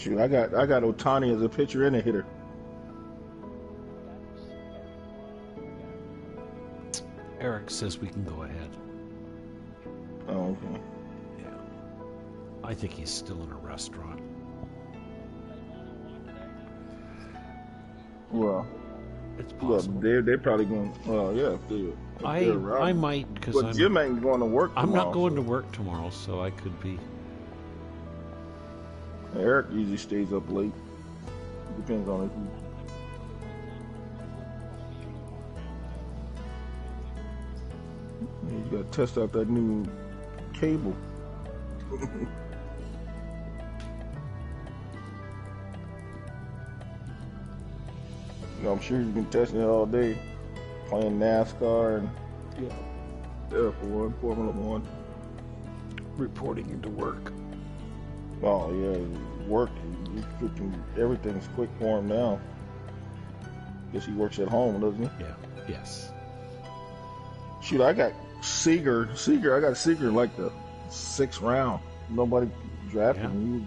Shoot, I got Otani as a pitcher and a hitter. Eric says we can go ahead. Oh, okay. Yeah. I think he's still in a restaurant. Well, it's possible. Well, they're probably going. Well, yeah, if I might because But Jim ain't going to work tomorrow. I'm not going to work tomorrow, so I could be. Eric usually stays up late. Depends on if you got to test out that new cable. I'm sure you've been testing it all day, playing NASCAR and F1, Formula One. Reporting into work. Oh yeah, work. Everything's quick for him now. Guess he works at home, doesn't he? Yeah. Yes. Shoot, I got Seager. I got Seager in like the 6th round. Nobody drafted him.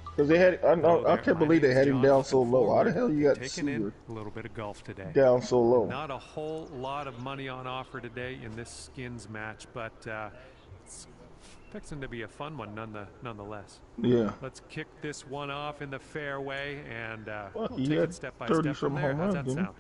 Because they had, I can't believe they had him down so low. How the hell you got Seager a little bit of golf today. Down so low? Not a whole lot of money on offer today in this skins match, but it's fixing to be a fun one nonetheless. Yeah. Let's kick this one off in the fairway and we'll he take had it step by 30 step from some there. home How's runs, that didn't sound?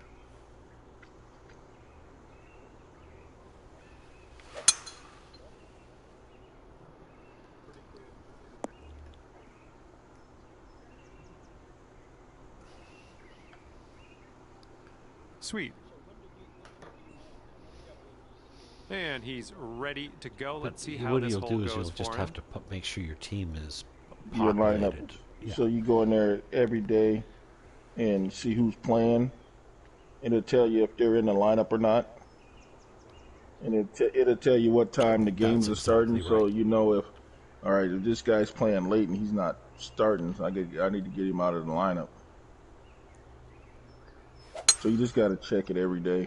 Sweet. And he's ready to go. Let's see how this hole goes for him. What you'll do is you'll just have to make sure your team is your lineup. Yeah. So you go in there every day and see who's playing, and it'll tell you if they're in the lineup or not. And it'll tell you what time the games are starting, right. So you know if this guy's playing late and he's not starting, so I need to get him out of the lineup. So you just got to check it every day.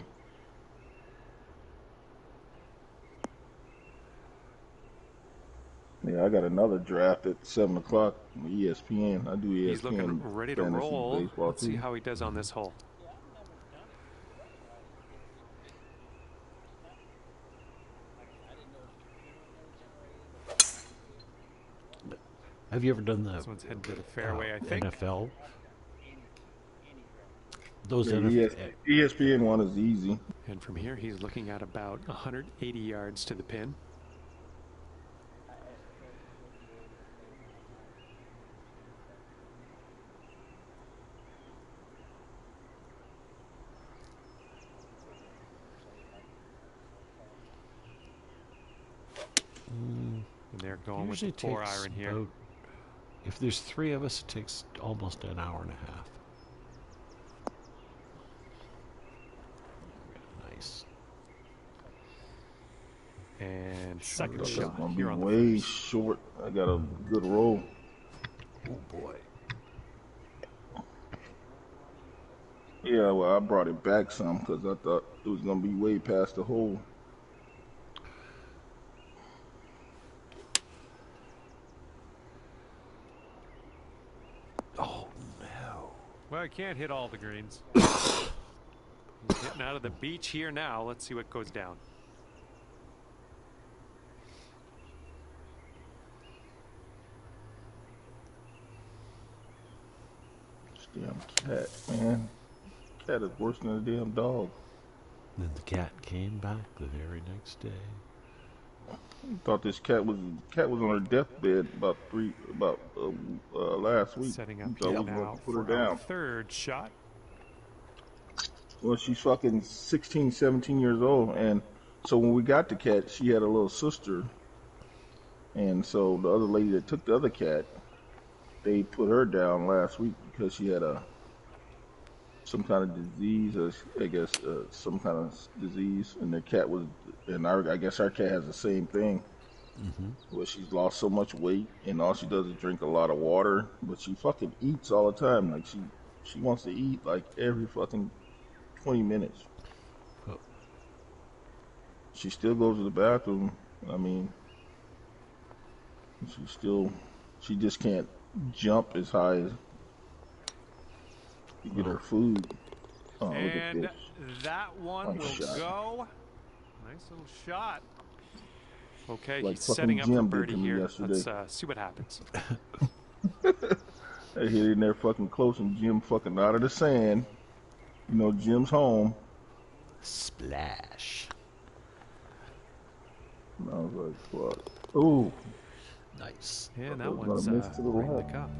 Yeah, I got another draft at 7 o'clock on ESPN. I do ESPN. He's looking ready to roll. Let's see how he does on this hole. Have you ever done this one's headed to the fairway, I think. NFL? Those ESPN one is easy. And from here, he's looking at about 180 yards to the pin. And they're going with the 4-iron here. If there's 3 of us, it takes almost an hour and a half. Nice. And second shot here on the way short. I got a good roll. Oh boy. Yeah, well, I brought it back some because I thought it was gonna be way past the hole. Oh no. Well, I can't hit all the greens. He's hitting out of the beach here now. Let's see what goes down. This damn cat, man. Cat is worse than a damn dog. Then the cat came back the very next day. I thought this cat was on her deathbed about last week. Setting up so now put her for down. Third shot. Well, she's fucking 16, 17 years old, and so when we got the cat, she had a little sister, and so the other lady that took the other cat, they put her down last week because she had some kind of disease, I guess some kind of disease, and the cat was, and I guess our cat has the same thing. Mm-hmm. Where she's lost so much weight, and all she does is drink a lot of water, but she fucking eats all the time. Like she wants to eat like every fucking 20 minutes. Oh. She still goes to the bathroom. I mean, she just can't jump as high You get her food. Oh, look at And this. that one Nice will shot. go. Nice little shot. Okay, Like he's setting up fucking for Jim did birdie to me here. yesterday. Let's see what happens. I hit in there fucking close and Jim fucking out of the sand. You know, Jim's home. Splash. And I was like, fuck. Ooh. Nice. And I that was one's gonna miss to the right in the left. cup.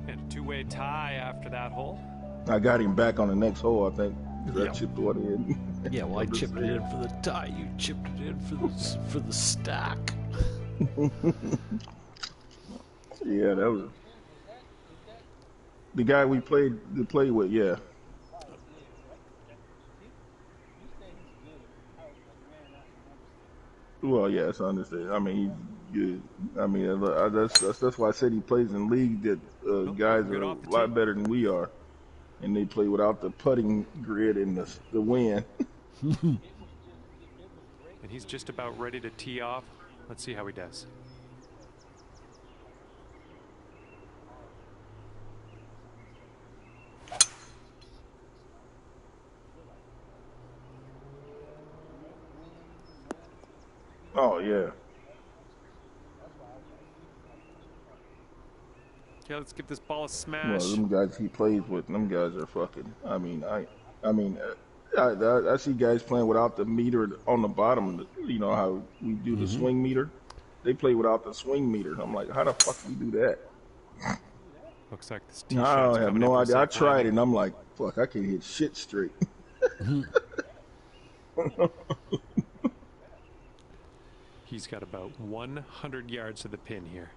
And a two-way tie after that hole. I got him back on the next hole, I think. 'Cause I Yep. chipped one in. Yeah, well, I chipped it in for the tie. You chipped it in for the stack. Yeah, that was the guy we played with. Yeah. Well, yes, I understand. I mean, he's good. I mean, that's why I said he plays in league that guys good are a off the lot tee. better than we are, and they play without the putting grid and the wind. And he's just about ready to tee off. Let's see how he does. Oh yeah. Okay, let's give this ball a Well, smash. them guys he plays with, them guys are fucking. I mean, I see guys playing without the meter on the bottom. You know how we do the swing meter? They play without the swing meter. I'm like, how the fuck do you do that? Looks like this tee I shot's have coming no in for idea. I some tried it, timing. and I'm like, fuck, I can't hit shit straight. He's got about 100 yards to the pin here.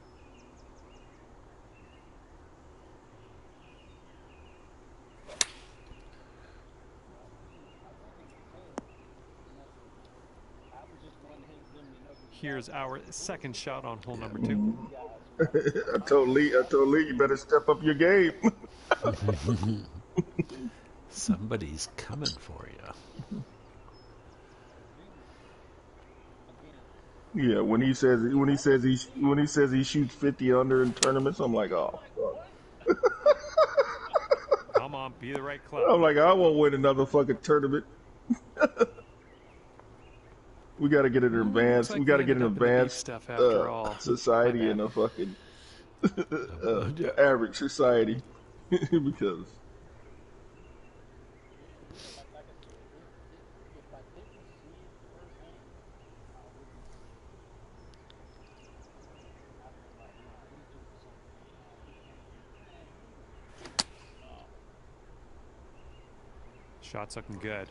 Here's our second shot on hole number 2. I told Lee, you better step up your game. Somebody's coming for you. Yeah, when he says he shoots 50 under in tournaments, I'm like, oh fuck. Come on, be the right club. I'm like, I won't win another fucking tournament. We got to get an advanced. Like We got to get an ended up in the deep advanced stuff after all. society My and bad. a fucking average society because Shot's looking good.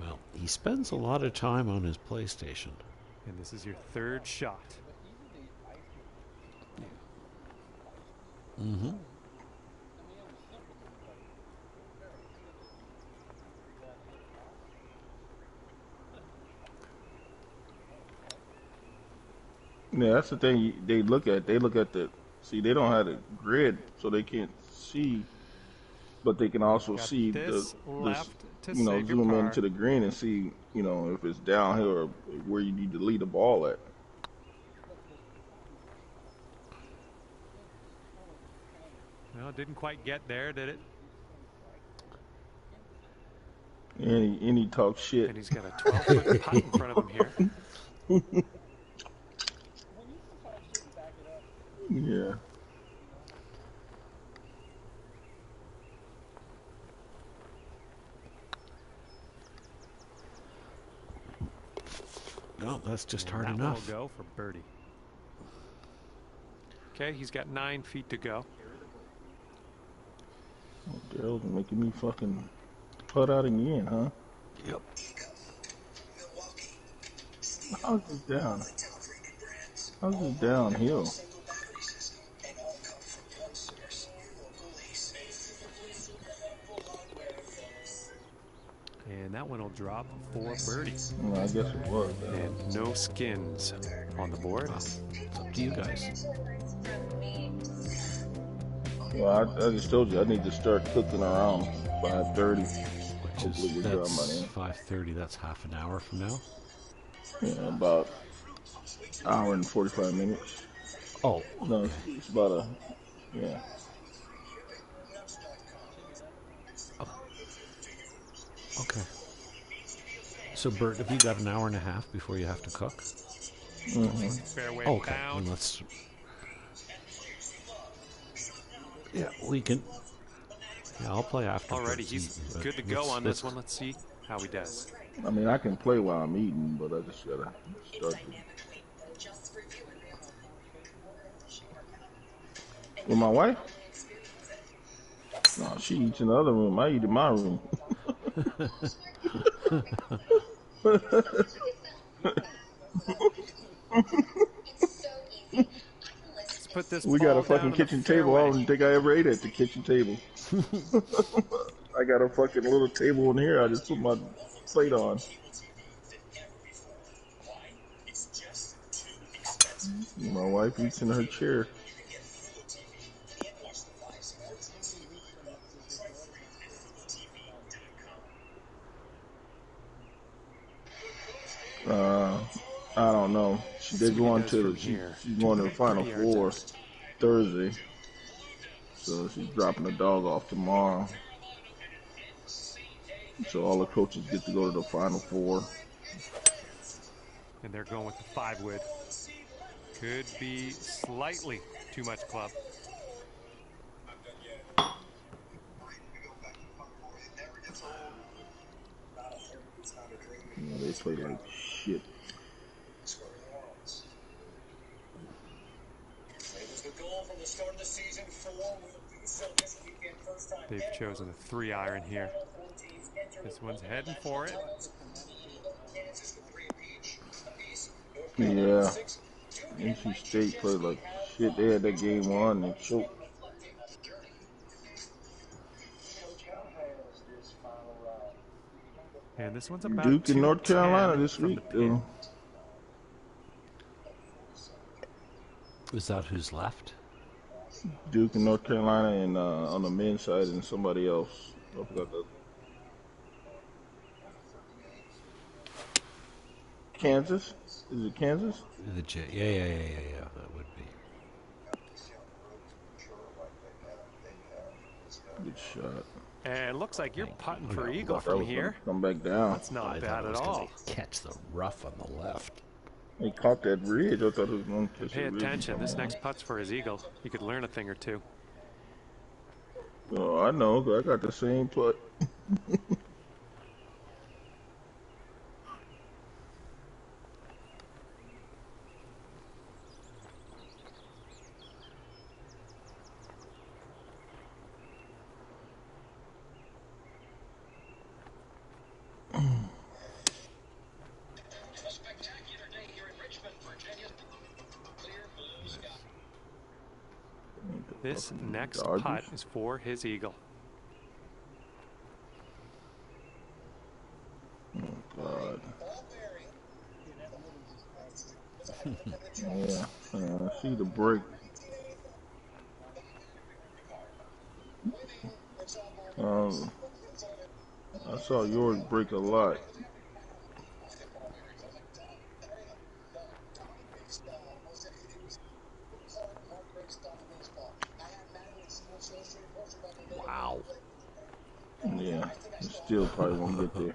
Well, he spends a lot of time on his PlayStation. And this is your third shot. Mm-hmm. yeah, that's the thing they look at. They look at the they don't have the grid, so they can't see, but they can also Got see this left to you know, save your zoom par. into the green and see, you know, if it's downhill or where you need to lead the ball at. Well, it didn't quite get there, did it? And he talks shit. And he's got a 12-foot putt in front of him here. Yeah. No, that's just And hard that enough. one will go for birdie. Okay, he's got 9 feet to go. Oh, Daryl's making me fucking putt out again, huh? Yep. How's this down? How's this downhill? And that one will drop for birdie. Well, I guess it was. And no skins on the board. It's up to you guys. Well, I just told you I need to start cooking around 5:30. Which Hopefully is we done by that's then. 5:30. That's half an hour from now. Yeah, about hour and 45 minutes. Oh, No, it's about yeah. Okay. So, Bert, have you got an hour and a half before you have to cook? Fairway Okay. bound. Then let's. Yeah, we can. Yeah, I'll play after. Alrighty, Bert's he's eaten, but good to go on this one. Let's see how he does. I mean, I can play while I'm eating, but I just gotta start with my wife. No, she eats in the other room. I eat in my room. Let's put this. We got a ball fucking down kitchen in the table. I fairway. don't think I ever ate at the kitchen table. I got a fucking little table in here. I just put my plate on. My wife eats in her chair. I don't know. They're going to she's going to the Final Four Thursday, so she's dropping the dog off tomorrow. So all the coaches get to go to the Final Four. And they're going with the 5-wood. Could be slightly too much club. Yeah, they play like shit. They've chosen a 3-iron here. This one's heading for it. Yeah. NC State played like shit. They had that game won and choked. And this one's about Duke in North Carolina this week. Is that who's left? Duke in North Carolina and on the men's side and somebody else. I forgot the Kansas? Is it Kansas? Yeah. That would be. Good shot. And it looks like you're putting for eagle from here. Come back down. That's not bad at all. Catch the rough on the left. He caught that ridge. I thought it was going to catch Pay the ridge. attention. This next putt's for his eagle. He could learn a thing or two. Oh, I know. I got the same putt. This next putt is for his eagle. Oh, God. Yeah, I see the break. I saw yours break a lot. Wow. Yeah, you still probably won't get there.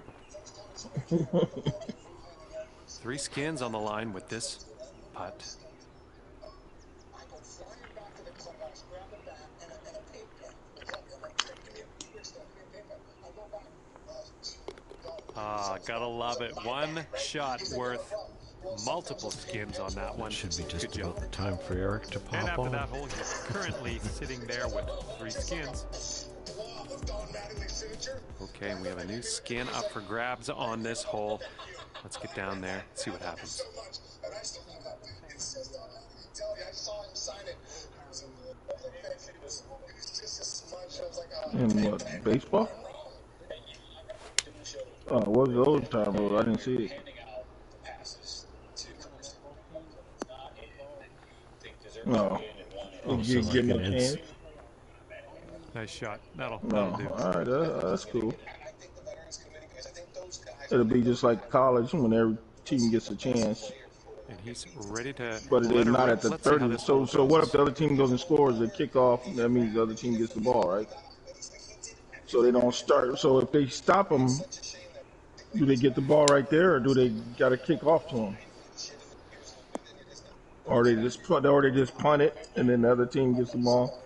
3 skins on the line with this putt. Gotta love it. One shot worth multiple skins on that one. Should be just about the time for Eric to pop on. And after that hole, he's currently sitting there with 3 skins. Okay, and we have a new skin up for grabs on this hole. Let's get down there, see what happens. In what, baseball? Oh, what was the old time rule? I didn't see it. No. Give me a chance. Nice shot. That'll No. do. All right, that's cool. It'll be just like college when every team gets a chance. And he's ready to. But it is not at the 30. So what if the other team goes and scores a kickoff? That means the other team gets the ball, right? so they don't start. So if they stop them, do they get the ball right there, or do they got to kick off to them, or they just punt it, and then the other team gets the ball?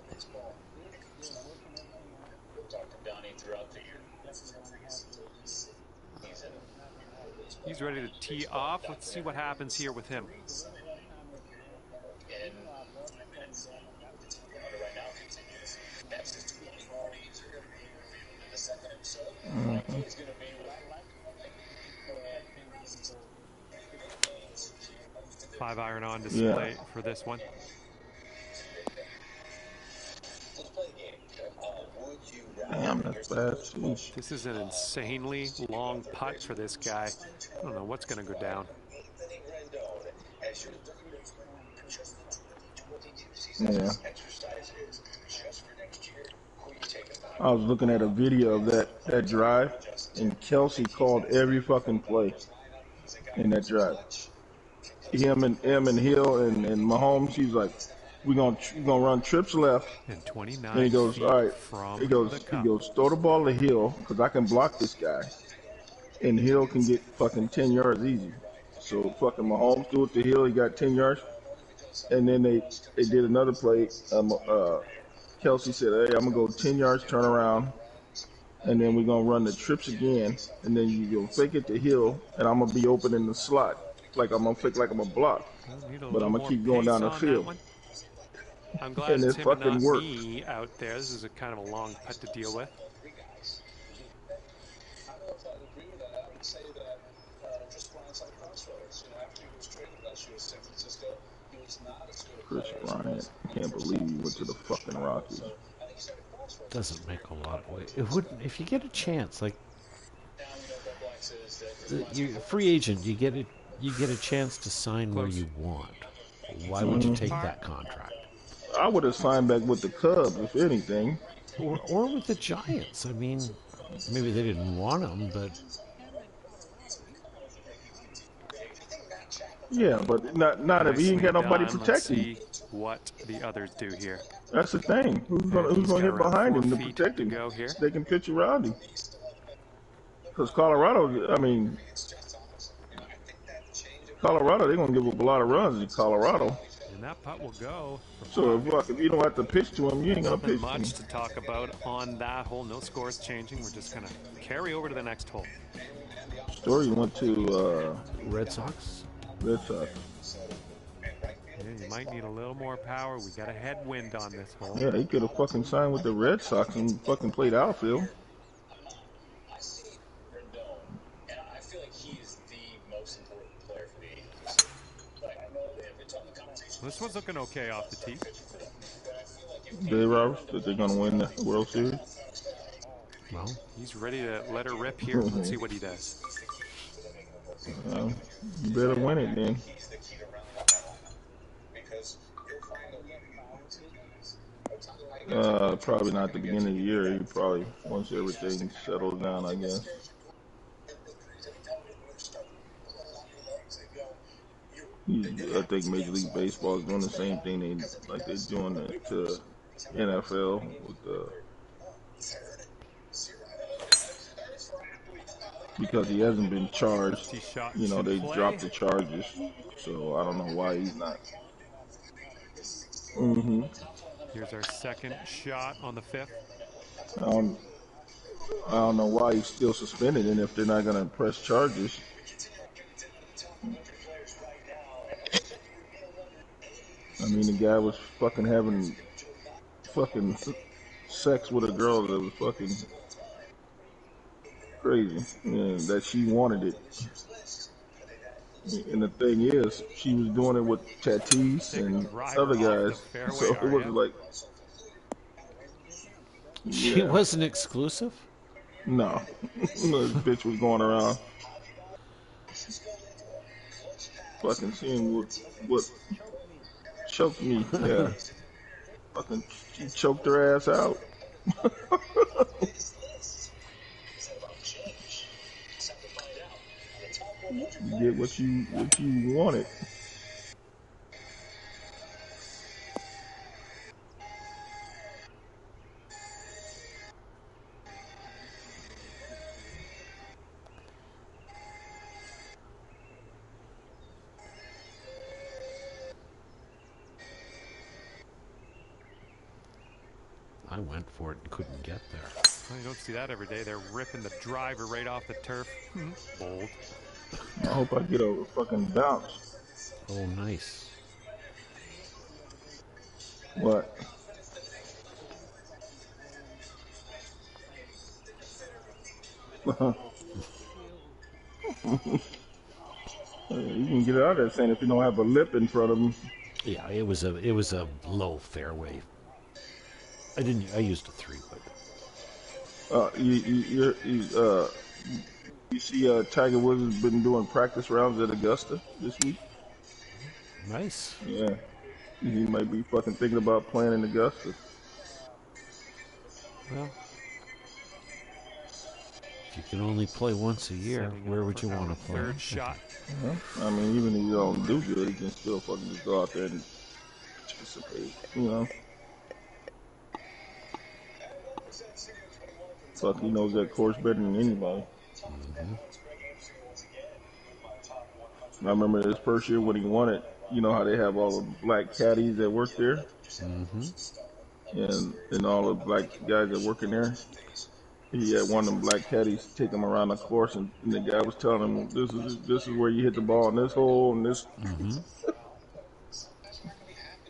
He's ready to tee off. Let's see what happens here with him. Mm-hmm. 5-iron on display for this one. Damn, that's bad. This is an insanely long putt for this guy. I don't know what's going to go down. Yeah. I was looking at a video of that drive, and Kelsey called every fucking play in that drive. Him and Hill and Mahomes, he's like, we're gonna run trips left. And 29 and he goes, all right. From he goes, throw the ball to Hill because I can block this guy, and Hill can get fucking 10 yards easy. So fucking Mahomes threw it to Hill. He got 10 yards, and then they did another play. Kelsey said, hey, I'm gonna go 10 yards, turn around, and then we're gonna run the trips again, and then you go fake it to Hill, and I'm gonna be open in the slot, like I'm gonna fake like I'm a block, but I'm gonna keep going down the field. I'm glad and it's it him and fucking not worked. me out there. This is a kind of a long putt to deal with. Chris Bryant, I can't believe he went to the fucking Rockies. Doesn't make a lot of weight. It wouldn't if you get a chance. Like you're a free agent, you get a chance to sign where you want. Why would you take that contract? I would have signed back with the Cubs, if anything. Or with the Giants. I mean, maybe they didn't want him, but... Yeah, but not if he ain't got nobody protecting him. Let's see what the others do here. That's the thing. Who's gonna hit behind him to protect him? They can pitch around him. Because Colorado, they're gonna give up a lot of runs in Colorado. And that putt will go. So if you don't have to pitch to him, you ain't gonna pitch to him. Much to talk about on that hole. No scores changing. We're just gonna carry over to the next hole. Story went to Red Sox. Red Sox. Yeah, you might need a little more power. We got a headwind on this hole. Yeah, he could have fucking signed with the Red Sox and fucking played outfield. This one's looking okay off the tee. Dave Roberts, that they're gonna win the World Series. Well, he's ready to let her rip here. Let's see what he does. You better win it then. Probably not the beginning of the year. You probably once everything settles down, I guess. I think Major League Baseball is doing the same thing they're doing to NFL with because he hasn't been charged. You know, they dropped the charges, so I don't know why he's not. Here's our second shot on the 5th. I don't know why he's still suspended, and if they're not going to press charges. I mean, the guy was fucking having fucking sex with a girl that was fucking crazy, and that she wanted it. And the thing is, she was doing it with Tatis and other guys, so it was like... Yeah. She wasn't exclusive? No. This bitch was going around fucking seeing what choked me. Yeah. Fucking she choked her ass out. You get what you wanted. went for it and couldn't get there. Well, you don't see that every day. They're ripping the driver right off the turf. Bold. I hope I get a fucking bounce. Oh, nice. What? You can get out of that saying if you don't have a lip in front of them. Yeah, it was a low fairway. I used a 3 wood. You see, Tiger Woods has been doing practice rounds at Augusta this week. Nice. Yeah, he might be fucking thinking about playing in Augusta. Well, if you can only play once a year, where would you want to play? Third shot. I mean, even if you don't do good, you can still fucking just go out there and participate, you know? Fuck, he knows that course better than anybody. I remember his first year when he won it, you know how they have all the black caddies that work there? And all the black guys that work in there? He had one of them black caddies take him around the course, and the guy was telling him, this is where you hit the ball in this hole and this.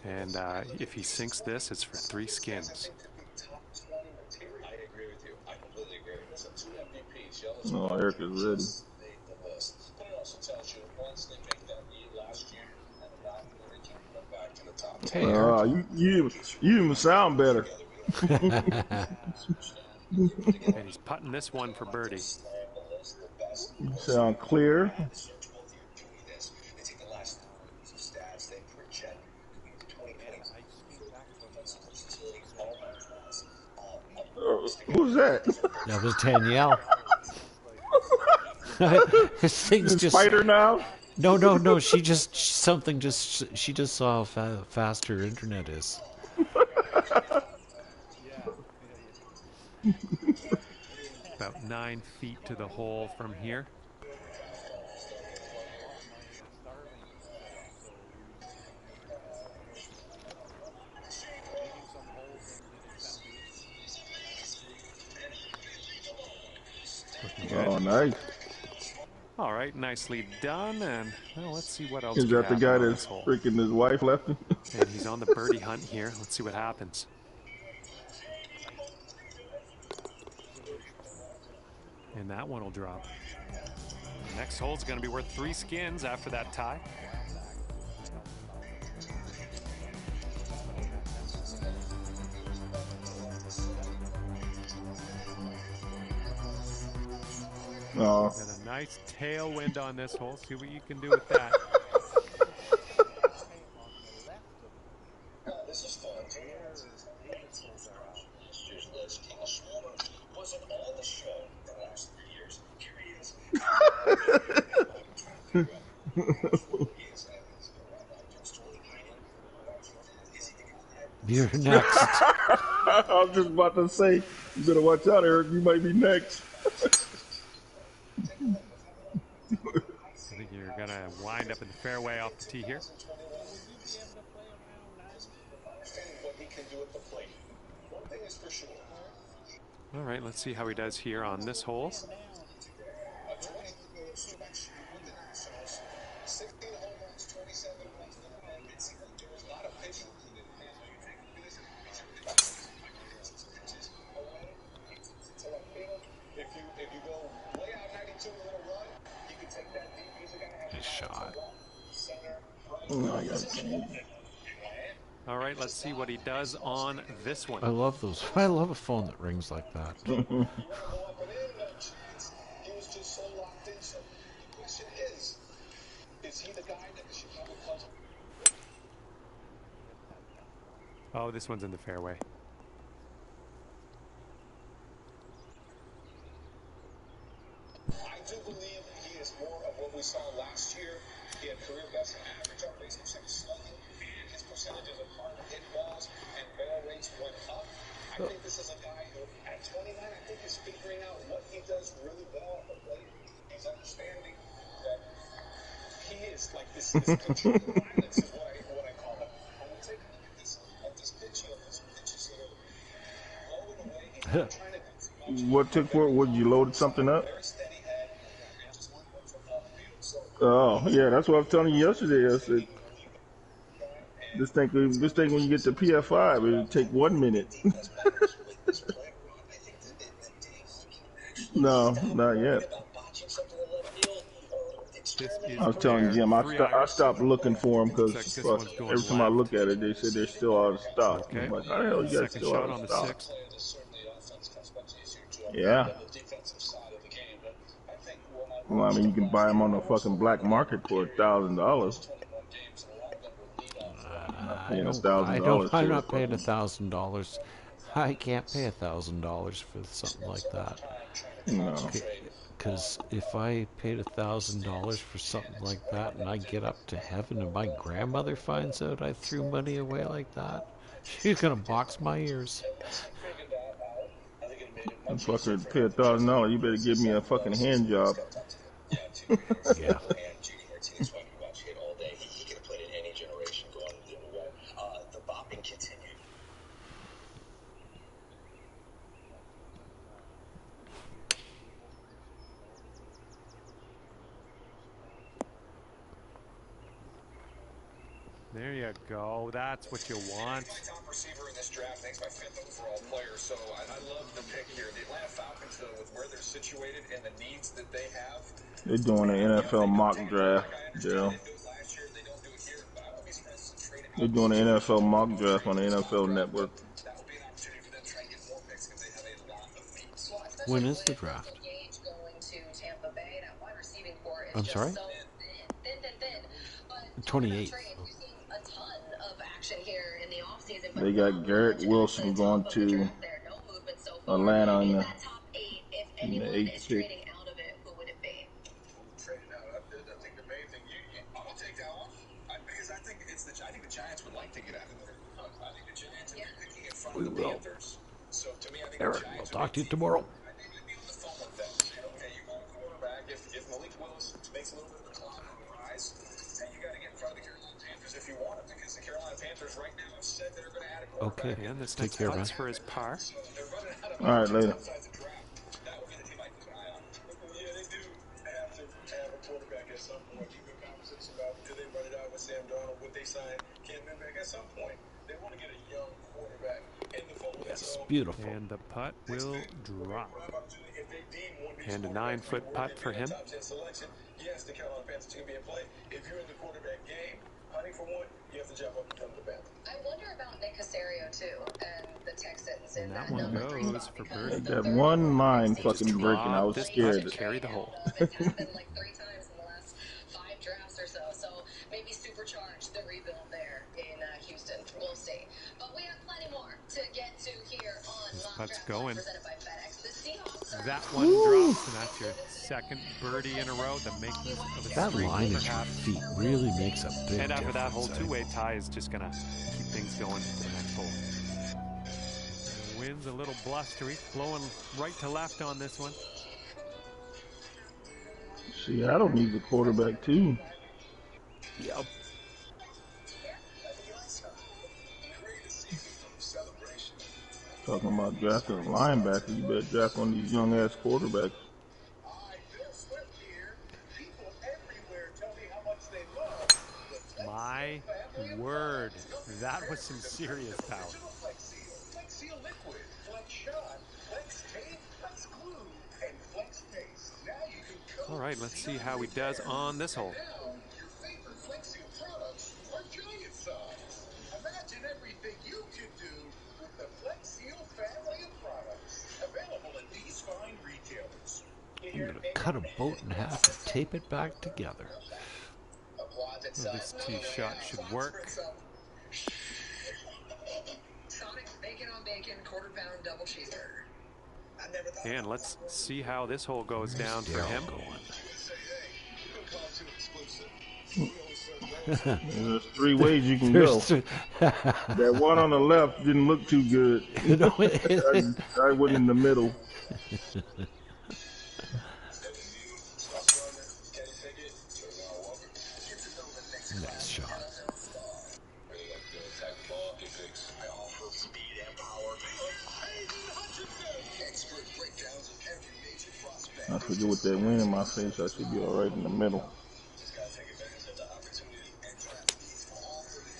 And if he sinks this, it's for 3 skins. Oh, Eric is ready. Hey, Eric. You even sound better. And he's putting this one for birdie. You sound clear. Who's that? That was Danielle. This thing's just Spider now. No. She just saw how fast her internet is. About 9 feet to the hole from here. Oh, nice. All right, nicely done. And well, let's see what else. Is that the guy that's freaking his wife left him? And he's on the birdie hunt here. Let's see what happens. And that one will drop. The next hole's going to be worth 3 skins after that tie. Oh. Got a nice tailwind on this hole. See what you can do with that. This is fun. Wasn't on the show for the last 3 years. Here he is. You're next. I was just about to say, you better watch out, Eric. You might be next. I think you're going to wind up in the fairway off the tee here. All right, let's see how he does here on this hole. Nice shot. All right, let's see what he does on this one. I love those. I love a phone that rings like that. Oh, this one's in the fairway. I do believe he is more of what we saw last year. He had career best average on base percentage slugging, and his percentages of hard hit balls and barrel rates went up. I think this is a guy who, at 29, I think is figuring out what he does really well at the plate. He's understanding that he is like this controlled violence is what I call it. And we'll take a look at this pitch here. This pitch is here. what took for it? What, you loaded something up? Oh, yeah, that's what I was telling you yesterday. I said, this thing when you get the PS5, it'll take 1 minute. No, not yet. I was telling Jim, I stopped looking for them because every time I look at it, they said they're still out of stock. Okay. I'm like, how the hell you guys still out of stock? Yeah. Well, I mean, you can buy them on the fucking black market for $1,000. I'm not paying $1,000. I can't pay $1,000 for something like that. No. Because if I paid $1,000 for something like that and I get up to heaven and my grandmother finds out I threw money away like that, she's gonna box my ears. I'm fucking pay $1,000. You better give me a fucking hand job. Yeah. There you go. That's what you want. My top receiver in this draft, makes my 5th overall player. So I love the pick here. The Atlanta Falcons, though, with where they're situated and the needs that they have. They're doing an NFL mock draft, Joe. They're doing an NFL mock draft on the NFL Network. When is the draft? I'm sorry? 28th. They got Garrett Wilson going to Atlanta in the 8th pick. We will. Eric, we'll talk to you tomorrow. If Malik Willis makes a little bit of a climb on the rise, then you got to get in front of the Carolina Panthers if you want it, because the Carolina Panthers right now have said they're going to add a quarterback. Okay, and this take care, man. for his par. All right, later. That would be the team I keep an eye on. Yeah, they do have to have a quarterback at some point. You can conversations about do they run it out with Sam Darnold? Would they sign Cam Newton at some point? They want to get a young quarterback in the fold. Yes, beautiful. And the putt will drop. And a 9-foot putt for him. Yes, the Carolina Panthers can be in play. If you're in the quarterback game, hunting for one, you have to jump up and come to the Panthers. I wonder about Nick Casario too, and the Texans. And that one goes for birdie. That one line fucking breaking, I was scared. Carry the hole. It's happened like 3 times in the last 5 drafts or so. So maybe supercharge the rebuild there in Houston. We'll see. But we have plenty more to get to here on This Mock putt's Draft going. presented by FedEx. The Seahawks are That one drops, and that's your second birdie in a row. The making of a That streak, line at your perhaps. feet really makes a big And after that whole difference, two-way tie is just going to keep things going to the next hole. The wind's a little blustery, blowing right to left on this one. See, I don't need the quarterback too. Yep. Talking about drafting a linebacker, you better draft one of these young ass quarterbacks. My word, that was some serious power. All right, let's see how he does on this hole. Imagine everything you can do with the Flex Seal family of products available at these fine retailers. I'm going to cut a boat in half and tape it back together. Well, this tee shot should work. Sonic bacon on bacon, quarter-pound double cheeseburger. And let's see how this hole goes down for him. There's 3 ways you can go. That one on the left didn't look too good. I went in the middle. Nice shot. Expert breakdowns forget with that wind in my face, I should be all right in the middle.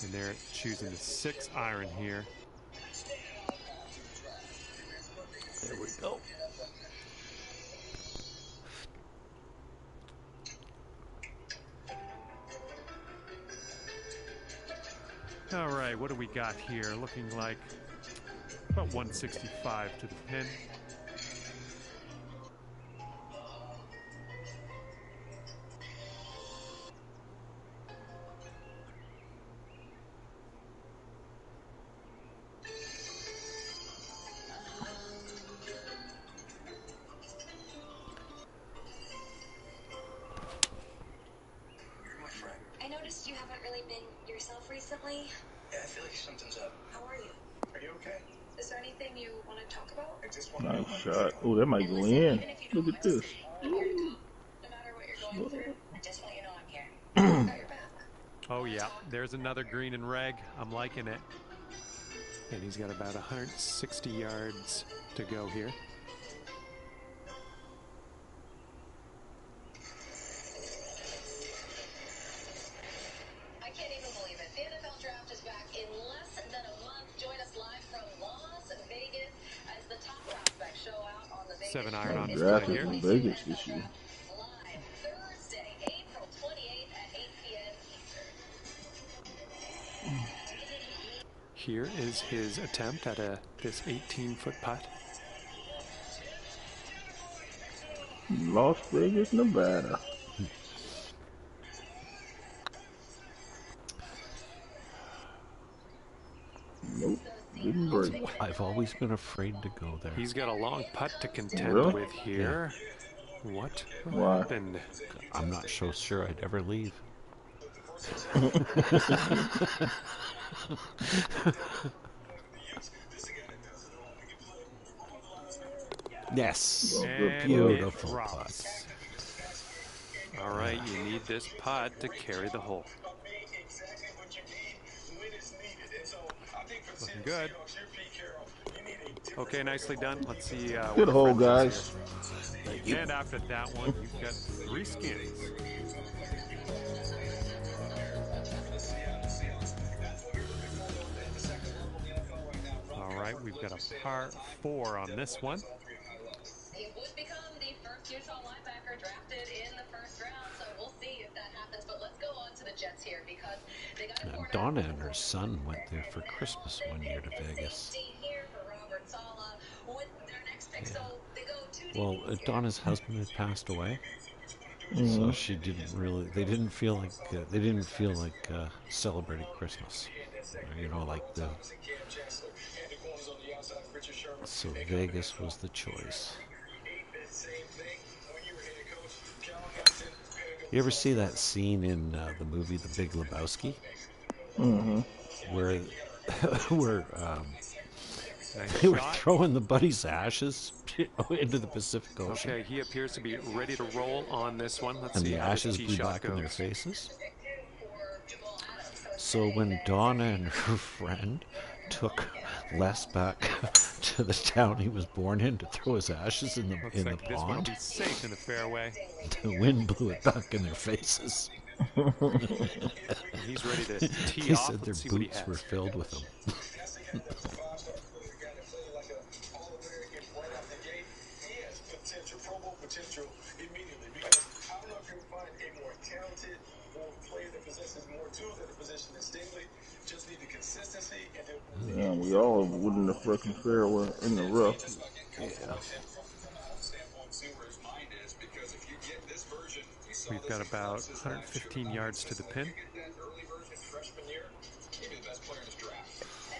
And they're choosing the 6 iron here. There we go. All right, what do we got here? Looking like about 165 to the pin. I noticed you haven't really been yourself recently. Yeah, I feel like something's up. How are you? Are you okay? Is there anything you want to talk about? I just want Nice shot. Oh, that might go in. Look at this. No matter what you're going through, I just want you to know I'm here. I've got your back. Oh yeah, there's another green and reg. I'm liking it. And he's got about 160 yards to go here. I can't even believe it. The NFL draft is back in less than a month. Join us live from Las Vegas as the top prospects show out on the Vegas 7 iron on The display draft here. is in Vegas this year. Live Thursday, April 28th at 8 p.m. Eastern. Here is his attempt at this 18-foot putt. Las Vegas, Nevada. Nope, didn't break. I've always been afraid to go there. He's got a long putt to contend Really? with here. What Why? happened? I'm not so sure I'd ever leave. Yes. Oh, good And play. Beautiful it drops. putt. All right, you need this putt to carry the hole. Looking good. Okay, nicely done. Let's see. Good what hole, French guys. is here. And after that one, you've got 3 skins. All right, we've got a par 4 on this one. He would become the first Utah linebacker drafted in the first round, so we'll see if that happens. But let's go on to the Jets here because they got a corner. Donna and her son went there for Christmas one year to Vegas. Safety here for Robert Saleh with their next pick, so they go 2 Well, DBs. Donna's husband had passed away, so she didn't really. They didn't feel like celebrating Christmas. You know, like the. So Vegas was the choice. You ever see that scene in the movie The Big Lebowski, where Nice they were shot. throwing the buddy's ashes into the Pacific Ocean, Okay, he appears to be ready to roll on this one. Let's and see the how this ashes tee blew shot back in their goes. faces? So when Donna and her friend took Les back to the town he was born in to throw his ashes in the Looks in the like this one will pond, be safe in the fairway. the wind blew it back in their faces. He's ready to tee They off. said their Let's see what he boots has. were filled with them. Potential immediately because I don't know if you'll find a more talented or player that possesses more tools at the position than Stingley. Just need the consistency and the Yeah, we all wouldn't have fucking fairway in the rough. We've got about 115 yards to the pin. It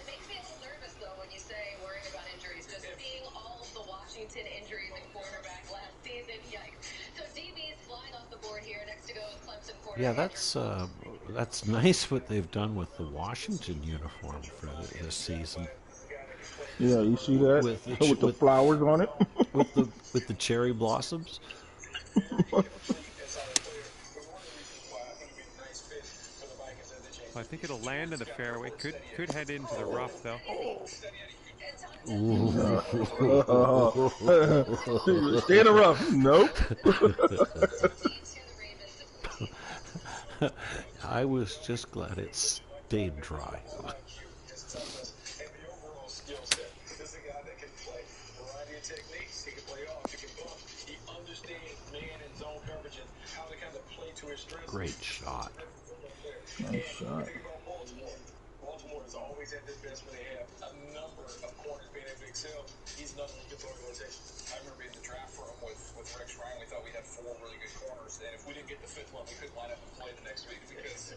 makes me a little nervous, though, when you say worrying about injuries. Just seeing all of the Washington injuries in quarterback last season, yikes. So DB's flying off the board here. Next to go is Clemson quarterback. Yeah, that's nice what they've done with the Washington uniform for this season, Yeah, you see that? With the With the with- flowers on it? with the cherry blossoms. I think it'll land in the fairway. Could head into the rough though. And talk Stay in the rough. Nope. I was just glad it stayed dry. And the overall skill set. This is a guy that can play a variety of techniques. He can play off, he can bump. He understands man and zone coverage and how to kind of play to his strengths. Great shot. Nice shot. Think about Baltimore. Baltimore has always had their best when they have a number of corners being able to excel. He's another good organization. I remember in the draft for him with Rex Ryan, we thought we had 4 really good corners, and if we didn't get the 5th one, we couldn't line up and play the next week because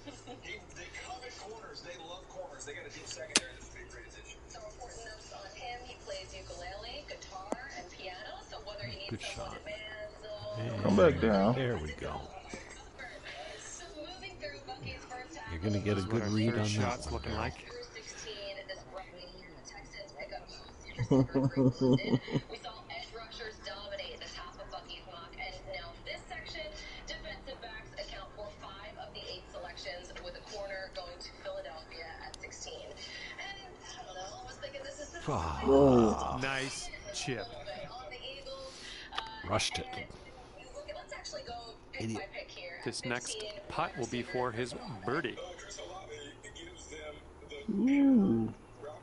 they covet corners. They love corners. They got a deep secondary that's a big great addition. Some important notes on him. He plays ukulele, guitar, and piano. So whether he needs Good someone shot. in band, And Come back down. there we go. So moving through Bucky's first half, You're going to get a What good our read third on that shot's one. looking like. through 16, this right here, the Texans pick up we saw edge rushers dominate the top of Bucky's mock, and now this section, defensive backs account for 5 of the 8 selections, with a corner going to Philadelphia at 16. And I don't know, I was thinking this is the Whoa. Nice chip. on the Eagles. Rushed it. Let's actually go pick Idiot. by pick here. This next putt will be for his birdie. Chris Olave gives them the Ooh. route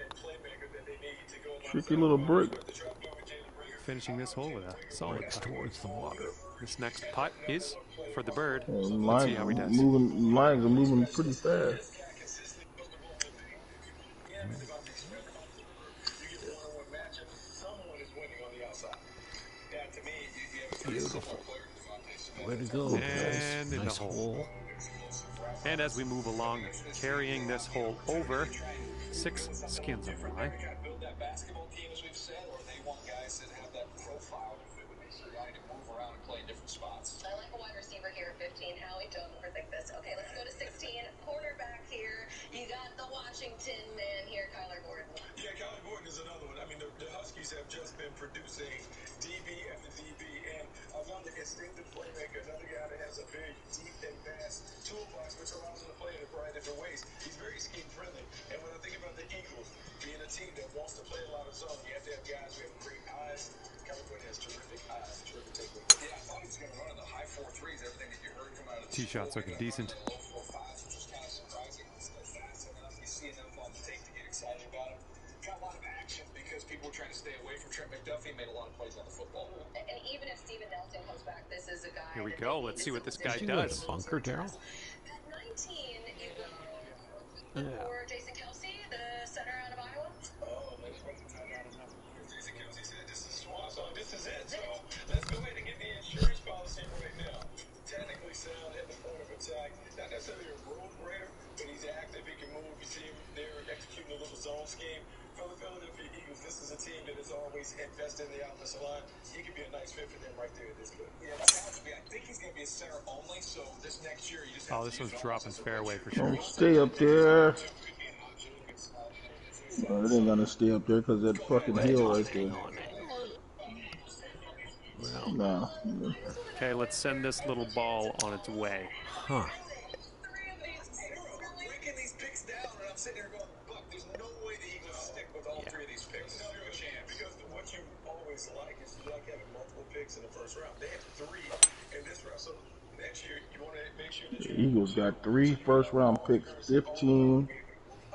and playmaker that they need to go along Tricky little brick. with the trap going with Jalen Rager. Finishing this hole with a solid Breaks putt. towards the water. This next putt is for the bird. Let's see Lines how he does. lines are moving pretty fast. Beautiful. Way to go, And guys. in the Nice hole. hole. And as we move along, carrying this hole over, 6 skins on the line. Build that basketball team, as we've said, or they want guys that have that profile that would make sure guys can move around and play in different spots. I like a wide receiver here at 15. Howie, don't overthink this. Okay, let's go to 16. Quarterback here. You got the Washington man here, Kyler Gordon. Yeah, Kyler Gordon is another one. I mean, the Huskies have just been producing DB after DB, and another instinctive playmaker, another guy that has a very deep and vast toolbox, which allows him to play in a variety of different ways. He's very scheme friendly. And when I think about the Eagles being a team that wants to play a lot of zone, you have to have guys who have great eyes. Kyler Gordon has terrific eyes, terrific takeaway. Yeah, I thought he was going to run in the high 4.3s, everything that you heard come out of the Tee shots looking decent. low 4.5s, which was kind of surprising. He's still fast enough. You see enough on the tape to get excited about him. Got a lot of action because people were trying to stay away from Trent McDuffie. Made a lot of plays on the football. And even if Steven Nelson comes back, this is a guy. Here we that go. they Let's need see what this to guy Did you go to does. the bunker, Daryl? At 19, you go Yeah. for Jason Kelsey, the center out of Iowa. Oh, let's run the time out enough. Jason Kelsey said this is swamp, so this is it. So let's go ahead and get the insurance policy right now. Technically sound at the point of attack. Not necessarily a road grader, but he's active. He can move. You see him there executing a little zone scheme. For the Philadelphia Eagles, this is a team that is always invested in the offensive line. He could be a nice fit for them right there. This good. Yeah, I think he's going to be a center only. So this next year, you just have Oh, to this use one's dropping offensive fairway for Don't sure. stay up there. could be an option. It ain't gonna stay up there because that fucking hill right there. Nah. Okay, let's send this little ball on its way. Huh. Breaking these picks down, and I'm sitting here going, Buck, there's no way the Eagles stick with all 3 of these picks. No chance. Because what you always like is you like having multiple picks in the first round. They have 3 in this round. So next year, you want to make sure that The Eagles got 3 first-round picks: 15,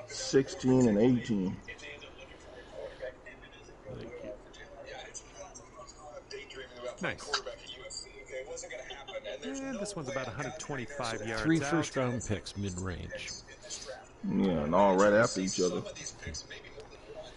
16, and 18. if they end up looking for a quarterback, and it isn't going well for Jalen. Yeah, it's daydreaming about playing Nice. quarterback at USC. Okay, it wasn't going to happen. And there's And no this one's way about a guy 125 yards 3 out. first-round picks mid-range. in this draft. Yeah, and all right after each other. Some of these picks, maybe more than one.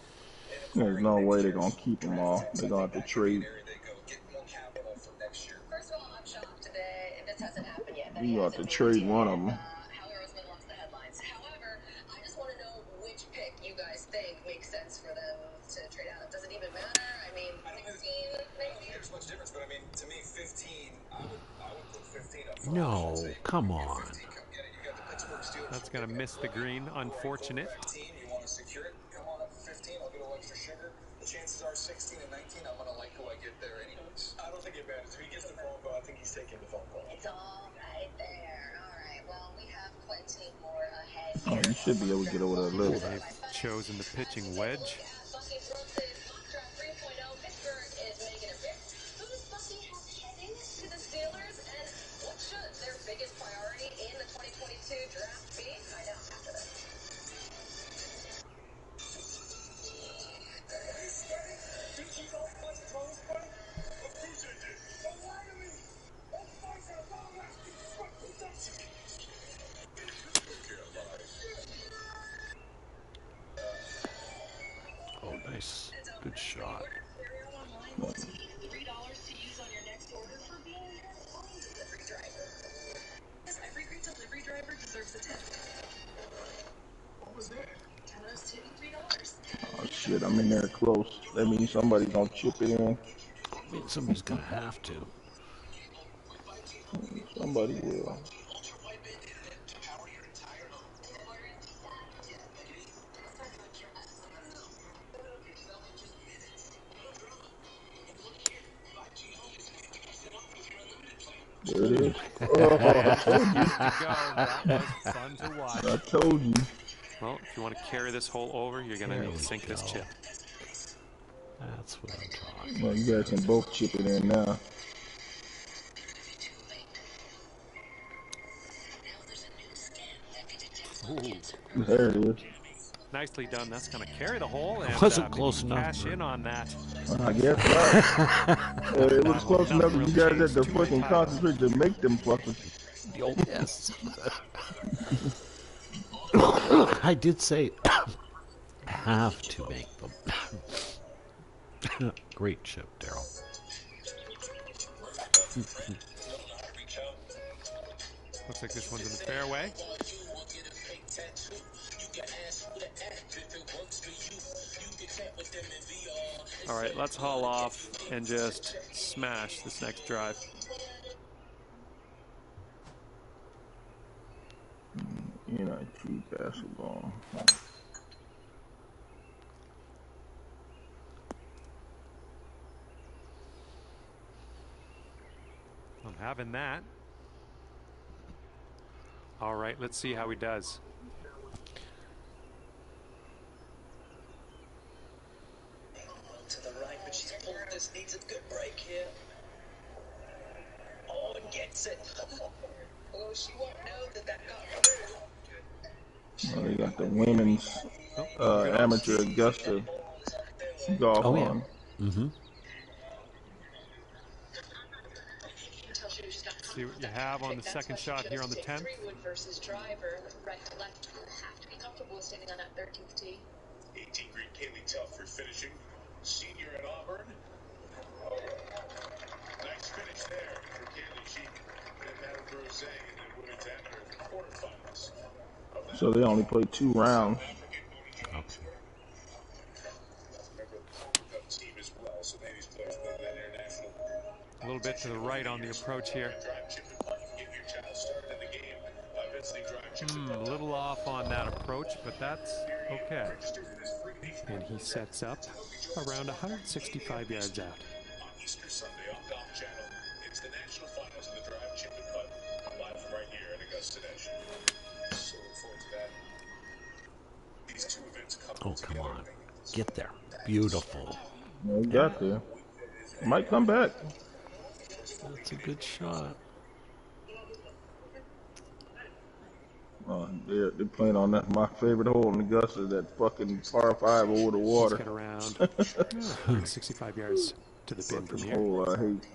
And There's no way they're gonna keep them all. They're gonna have to trade. they go get more capital for next year. First of all, I'm shocked today. This hasn't happened yet. You have to trade one of them. How Aerosmith lost the headlines. However, I just want to know which pick you guys think makes sense for them to trade out of. Does it even matter? I mean, 16 I don't maybe? think there's much difference, but I mean, to me, 15, I would put 15 up front. No, I'd say, come you get on. 15, come get it. You got the Pittsburgh Steelers. That's going to miss the green. Unfortunate. 15, you want to secure it? Come on up for 15. I'll get a little extra sugar. The chances are 16 and 19, I'm going to like who I get there anyways. I don't think it matters. If he gets the phone call, I think he's taking the phone call. It's all right there. All right. Well, we have plenty more ahead. Oh, you should be able to get over that little. They've chosen the pitching wedge. Bucky's road to draft B? Find out after this. Oh, nice. Good shot. $3 to use on your next order for being your own delivery driver. Every great delivery driver deserves a tip. What was that? Tell us to $3. Oh shit, I'm in there close. That means somebody's gonna chip it in. I mean, somebody's gonna have to. Somebody will. There it is. Oh, I told you. That was fun to watch. I told you. Well, if you want to carry this hole over, you're going to need to sink this chip. That's what I'm talking. Well, you guys can both chip it in now. Ooh. There it is. Nicely done. That's going to carry the hole and Wasn't close enough. cash in on that. I guess not. It was close enough that you guys had to fucking concentrate to make them fucking. Yes. I did say have to make them. Great chip, Daryl. Looks like this one's in the fairway. All right, let's haul off and just smash this next drive. Jimmy2ball basketball. I'm having that. All right, let's see how he does. To the right, but she's pulled this. Needs a good break here. Oh, and gets it. Oh, she won't know that got Well, they got the women's amateur Augusta golf on. Mm-hmm. See what you have on the second shot here on the 10th. Wood versus driver, right to left. You have to be comfortable standing on that 13th tee. 18 green Kaylee Tuff for finishing. Senior at Auburn. Nice finish there for Kaylee. She had that rose in the women's amateur quarterfinals. So they only played 2 rounds. A little bit to the right on the approach here. A little off on that approach, but that's okay. And he sets up around 165 yards out. On Easter Sunday on Golf Channel, it's the national finals of the drive, chip and putt, live from right here at Augusta National. So look forward to that. These two events Oh, come on. Get there. Beautiful. Well, he got there. Might come back. That's a good shot. They're playing on that my favorite hole in Augusta, that fucking par 5 over the water. Let's get around 65 yards to the pin from here. Hole I hate.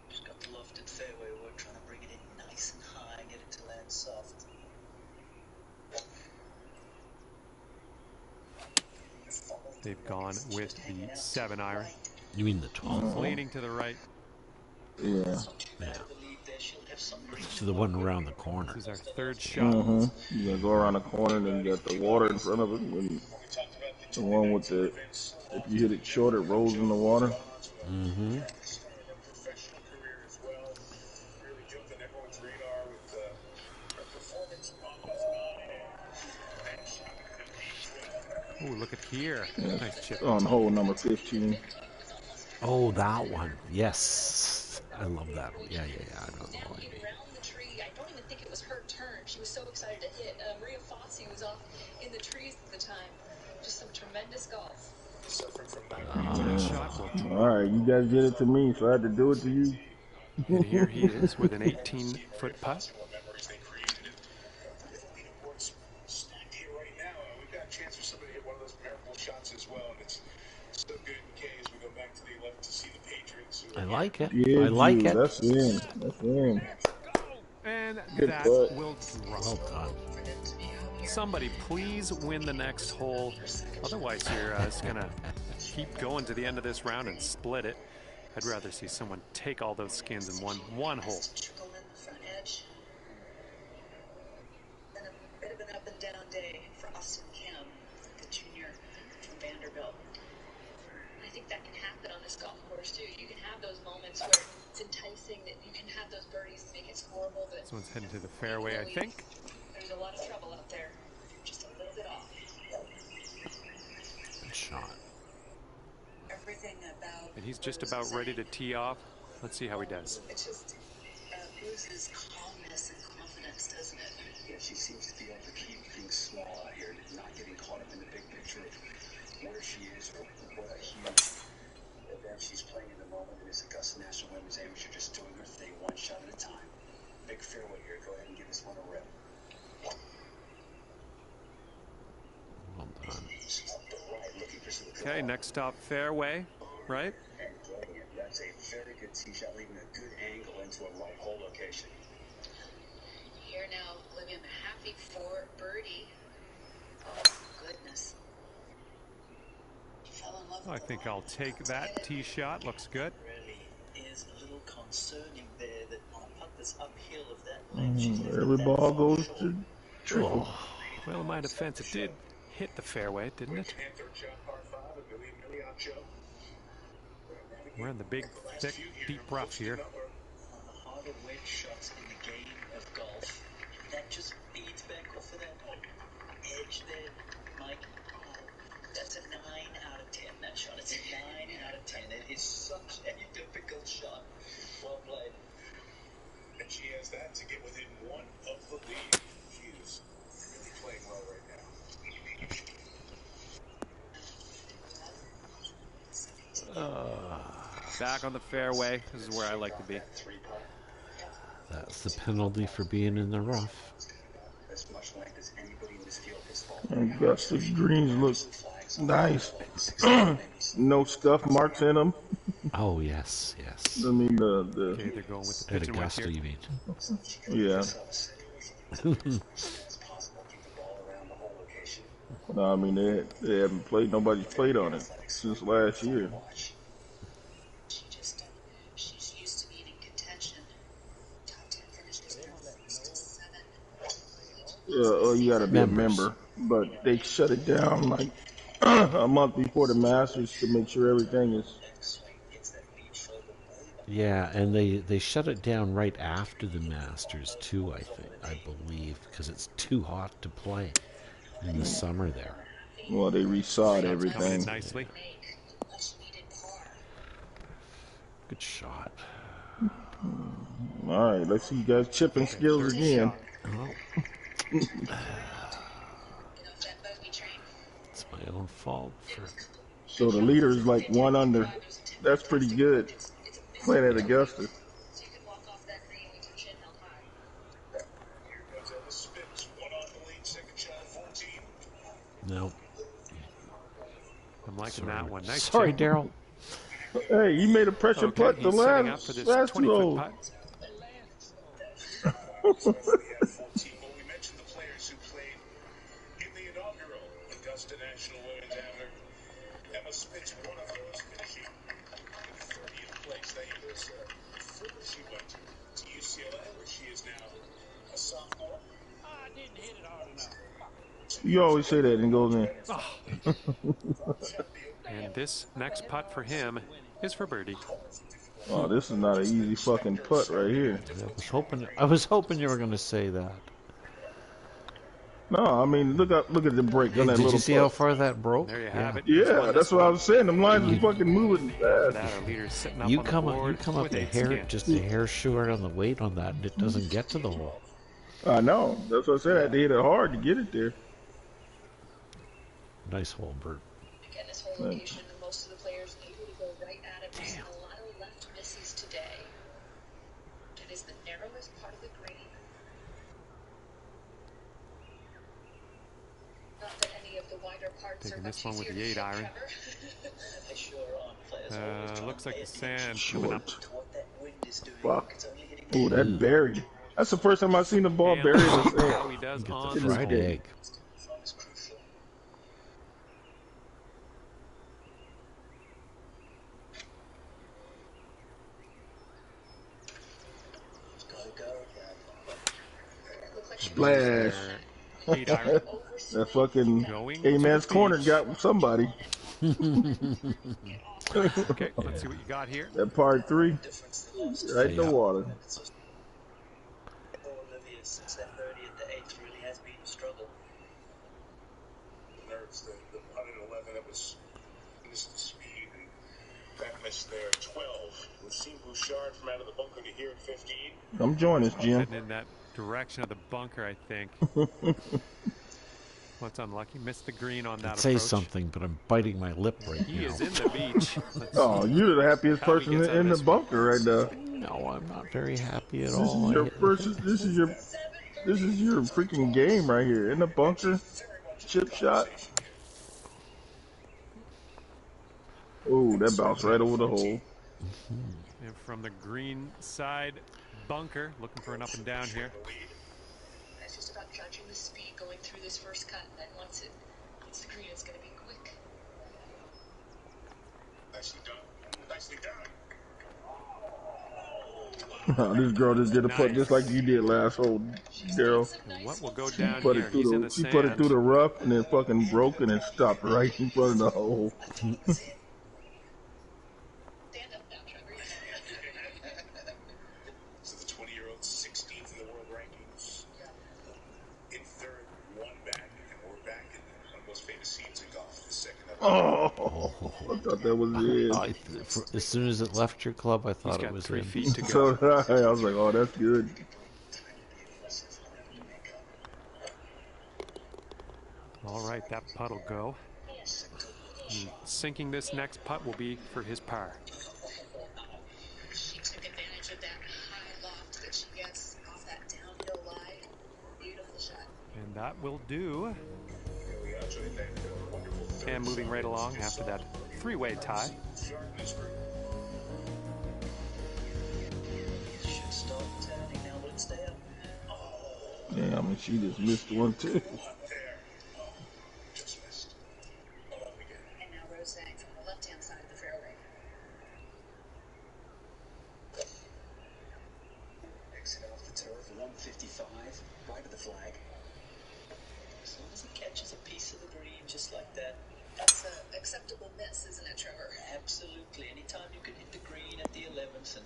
Just got the lofted fairway wood, trying to bring it in nice and high, get it to land soft. They've gone with the 7-iron. You mean the 12th? Leaning to the right. Yeah. Yeah. To the one around the corner. This is our third shot. You gotta go around the corner, and then you got the water in front of it. And the one with the, if you hit it short, it rolls in the water. Mm-hmm. Ooh, look at here. Yeah. Nice chip. On hole number 15. Oh, that one. Yes. I love that one. Yeah. I don't know. Around the tree. I don't even think it was her turn. She was so excited to hit. Maria Fossey was off in the trees at the time. Just some tremendous golf. Shot will All right, you guys did it to me, so I had to do it to you. And here he is with an 18-foot putt. Stacked here right now. We've got a chance for somebody to hit one of those miracle shots as well, and it's so good in case we go back to the 11th to see the Patriots. I like it. Yeah, I like it. That's in. That's in. And Good that putt. will drop. Well done. Somebody please win the next hole. Otherwise, you're just going to keep going to the end of this round and split it. I'd rather see someone take all those skins in one hole. Trickle in the front edge. Then a bit of an up and down day for Austin Kim, the junior from Vanderbilt. I think that can happen on this golf course too. You can have those moments where it's enticing that you can have those birdies to make it scoreable, but This one's heading to the fairway, I think. there's a lot of trouble out there. Just a little bit off. Good shot. Everything about And he's just about ready to tee off. Let's see how he does. it just oozes calmness and confidence, doesn't it? Yeah, she seems to be able to keep things small out here, not getting caught up in the big picture of where she is or what a huge event she's playing in the moment in this Augusta National Women's Am. She's just doing her thing, one shot at a time. Big fairway here. Go ahead and give this one a rip. Well done. Okay, next stop, fairway, right? And getting it. That's a very good tee shot, leaving a good angle into a right hole location. Here now, Olivia Mahaffey for birdie. Oh, goodness. Fell in love I with the think line. I'll take that tee shot. Looks good. Really is a little concerning there that on a putt that's uphill of that length, she's left Every that ball far goes short. to trickle. Well, in my defense, it did hit the fairway, didn't it? We're in the big, thick, deep rough here. One of the harder wedge shots in the game of golf. That just feeds back off of that edge there, Mike. Oh, that's a 9 out of 10. That shot, it's a 9 out of 10. It is such a difficult shot. Well played. And she has that to get within one of the lead. She is really playing well right now. Back on the fairway. This is where I like to be. That's the penalty for being in the rough. As much length as anybody in this field has fallen. Augusta greens look nice. No scuff marks in them. Oh, yes, yes. I mean, Okay, they're going with the At pitching wedge Augusta, here. you mean? yeah. No, I mean they haven't played. Nobody's played on it since last year. She's used to being in contention. Top 10 finishes there, 7. You got to be a Members. member, but they shut it down like a month before the Masters to make sure everything is. Yeah, and they shut it down right after the Masters too, I believe, because it's too hot to play in the summer there. Well, they resawed Coming in everything. nicely. Good shot. All right, let's see you guys chipping skills again. Well, it's my own fault for So the leader is like 1 under. That's pretty good. Playing at Augusta. So you can walk off that green with your chin held high. Here comes Elvis Spitz, 1 on the lead, second shot, 14. no. I'm liking that one. Nice Sorry, chip. Daryl. Hey, you made a pressure Okay, putt the he's setting up last for this last 20-foot hole. putt. We had 14, but we mentioned the players who played in the inaugural Augusta National Women's Am. Emma Spitz, one of those, finishing in 30th place. That was further she went to UCLA, where she is now a sophomore. You always say that and it goes in. And this next putt for him is for birdie. Oh, this is not an easy fucking putt right here. I was hoping you were going to say that. No, I mean look at the break on that Did little you see how putt. far that broke? There you have it. Yeah, that's what I was saying. Them lines are fucking moving fast. That our leader's sitting up You on come the up, board you come up with a 8 hair, skins. just a hair short on the weight on that, and it doesn't get to the hole. I know. That's what I said. I had to hit it hard to get it there. Nice hole, Bert. Again, this whole location, most of the players able to go right at it. There's a lot of left misses today. wider parts Taking are this much one with easier the to 8-iron. They sure are. Players always try Looks and like the pay attention sand coming up. Short. to what that wind is doing. Fuck. It's only hitting Ooh, the that buried. That's the first time I've seen the ball And buried in the let's see sand. how he does Get on the this fried hole. egg. is crucial. Gotta go. Splash. 8-iron. That fucking Going to A-Man's the corner beach. got somebody. Okay, let's see what you got here. That par 3, right in the Yeah. water. Olivia, since that birdie at the 8th really has been a struggle. The nerves, the putt at 11, that was missed the speed, and that missed there at 12. We've seen Bouchard from out of the bunker to here at 15. Come join us, Jim. Heading in that direction of the bunker, I think. What's unlucky? Missed the green on that I'd say approach. something, but I'm biting my lip right He now. is in the beach. Let's Oh, you're the happiest How he person gets out of in the this one. bunker right now. No, I'm not very happy at This all. is your first. This is your freaking game right here in the bunker. Chip shot. Oh, that bounced right over the hole. And from the green side bunker, looking for an up and down here. It's just about judging the speed going through this first cut, and then once it hits the green, it's going to be quick. Nicely done. Nicely done. This girl just did a putt just like you did last hole, Daryl. And what will go down Put here? it He's in through the the, she put it through the sand. rough and then fucking broke and it stopped right in front of the hole. Stand up now, Trevor. So the 20-year-old 16th in the world rankings, in third, one back, and we're back in one of the most famous scenes in golf, the second of Oh, I thought that was it. As soon as it left your club, I He's thought it got was 3 in. feet to go. So did I was like, oh, that's good. All right, that putt will go. And sinking this next putt will be for his par. She took advantage of that high loft that she gets off that downhill lie. Beautiful shot. And that will do. And moving right along after that 3-way tie. Should start turning now, will it stay up? Damn, and she just missed one too. there. Just missed. And now Roseanne from the left-hand side of the fairway. Exit off the turf, 155, right of the flag. As long as it catches a piece of the green just like that. That's an acceptable miss, isn't it, Trevor? Absolutely. Anytime you can hit the green at the 11th and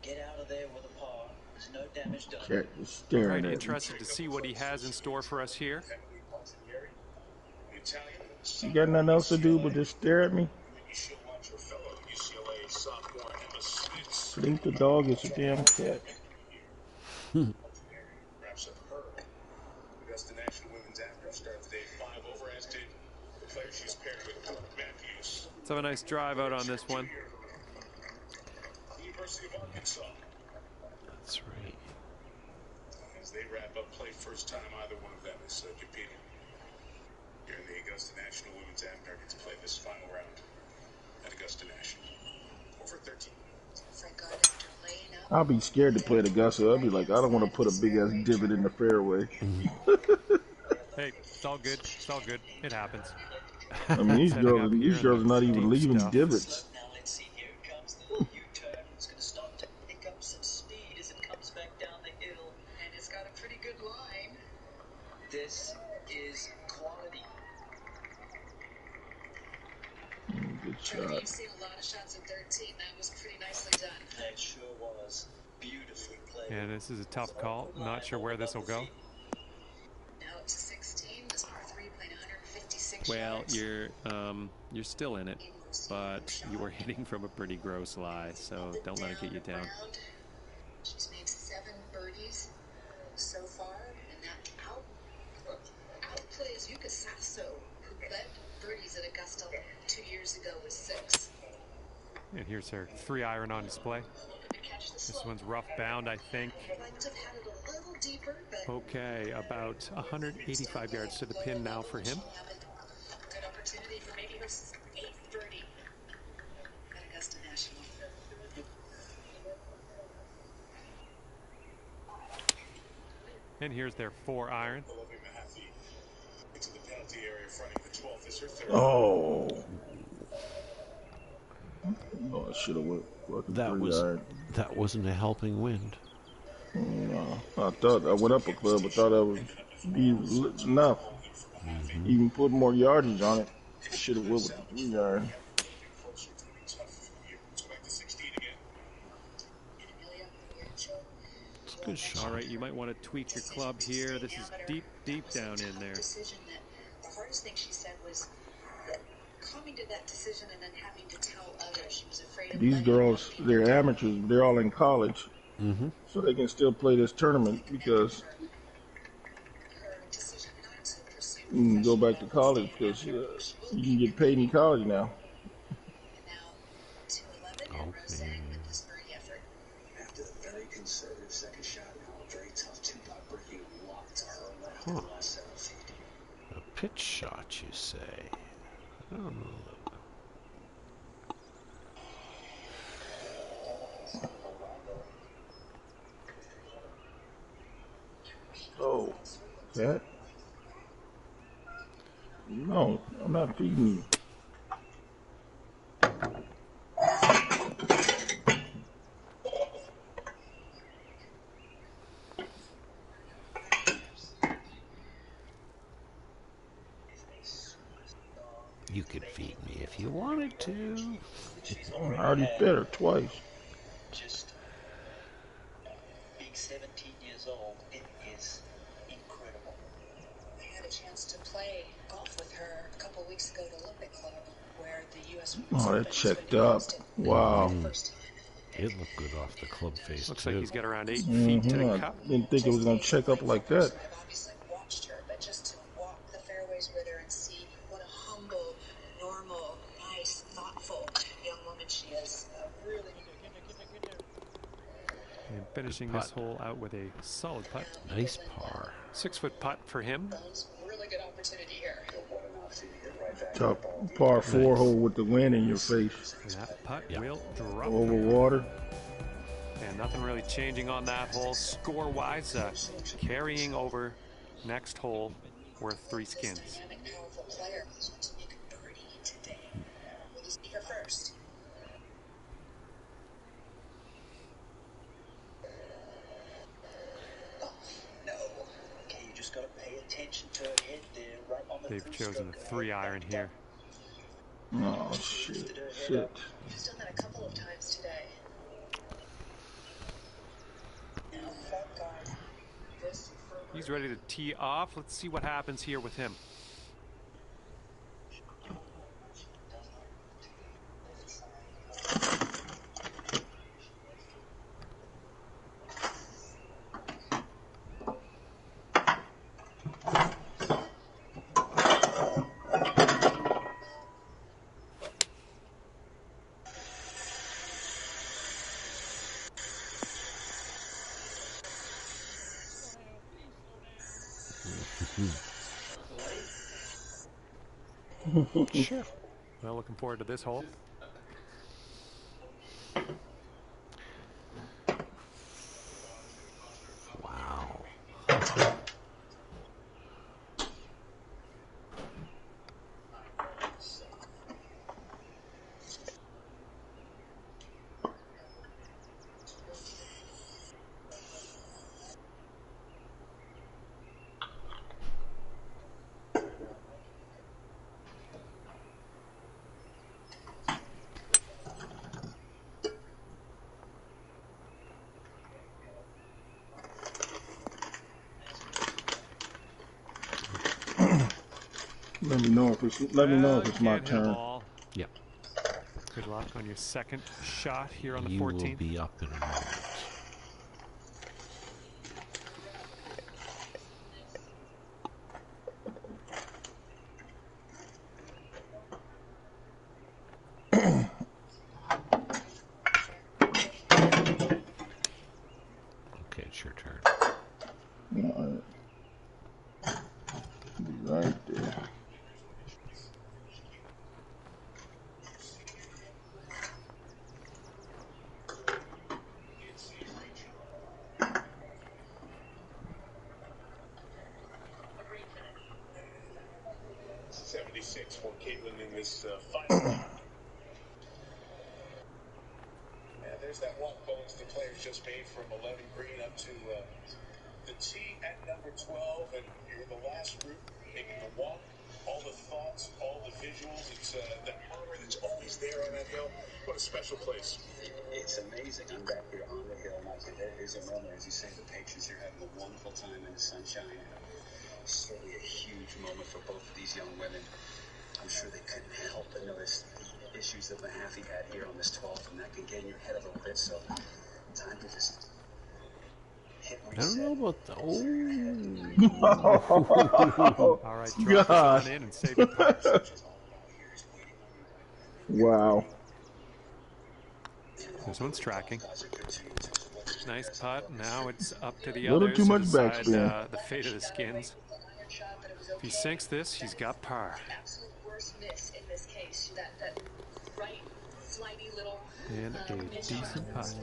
get out of there with a par, there's no damage done. Cat was All staring right, at me. interested to see what he has in store for us here. You got nothing else to do but just stare at me? Think the dog is a damn cat. Wraps up her. Augusta National Women's Amateur starts today at 5 over, as did the player she's paired with, Matthews. Let's have a nice drive out on this one. University of Arkansas. That's right. As they wrap up play, first time either one of them is competing. Here in the Augusta National Women's Amateur gets to play this final round at Augusta National. Over 13. Thank God after laying up. I'll be scared to play at Augusta. I'll be like, I don't want to put a big ass divot in the fairway. Hey, it's all good. It's all good. It happens. I mean, these Setting up girls, here these in girls are the not even deep leaving stuff. divots. Now let's see, here comes the little U-turn. It's going to start to pick up some speed as it comes back down the hill. And it's got a pretty good line. This is quality. Good Trevor, shot. you've seen a lot of shots at 13. That was pretty nicely done. That sure was. Beautifully played. Yeah, this is a tough call. Not sure where this will go. Now up to 16. This par 3 playing 156 Well, yards. you're still in it, but you were hitting from a pretty gross lie, so don't let it get you down. She's made 7 birdies so far, and that outplays Yuka Sasso, who led birdies at Augusta 2 years ago with 6. And here's her 3-iron on display. Catch This one's rough bound, I think. Okay, about 185 yards to the pin now for him. Good opportunity for maybe versus 830 at Augusta National. And here's their 4-iron. Oh. Oh, I should have went fucking That 3-iron. that wasn't a helping wind. No, I thought I went up a club. I thought that would be enough. Even put more yardage on it. Should have went with the 3-iron. It's a good shot. All right, you might want to tweak your club here. This is deep, deep down in there. Decision that the hardest thing she said was that coming to that decision and then having to tell others. She was afraid of These girls, they're amateurs. They're all in college. So they can still play this tournament because you can go back to college because you can get paid in college now. Okay. After the very conservative second shot, now a very tough two-putt breaking walk to her left Huh. in the last 7 feet. A pitch shot, you say? Oh. Oh, that? No, I'm not feeding you. You could feed me if you wanted to. I already fed her twice. Just being 17 years old, it is incredible. I had a chance to play golf with her a couple weeks ago at Olympic Club, where the U.S. Oh, that checked up. Wow. It looked good off the club face, Looks too. like he's got around 8 feet to the I cup. didn't think it was going to check up like that. I've obviously watched her, but just to walk the fairways with her and see what a humble, normal, nice, thoughtful young woman she is. Really. And finishing this hole out with a solid putt. Nice par. 6-foot putt for him. Really good opportunity here. Tough par 4 hole with the wind in your face. And that putt will drop. Over water. And nothing really changing on that hole. Score-wise, carrying over next hole worth 3 skins. Dynamic, powerful player. Wants to make a birdie today. Will this be her first? Oh, no. Okay, you just got to pay attention to her head there, right on the They've cruise chosen a stroke. 3-iron here. Oh, shit. She's done that a couple of times today. Now, front guard. This He's ready to tee off. Let's see what happens here with him. Sure. Well, looking forward to this hole. Wow. Let me know if it's my Can't hit 'em turn. all. Yep. Good luck on your second shot here on the You will 14th. be up in a moment. All right. Be right there. For Caitlin in this final round. And there's that walk bonus the players just made from 11 green up to the tee at number 12. And you're the last group making the walk. All the thoughts, all the visuals. It's that murmur that's always there on that hill. What a special place. It's amazing. I'm back here on the hill. There is a moment, as you say, the patrons here having a wonderful time in the sunshine. Certainly a huge moment for both of these young women. I'm sure they couldn't help but notice the issues that Mahaffey had here on this 12th, and that can get in your head a little bit, so time to just hit I don't know about the... Oh, All right, drop it on in and save your putts. wow. This one's tracking. Nice putt. Now it's up to the Little others too to much decide backspin. the fate of the skins. If he sinks this, he's got par. Absolute worst miss in this case. That right flighty little And a decent putt.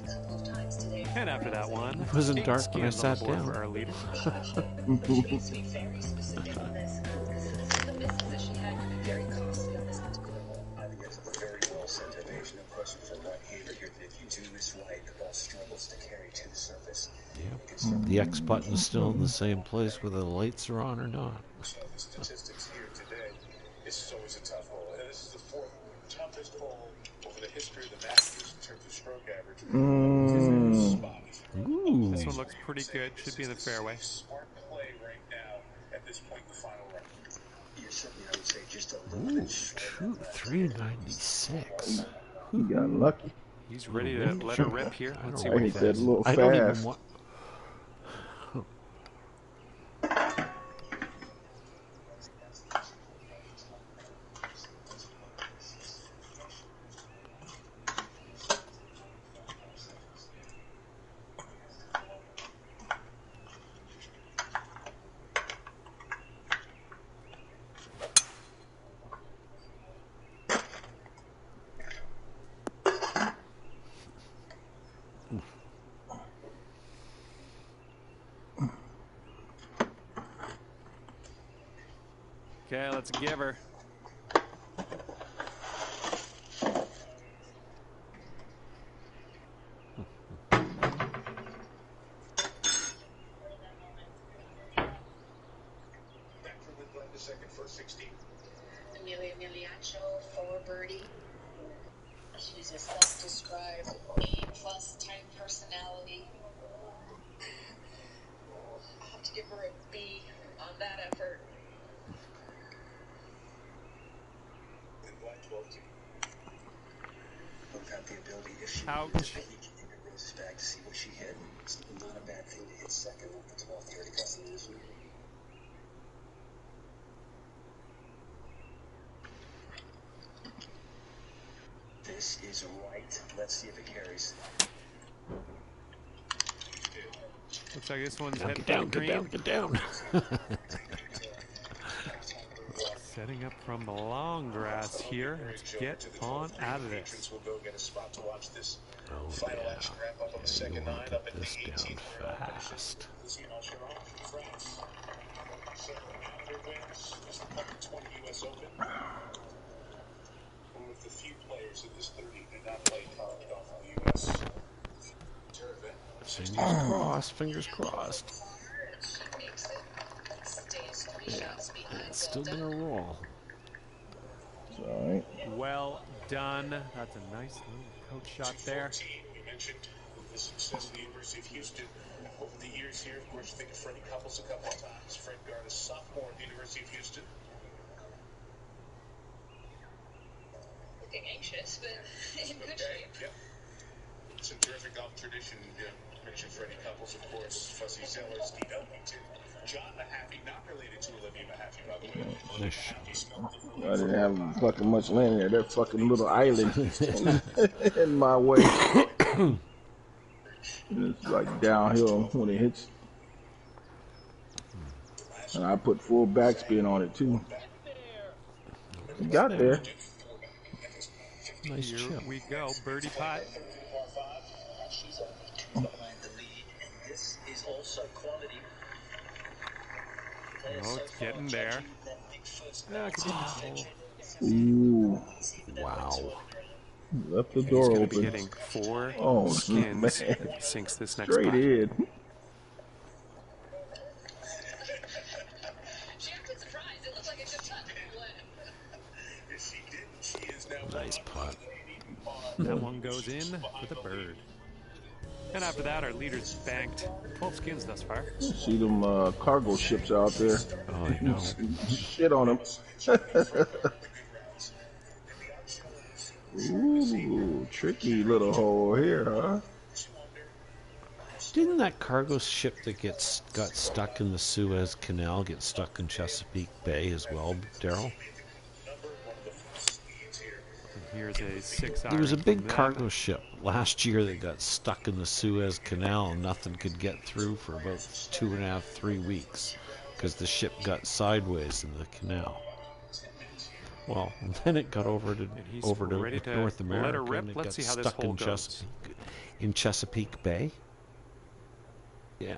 And after that one, It wasn't 8 dark when I skins on the sat board down. for our leader. She needs to be very specific on this. The misses that she had could be very costly on this particular hole. I think that's a very well said. There's no question for right-hander here that if you do this right, the ball struggles to carry to the surface. Yeah. The X button's still in the same place whether the lights are on or not. So the statistics here today, this is always a tough hole. And this is the 4th toughest hole over the history of the Masters in terms of stroke average. Ooh. This one looks pretty good. Should be in the fairway. Smart play right now at this point in the final round. You're certainly, I would say, just a little bit short. 396. He got lucky. He's ready to let her rip here. Let's see I what he hit that a does. little I don't fast. even want... Okay, let's give her. Second for 16. Amelia Miliacho for birdie. She's a self-described B+ type personality. I'll have to give her a B on that effort. Without the ability, if she Ouch. goes back to see what she hit, it's not a bad thing to hit second off the 12th here to cross the national. This is right. Let's see if it carries. Looks like this one's Get headed down, for get green. down, get down. Setting up from the long grass here. Let's get on out of this. We'll go get a spot to watch this Oh, final yeah. action wrap up on the You second want nine to up put at the this down 18th. fast. France. Several amateur wins, just a couple 20 U.S. Open. One of the few players in this 30 did not play college golf in the U.S. Fingers crossed, fingers crossed. Yeah, it's still gonna roll. It's all right. Well done. That's a nice little coach shot there. We mentioned the success of the University of Houston over the years here. Of course, think of Freddie Couples a couple of times. Fred Gard, a sophomore at the University of Houston. Looking anxious, but in good shape. Yep. Some terrific golf tradition. Mentioned Freddie Couples, of course. Fuzzy Zellers, Steve Elkington. John Mahaffey, not related to Olivia Mahaffey, by the way. Nice. I didn't have fucking much land there. That fucking little island in my way. It's like downhill when it hits. And I put full backspin on it too. He got there. Nice Here chip. we go, birdie putt. She's only 2 behind the lead, and this is also quality. Oh, it's getting there. Yeah, Ooh, Wow. left the he's door going to be open. hitting 4 Oh skins man, if he sinks this next straight putt. in. She acted surprised. It looked like it just touched the Nice putt. That one goes in for the bird. And after that, our leader's banked 12 skins thus far. See them cargo ships out there. Oh, I know. Shit on them. Ooh, tricky little hole here, huh? Didn't that cargo ship that got stuck in the Suez Canal get stuck in Chesapeake Bay as well, Daryl? Here's a 6 iron. There was a big from them. cargo ship last year that got stuck in the Suez Canal and nothing could get through for about 2.5, 3 weeks because the ship got sideways in the canal. Well, then it got over to ready to North let America her rip. and it Let's got see how this stuck hole goes. in Chesapeake Bay. Yeah.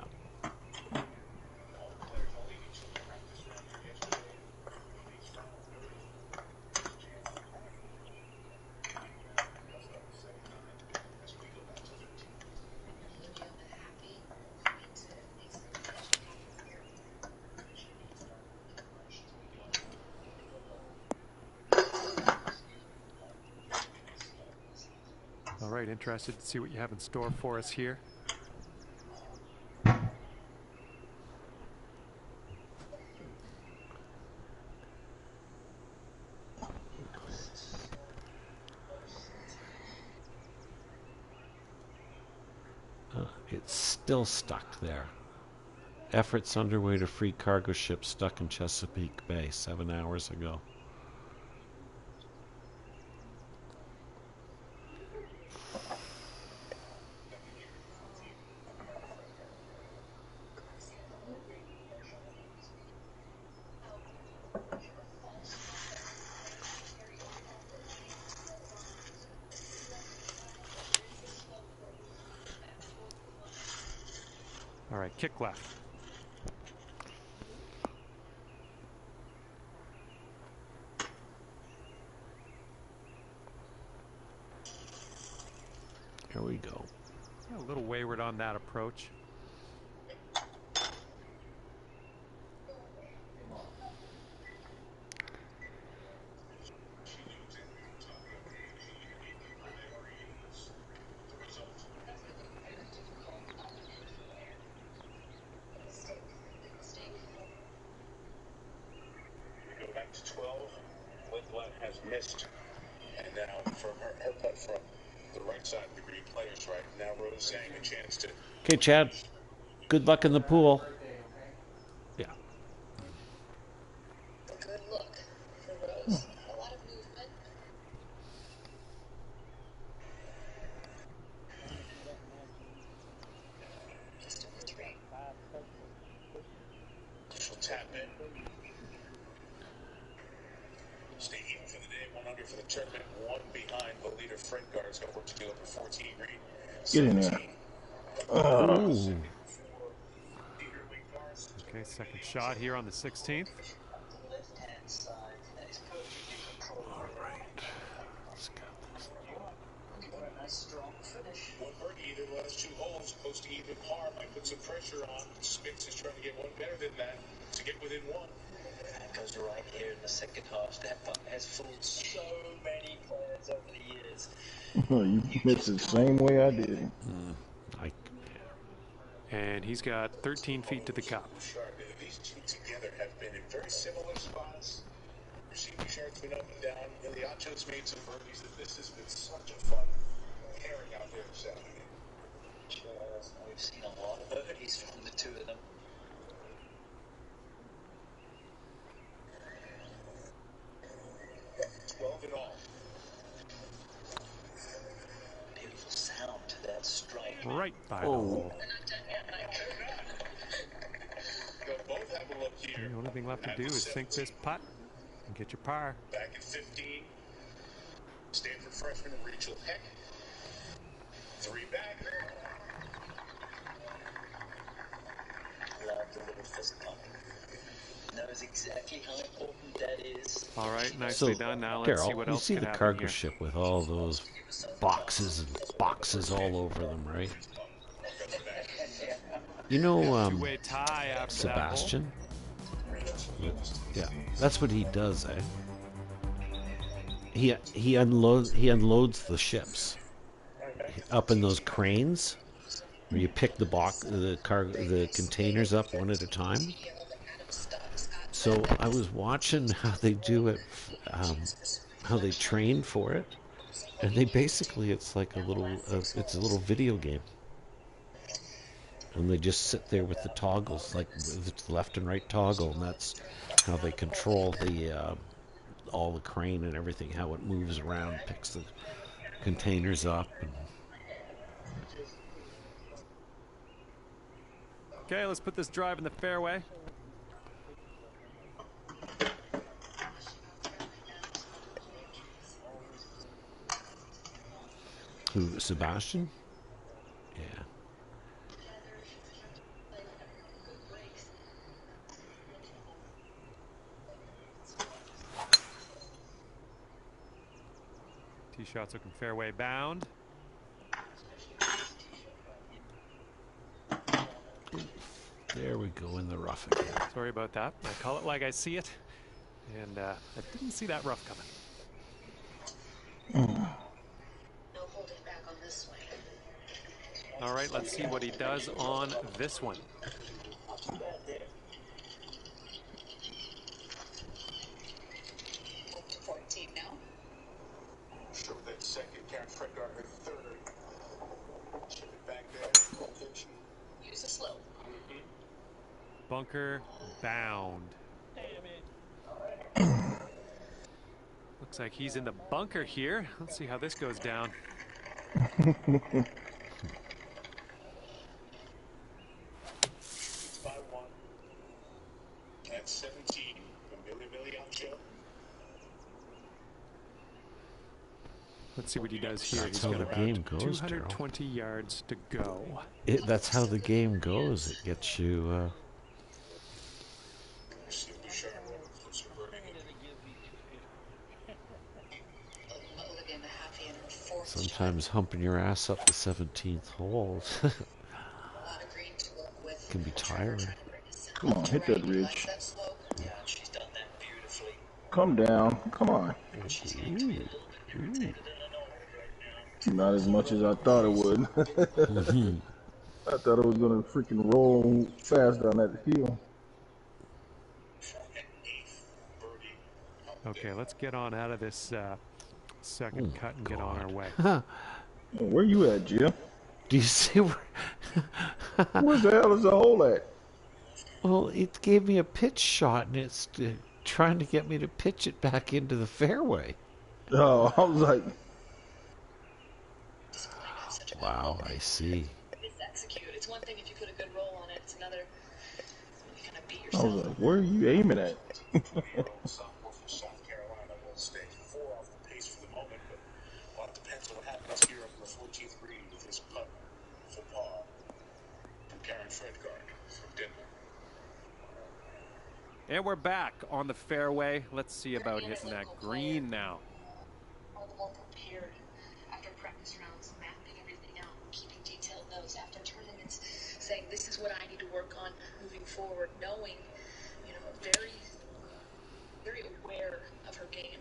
All right, interested to see what you have in store for us here. It's still stuck there. Efforts underway to free cargo ship stuck in Chesapeake Bay 7 hours ago. All right, kick left. Here we go. A little wayward on that approach. We go back to 12. Whitlock has missed. And now from her putt from the right side of the green players right. Now Rose saying a chance to. Okay, Chad. Good luck in the pool. Yeah. Good look for Rose. A lot of movement. Just over 3. She'll tap in. Stay even for the day, 100 for the tournament, 1 behind the leader. Fred Gard's got work to do up at 14 green. Get in there. Ooh. Okay, second shot here on the 16th. Left-hand side, that is perfectly controlled. All right. Let's get this. A nice strong finish. One birdie either of the last 2 holes, close to even par, might put some pressure on. Spitz is trying to get one better than that to get within 1. That goes right here in the second half. That putt has fooled so many players over the years. You missed it the same way I did. And he's got 13 feet to the cup. These two together have been in very similar spots. Receiving sharks been up and down. And the Achos made some birdies. This has been such a fun pairing out there this afternoon. We've seen a lot of birdies from the two of them. In all. Beautiful sound to that strike. Right by the hole. They'll both have a look The only thing left to do is sink this putt and get your par. Back at 15, Stanford freshman Rachel Heck. 3 back. Love the little fist pump. Knows exactly how important that is. All right, nicely done. Now let's see what you else see can the happen cargo here. ship with all those boxes and boxes all over them, right? You know, Two-way tie after Sebastian? Yeah, that's what he does, eh? He unloads the ships up in those cranes where you pick the containers up one at a time. So I was watching how they do it, how they train for it, and they basically it's like a little video game. And they just sit there with the toggles, like with the left and right toggle, and that's how they control all the crane and everything, how it moves around, picks the containers up. Okay, let's put this drive in the fairway. Who, Sebastian? Yeah. Tee shots looking fairway bound. There we go in the rough again. Sorry about that. I call it like I see it. And I didn't see that rough coming. No holding back on this one. All right, let's see what he does on this one. Now. Show that second, Karen Fred got her 3rd. Ship it back there. Use a slope. Bunker bound. Looks like he's in the bunker here. Let's see how this goes down. 5-1. At 17, Millie on Joe. Let's see what he does here. That's He's how got the about game goes, 220 yards to go. That's how the game goes. It gets you. Sometimes humping your ass up the 17th hole can be tiring. Come on, hit that ridge. Yeah, she's done that beautifully. Come down. Come on. Not as much as I thought it would. I thought it was going to freaking roll fast down that hill. Okay, let's get on out of this second cut and get on our way. Where you at, Jim? Do you see where? Where the hell is the hole at? Well, it gave me a pitch shot, and it's trying to get me to pitch it back into the fairway. Oh, I was like, wow, I see. It's one thing if you put a good roll on it. It's another when you kind of beat I yourself. was like, where are you aiming at? Sophomore from South Carolina will stay 4 off the pace for the moment, but a lot depends on what happens here on the 14th green with this putt for par from Karen Fredgard from Denver. And we're back on the fairway. Let's see about hitting that green now. All the more prepared after practice rounds, mapping everything out, keeping detailed notes after tournaments, saying this is what I need to work on moving forward, knowing, very, very aware of her game.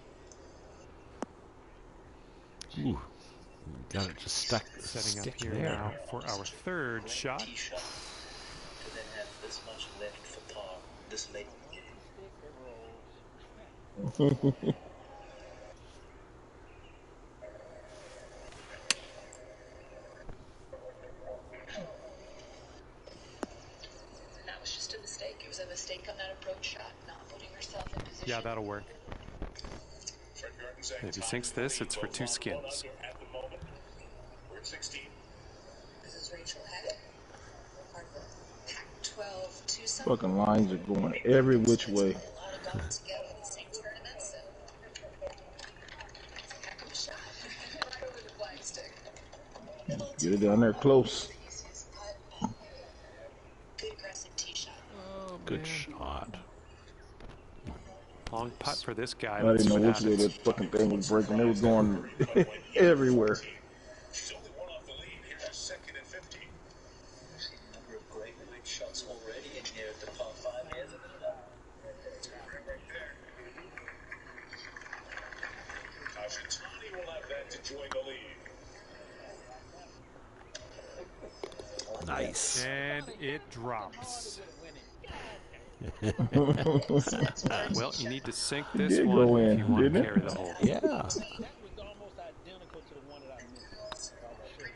Ooh, got it just stuck. Setting up stick here there. now for our 3rd shot. Tee shot to then have this much left for par this late in the game. That was just a mistake. It was a mistake on that approach shot, not putting herself in position. Yeah, that'll work. If he sinks this, it's for 2 skins. At the moment, we're at 16. This is Rachel Heck, part of the Pac-12 2 Fucking lines are going every which way. Get it down there close. Oh, Good man. shot. Long putt for this guy. I Let's didn't see know what which way happens. that fucking thing was breaking. It was going everywhere. She's only one off the lead. Here's her second and 15. We've seen a number of great wedge shots already in here at the par 5 here. Right there. Tajitani will have that to join the lead. Nice. And it drops. Well, you need to sink It this did one go if in, you want to didn't it? carry the hole. Yeah.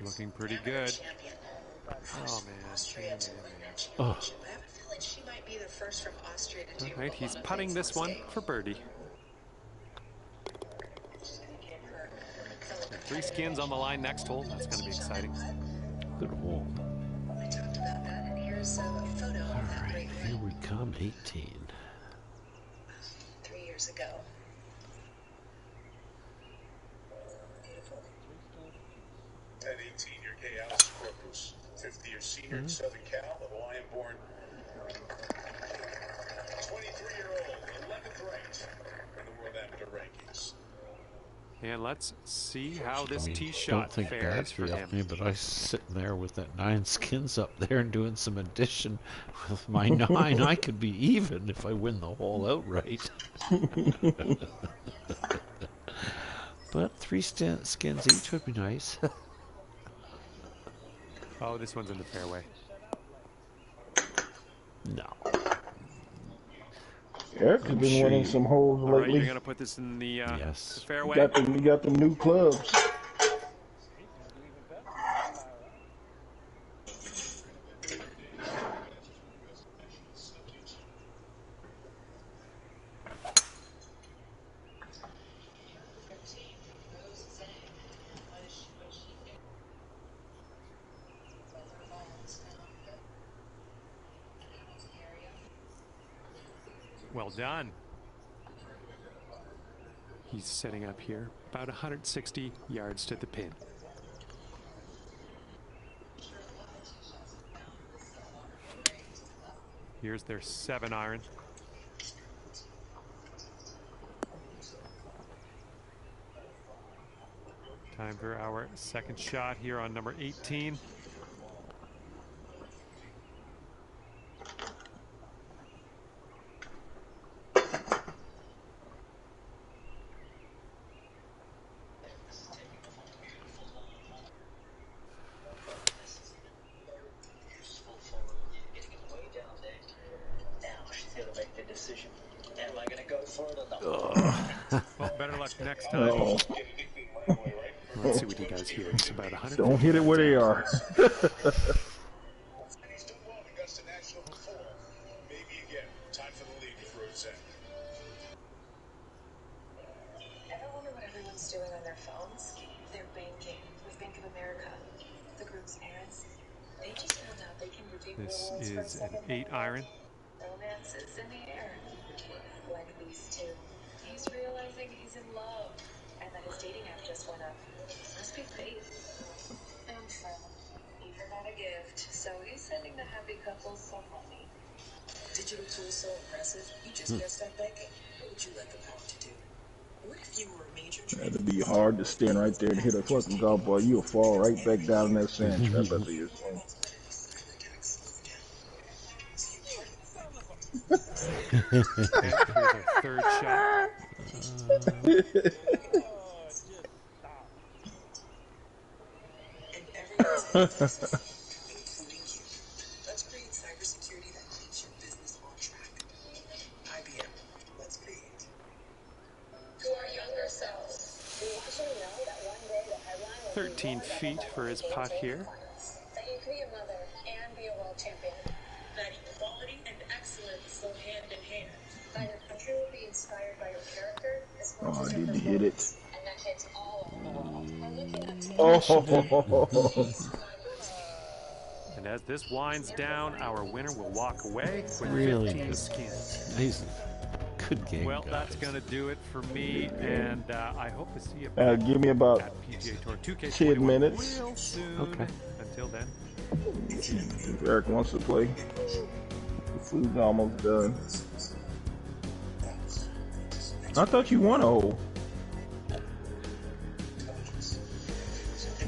Looking pretty good. Oh, man. Oh. I have a feeling she might be the first from Austria to do All right, he's putting this one for birdie. 3 skins on the line next hole. That's going to be exciting. Good hole. We talked about that, and here's a photo of that Alright, great here we come, 18. 3 years ago. Beautiful. At 18, your Kay Alice Corpus, 50-year senior in Southern Cal, the Hawaiian-born 23-year-old, 11th ranked in the World Amateur Rankings. And let's see how this tee Don't shot think fares for badly him. of me, but I was sitting there with that 9 skins up there and doing some addition with my 9. I could be even if I win the hole outright. But 3 skins each would be nice. Oh, this one's in the fairway. No. Eric has been winning some holes All right, lately. you're going to put this in the, Yes. the fairway. You got them new clubs. Well done. He's setting up here, about 160 yards to the pin. Here's their 7-iron. Time for our second shot here on number 18. Well, better luck next time. Oh, Let's see what he does here. It's about 100. don't hit it where they are. And he's done well in Augusta National before. Maybe again. Time for the league to throw in. Ever wonder what everyone's doing on their phones? They're banking with Bank of America. The group's parents, they just found out they can redeem This rewards for is an second 8-iron. romance is in the air. Like these two. He's realizing he's in love and that his dating app just went up. Must be fate. And so, he forgot a gift, so he's sending the happy couple some money. Digital tools so impressive, you just gotta start banking. What would you like the power to do? What if you were a major trader? It'd be hard to stand right there and hit a fucking golf ball. You'll fall right back down in that sand trap after your swing. Here's our third shot. And everyone's including you. Let's create cybersecurity that keeps your business on track. IBM, let's create. To our younger selves, we want you to know that one day the headline will 13 feet for his putt here. that you can be a mother and be a world champion. That equality and excellence go hand in hand. That your country will be inspired by your character as much Oh, as I your didn't hit it. performance. And that hits all over the world. We're looking up to you. Oh, And as this winds down, our winner will walk away with Really 15 good. skins. Amazing. Good game, Well, guys. that's going to do it for me, and I hope to see you Give me about at PGA Tour 2K21 10 minutes. real soon. Okay. Until then, If Eric wants to play. The food's almost done. I thought you won a hole.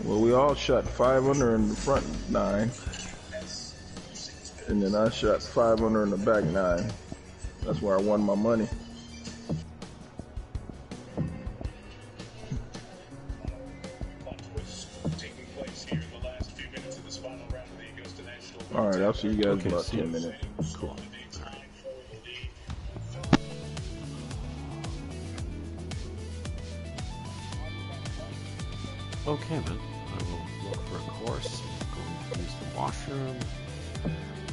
Well, we all shot 5 under in the front 9. And then I shot 5 under in the back 9. That's where I won my money. Alright, I'll see you guys in about 10 minutes. Cool. Okay, man. I will look for a course. Go use the washroom.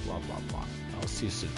Blah, blah, blah. I'll see you soon.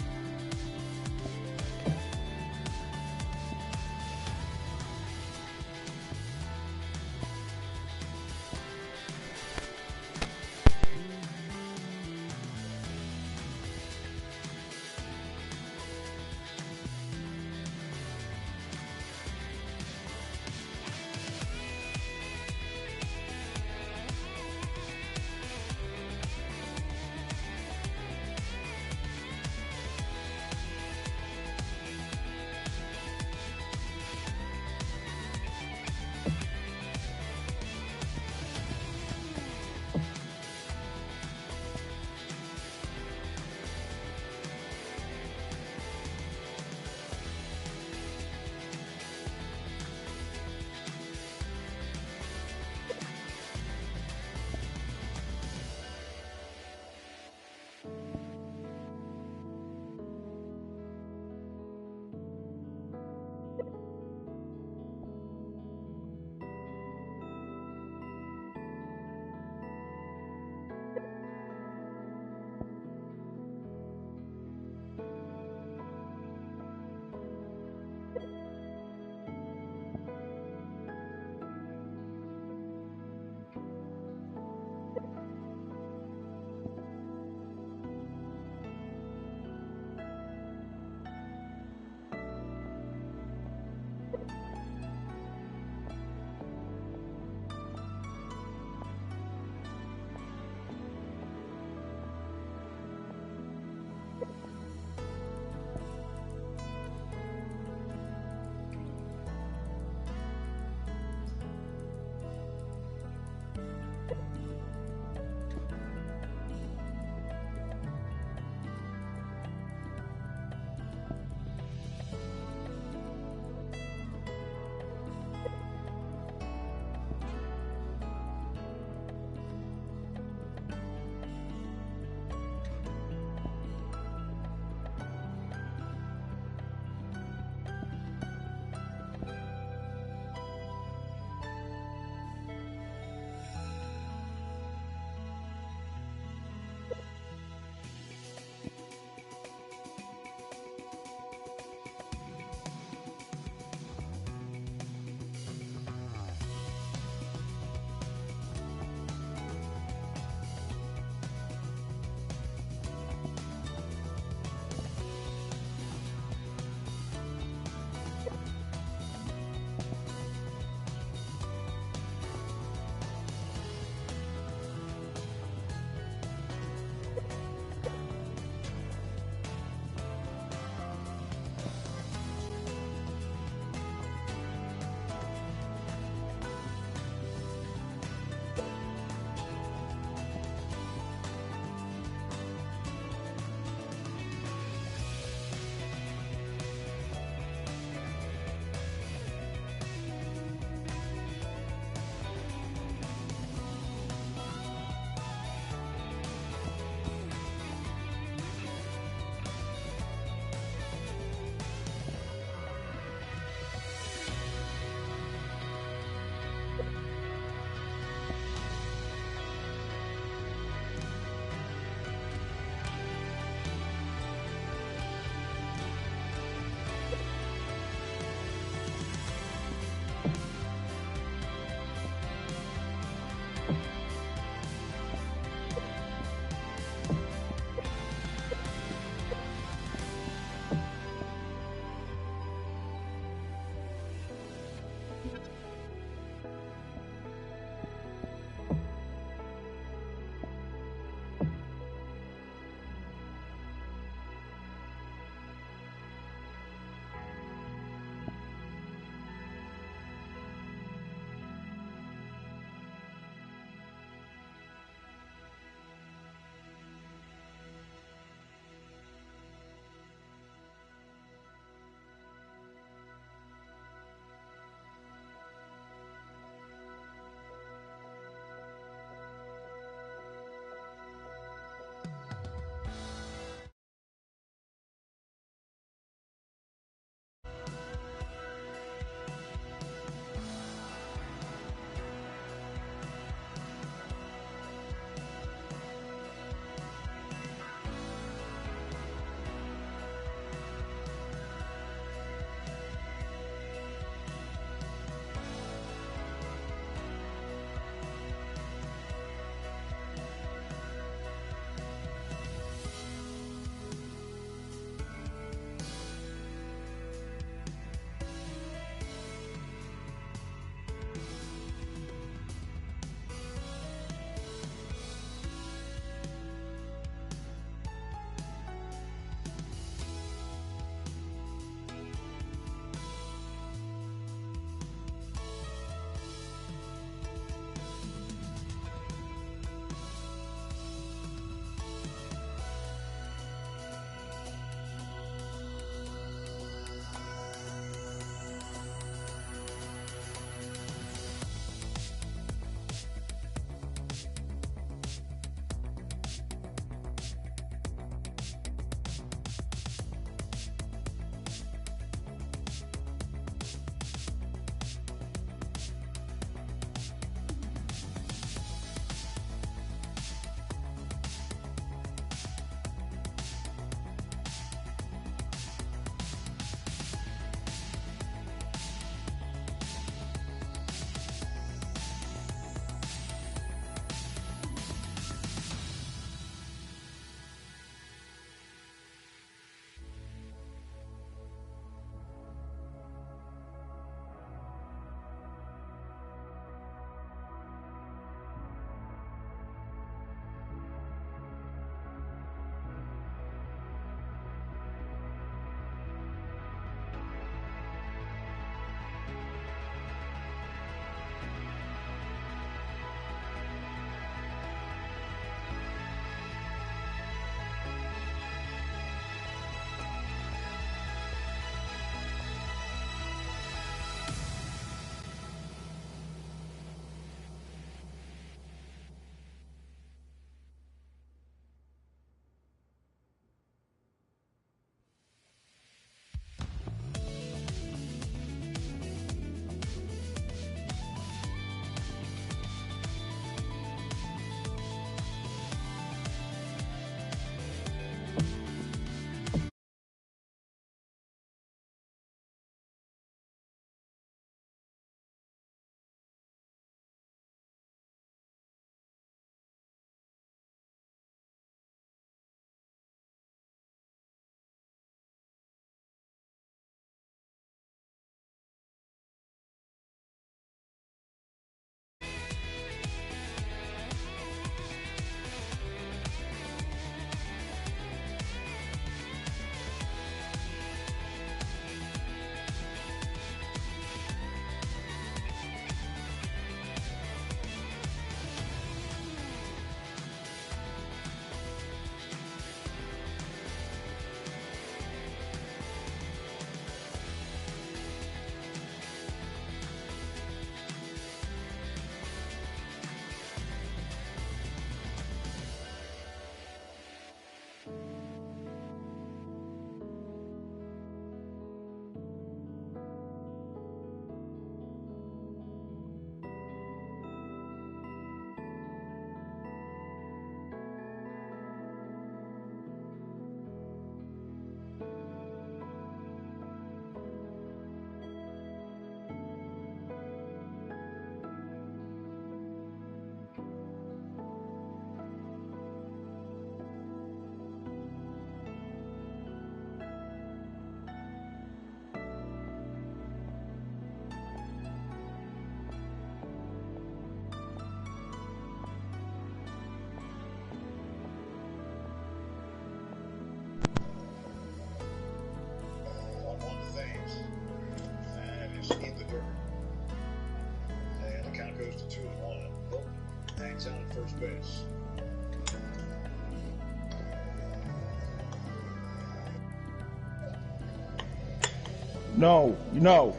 No, no.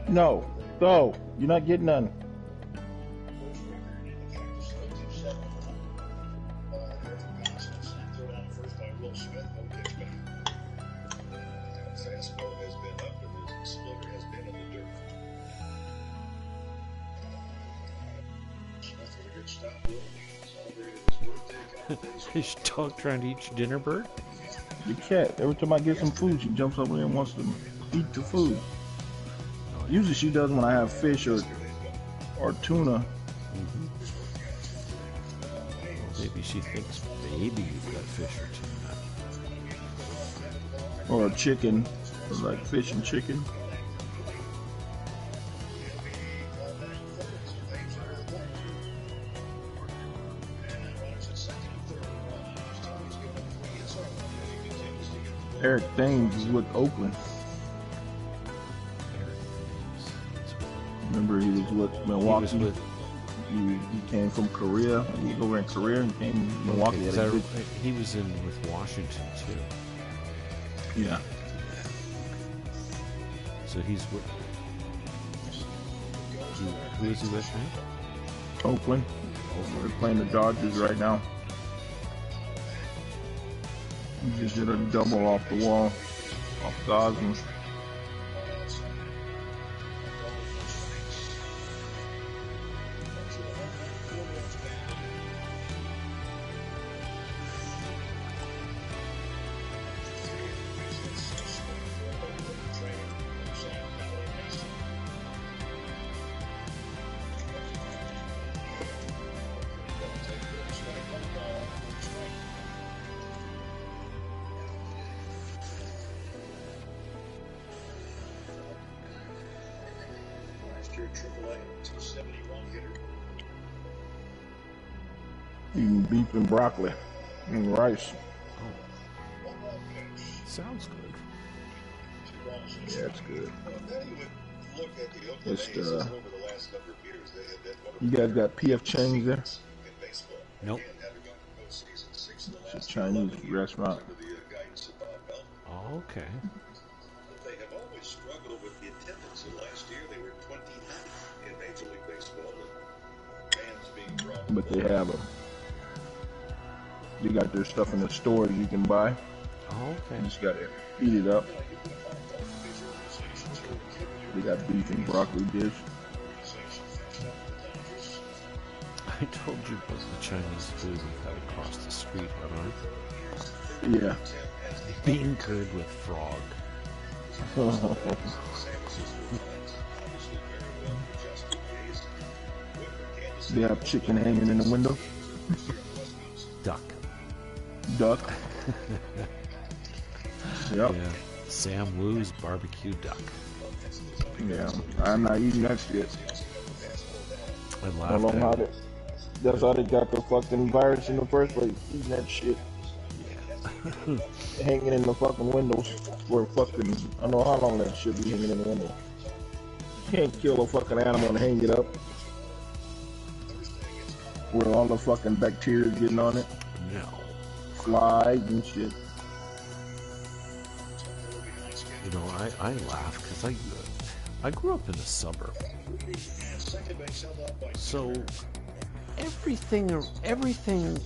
No, go. You're not getting none. Is your dog trying to eat your dinner bird? The cat, every time I get some food, she jumps over there and wants to eat the food. Usually she does when I have fish or tuna. Well, maybe she thinks maybe you've got fish or tuna. Or a chicken, like fish and chicken. Eric Thames is with Oakland. Remember, he was with Milwaukee. He came from Korea. He was over in Korea and came to Milwaukee. He was in with Washington too. Yeah. So he's with. Who is he with now? Oakland. They're playing the Dodgers right now. He just did a double off the wall, off Gosling. Eating beef and broccoli and rice. Oh. Sounds good. Yeah, it's good. It's you guys got P.F. Chang's there? Nope. It's a Chinese restaurant. Oh, okay. They have always struggled with the attendance. And last year they were 29th in Major League Baseball. Fans being drawn. But they have they got their stuff in the stores you can buy. Oh, okay. You just gotta eat it up. They got beef and broccoli dish. I told you about the Chinese food we had across the street, haven't I? Yeah. Bean curd with frog. They have chicken hanging in the window. Duck. Duck. Yep. Yeah. Sam Woo's barbecue duck. Yeah. I'm not eating that shit. I I laughed don't know how at it. that's how they got the fucking virus in the first place. Eating that shit. Hanging in the fucking windows for fucking, I don't know how long that shit be hanging in the window. You can't kill a fucking animal and hang it up where all the fucking bacteria is getting on it. No. Flies and shit. You know, I laugh because I grew up in a suburb. So everything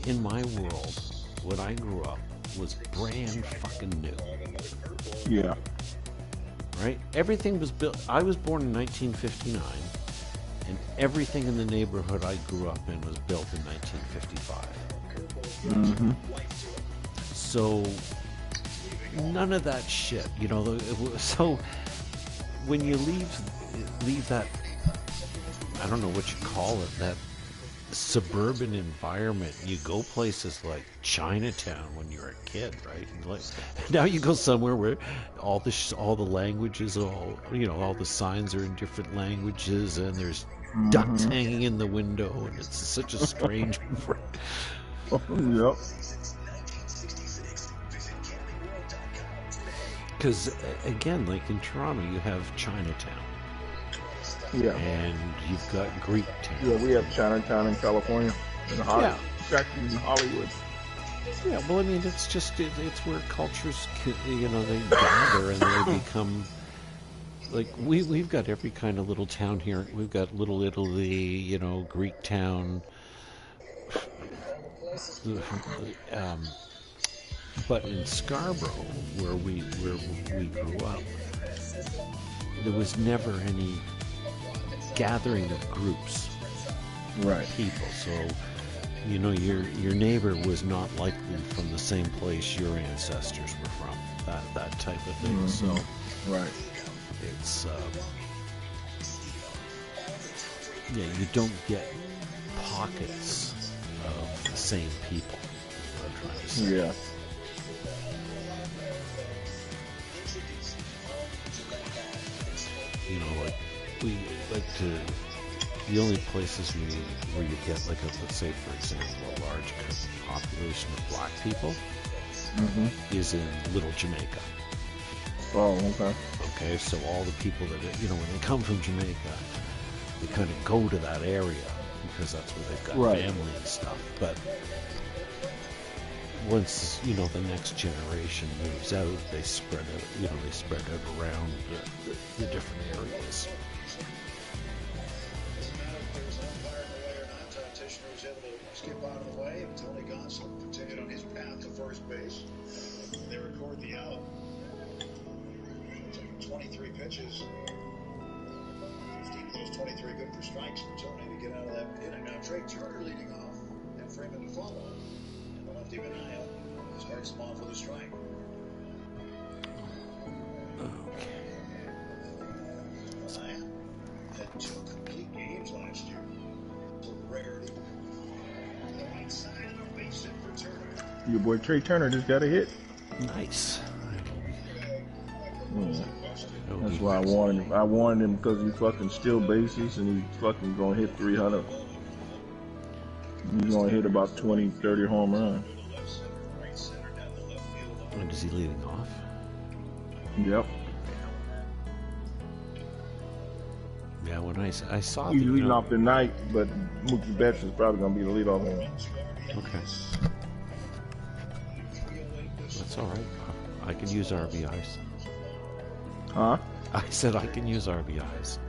in my world when I grew up was brand fucking new. Yeah. Right? Everything was built. I was born in 1959, and everything in the neighborhood I grew up in was built in 1955. Mm-hmm. So none of that shit, you know. So when you leave that, I don't know what you call it, that suburban environment, you go places like Chinatown when you're a kid, right? And like, now you go somewhere where all the languages, all the signs are in different languages, and there's ducks hanging in the window, and it's such a strange. Yep. Because again, like in Toronto, you have Chinatown, Yeah. and you've got Greek Town. Yeah, we have Chinatown in California. In Hollywood. Yeah. It's actually in Hollywood. Yeah, well, I mean, it's just it's where cultures, you know, they gather and they become like we've got every kind of little town here. We've got Little Italy, you know, Greek Town. But in Scarborough, where we grew up, there was never any gathering of groups, Right. people. So, you know, your neighbor was not likely from the same place your ancestors were from. That type of thing. So, Right. it's yeah, you don't get pockets of the same people. Is what I'm trying to say. Yeah. You know, like we like to. The only places where you get like let's say for example a large population of black people is in Little Jamaica. Oh, okay. Okay, so all the people that you know when they come from Jamaica, they kind of go to that area because that's where they've got Right. family and stuff. But once you know the next generation moves out, they spread out. You know, they spread out around the different areas. Tishner was able to skip out of the way, and Tony Gonsolin continued on his path to first base. They record the out. 23 pitches. 15 of those 23 good for strikes for Tony to get out of that inning. Now Trey Turner leading off, and Freeman to follow. And the lefty Minaya starts him off with a strike. Minaya had 2 complete games last year. Rarity. The right side of the base hit for Turner. Your boy Trey Turner just got a hit. Nice. That's why I wanted him. I wanted him because he fucking steal bases and he's fucking gonna hit 300. He's gonna hit about 20, 30 home runs. When is he leading off? Yep. Yeah, when I saw He's the, leading off the night, but Mookie Betts is probably gonna be the leadoff man. Okay. That's all right. I can use RBIs. Huh? I said I can use RBIs.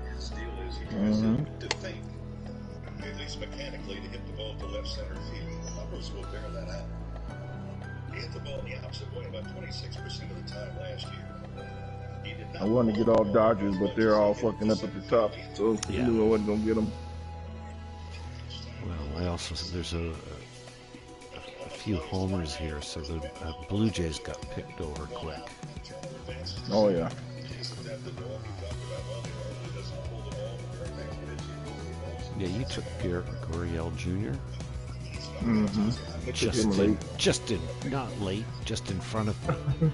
Mm-hmm. To think, at least mechanically, to hit the ball to left center field. The numbers will bear that out. He hit the ball in the opposite way about 26% of the time last year. I wanted to get all Dodgers, but they're all fucking up at the top, so I knew I wasn't gonna get them. Well, I also there's a few homers here, so the Blue Jays got picked over quick. Oh yeah. Yeah, you took Garrett Gurriel Jr. Mm-hmm. Just in, not late, just in front of me.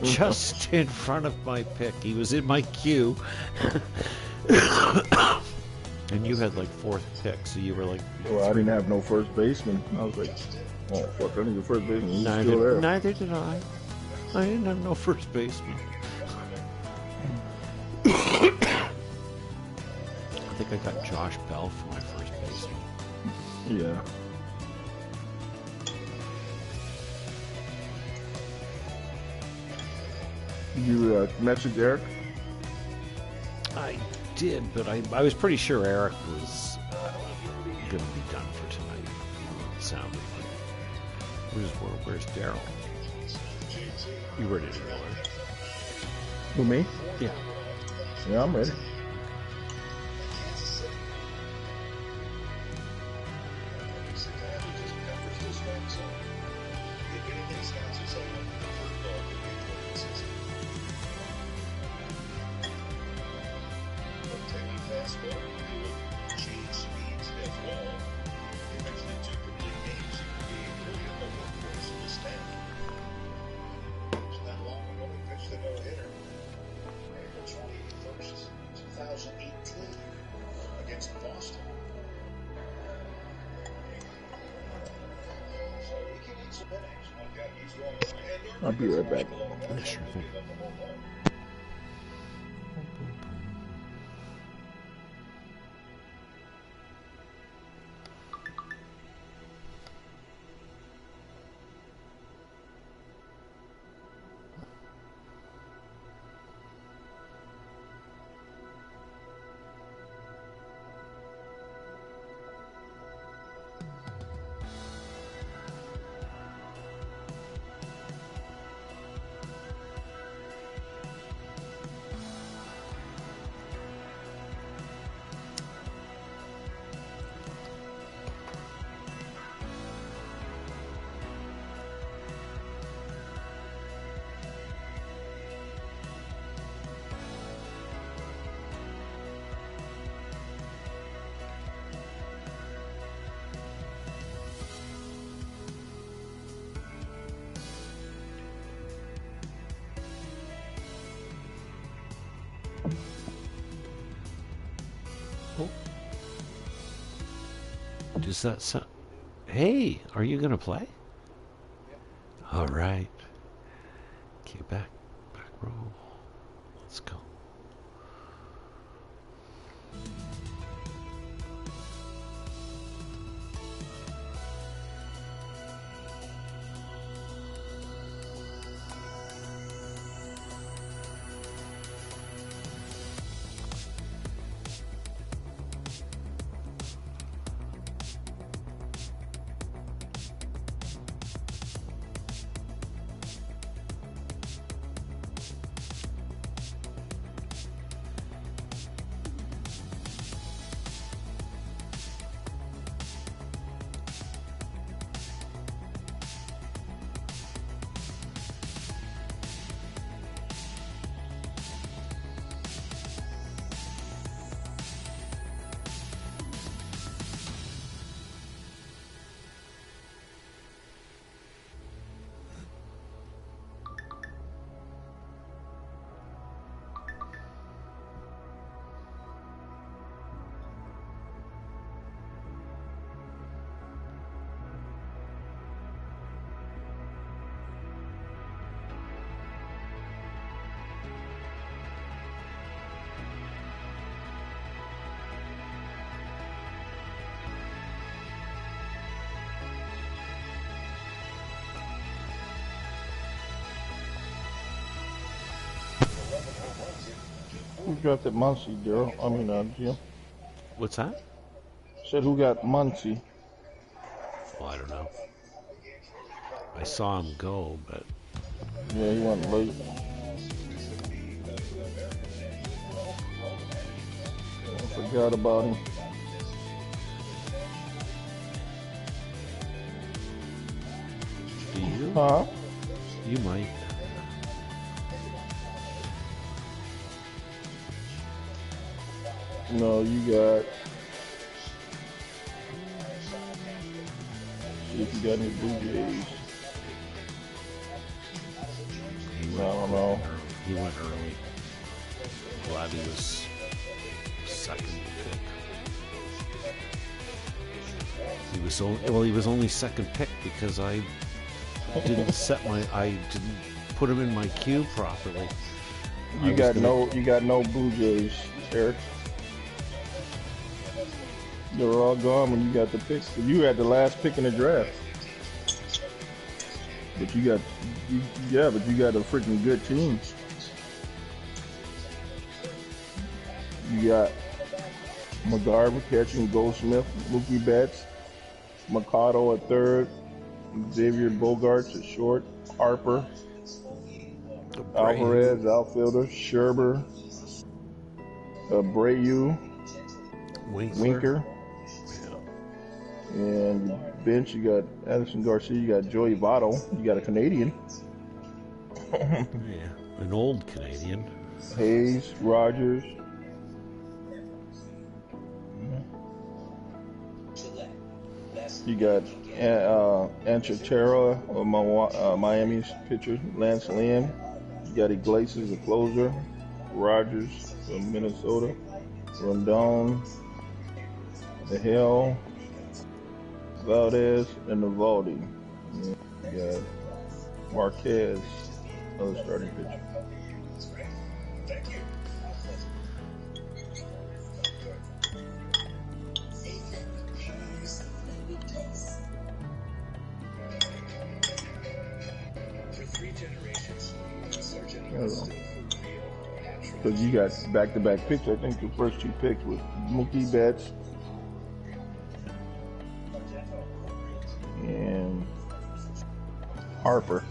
Just in front of my pick. He was in my queue. And you had like 4th pick, so you were like... Well, I didn't have no first baseman. I was like, oh, fuck, I need a first baseman. He's still there. Neither did I. I didn't have no first baseman. I think I got Josh Bell for my first baseman. Yeah. You messaged Eric? I did, but I was pretty sure Eric was going to be done for tonight. It sounded like. Where's Daryl? You ready to go? Who, me? Yeah. Yeah, I'm ready. I'll be right back. Sure thing. Does that sound... Hey, are you going to play? All right. Okay, back row. Let's go. Who got that Muncie, Daryl? I mean, Jim. What's that? Said who got Muncie? Well, I don't know. I saw him go, but... Yeah, he went late. I forgot about him. Do you? Huh? You might. No, you got... See if you got any Blue Jays. I don't know. He went early. Glad he was second pick. He was only second pick because I didn't I didn't put him in my queue properly. You got no Blue Jays, Eric. They were all gone when you got the picks. You had the last pick in the draft. But you got a freaking good team. You got McGarvin catching, Goldsmith, Mookie Betts, Mercado at third, Xavier Bogaerts at short, Harper, Alvarez outfielder, Scherber, Abreu, Winker. And bench, you got Addison Garcia, you got Joey Votto, you got a Canadian. Yeah, an old Canadian. Hayes, Rogers. You got Anchotera of Miami's pitcher, Lance Lynn. You got Iglesias, the closer. Rogers from Minnesota. Rondon, the Hill, Valdez, and Navaldi. You got Marquez, other starting pitcher. Because you got back-to-back picks. I think the first two picks was Mookie Betts and Harper.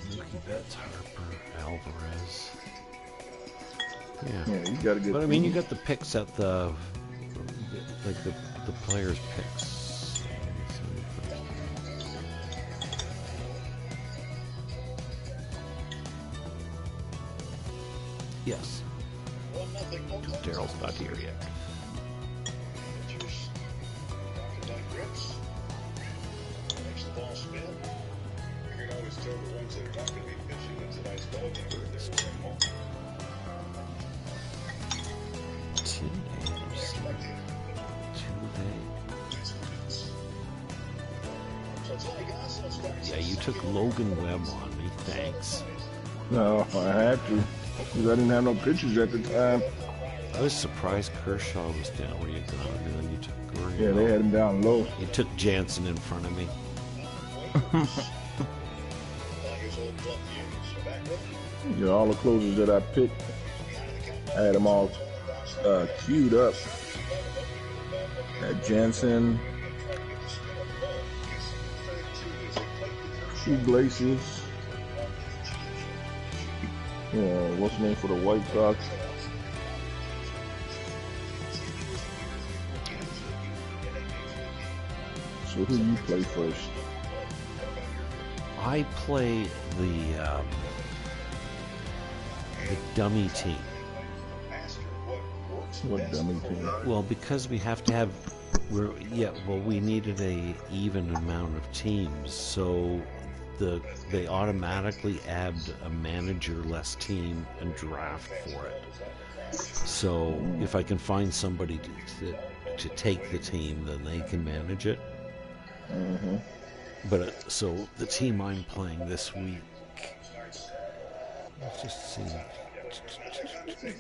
Mookie Betts, Harper, Alvarez. Yeah, you got a good. But I mean, you got the picks at the players' picks. Yes. Daryl's not here yet. Yeah, you took Logan Webb on me. Thanks. No, I had to. Because I didn't have no pictures at the time. I was surprised Kershaw was down where you got him, and then you took Gurriel. Yeah, they had him down low. You took Jansen in front of me. Yeah, all the closers that I picked, I had them all queued up. Had Jansen, Shoe Glaciers. Yeah, what's the name for the White Sox? So who you play first? I play the dummy team. What dummy team? Well, because we have to have, we needed a even amount of teams, so they automatically add a manager-less team and draft for it. So if I can find somebody to take the team, then they can manage it. Mm-hmm. But so the team I'm playing this week, let's just see.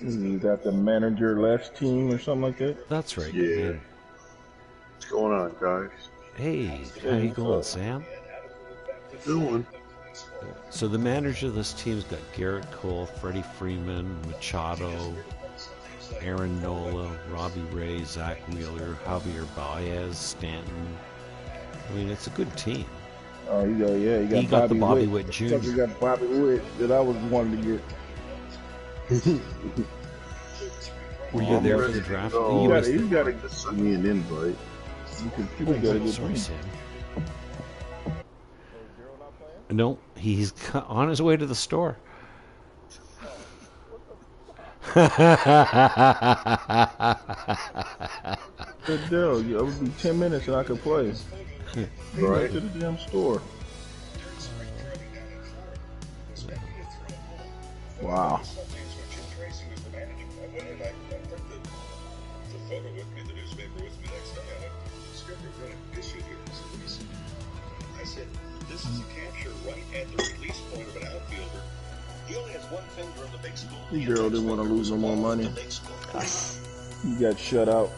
You got the manager-less team or something like that? That's right. Yeah. Man. What's going on, guys? Hey, how you going, Sam? Doing? So the manager of this team's got Garrett Cole, Freddie Freeman, Machado, Aaron Nola, Robbie Ray, Zach Wheeler, Javier Baez, Stanton. I mean, it's a good team. Oh, you got He got the Bobby Witt Jr. You got Bobby Witt that I was wanting to get. Were you there for the draft? He's got to send me an invite. Sorry, Sam. No, he's on his way to the store. Good deal. It would be 10 minutes and I could play. Right to the damn store. Wow. I said, this is a capture right at the release point of an outfielder. He only has one finger in the baseball. Daryl didn't want to lose no more money. He got shut out.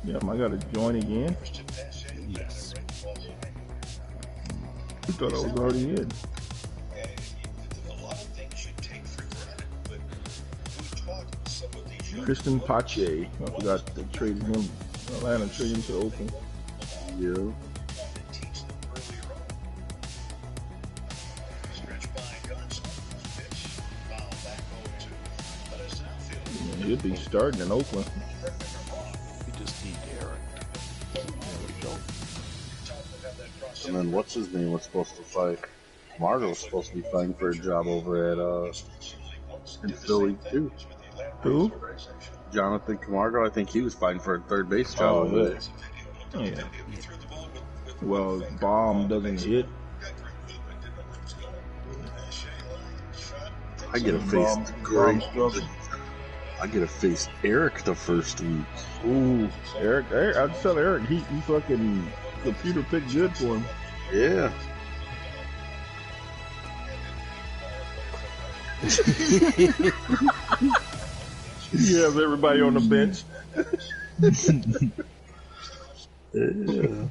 Yep, I got to join again. Yes. I thought I was already in. Kristen Pache. I forgot to trade him. Atlanta traded him to Oakland. Yeah. He'll be starting in Oakland. We just need Eric. There we go. And then what's his name was supposed to fight? Margo was supposed to be fighting for a job over at in Philly too. Who? Jonathan Camargo. I think he was fighting for a third base job over there. Yeah. Well, bomb doesn't hit. I get a face great. I get to face Eric the first week. Ooh, Eric, I'd tell Eric, he fucking computer picked good for him. Yeah. He has everybody on the bench. Yeah.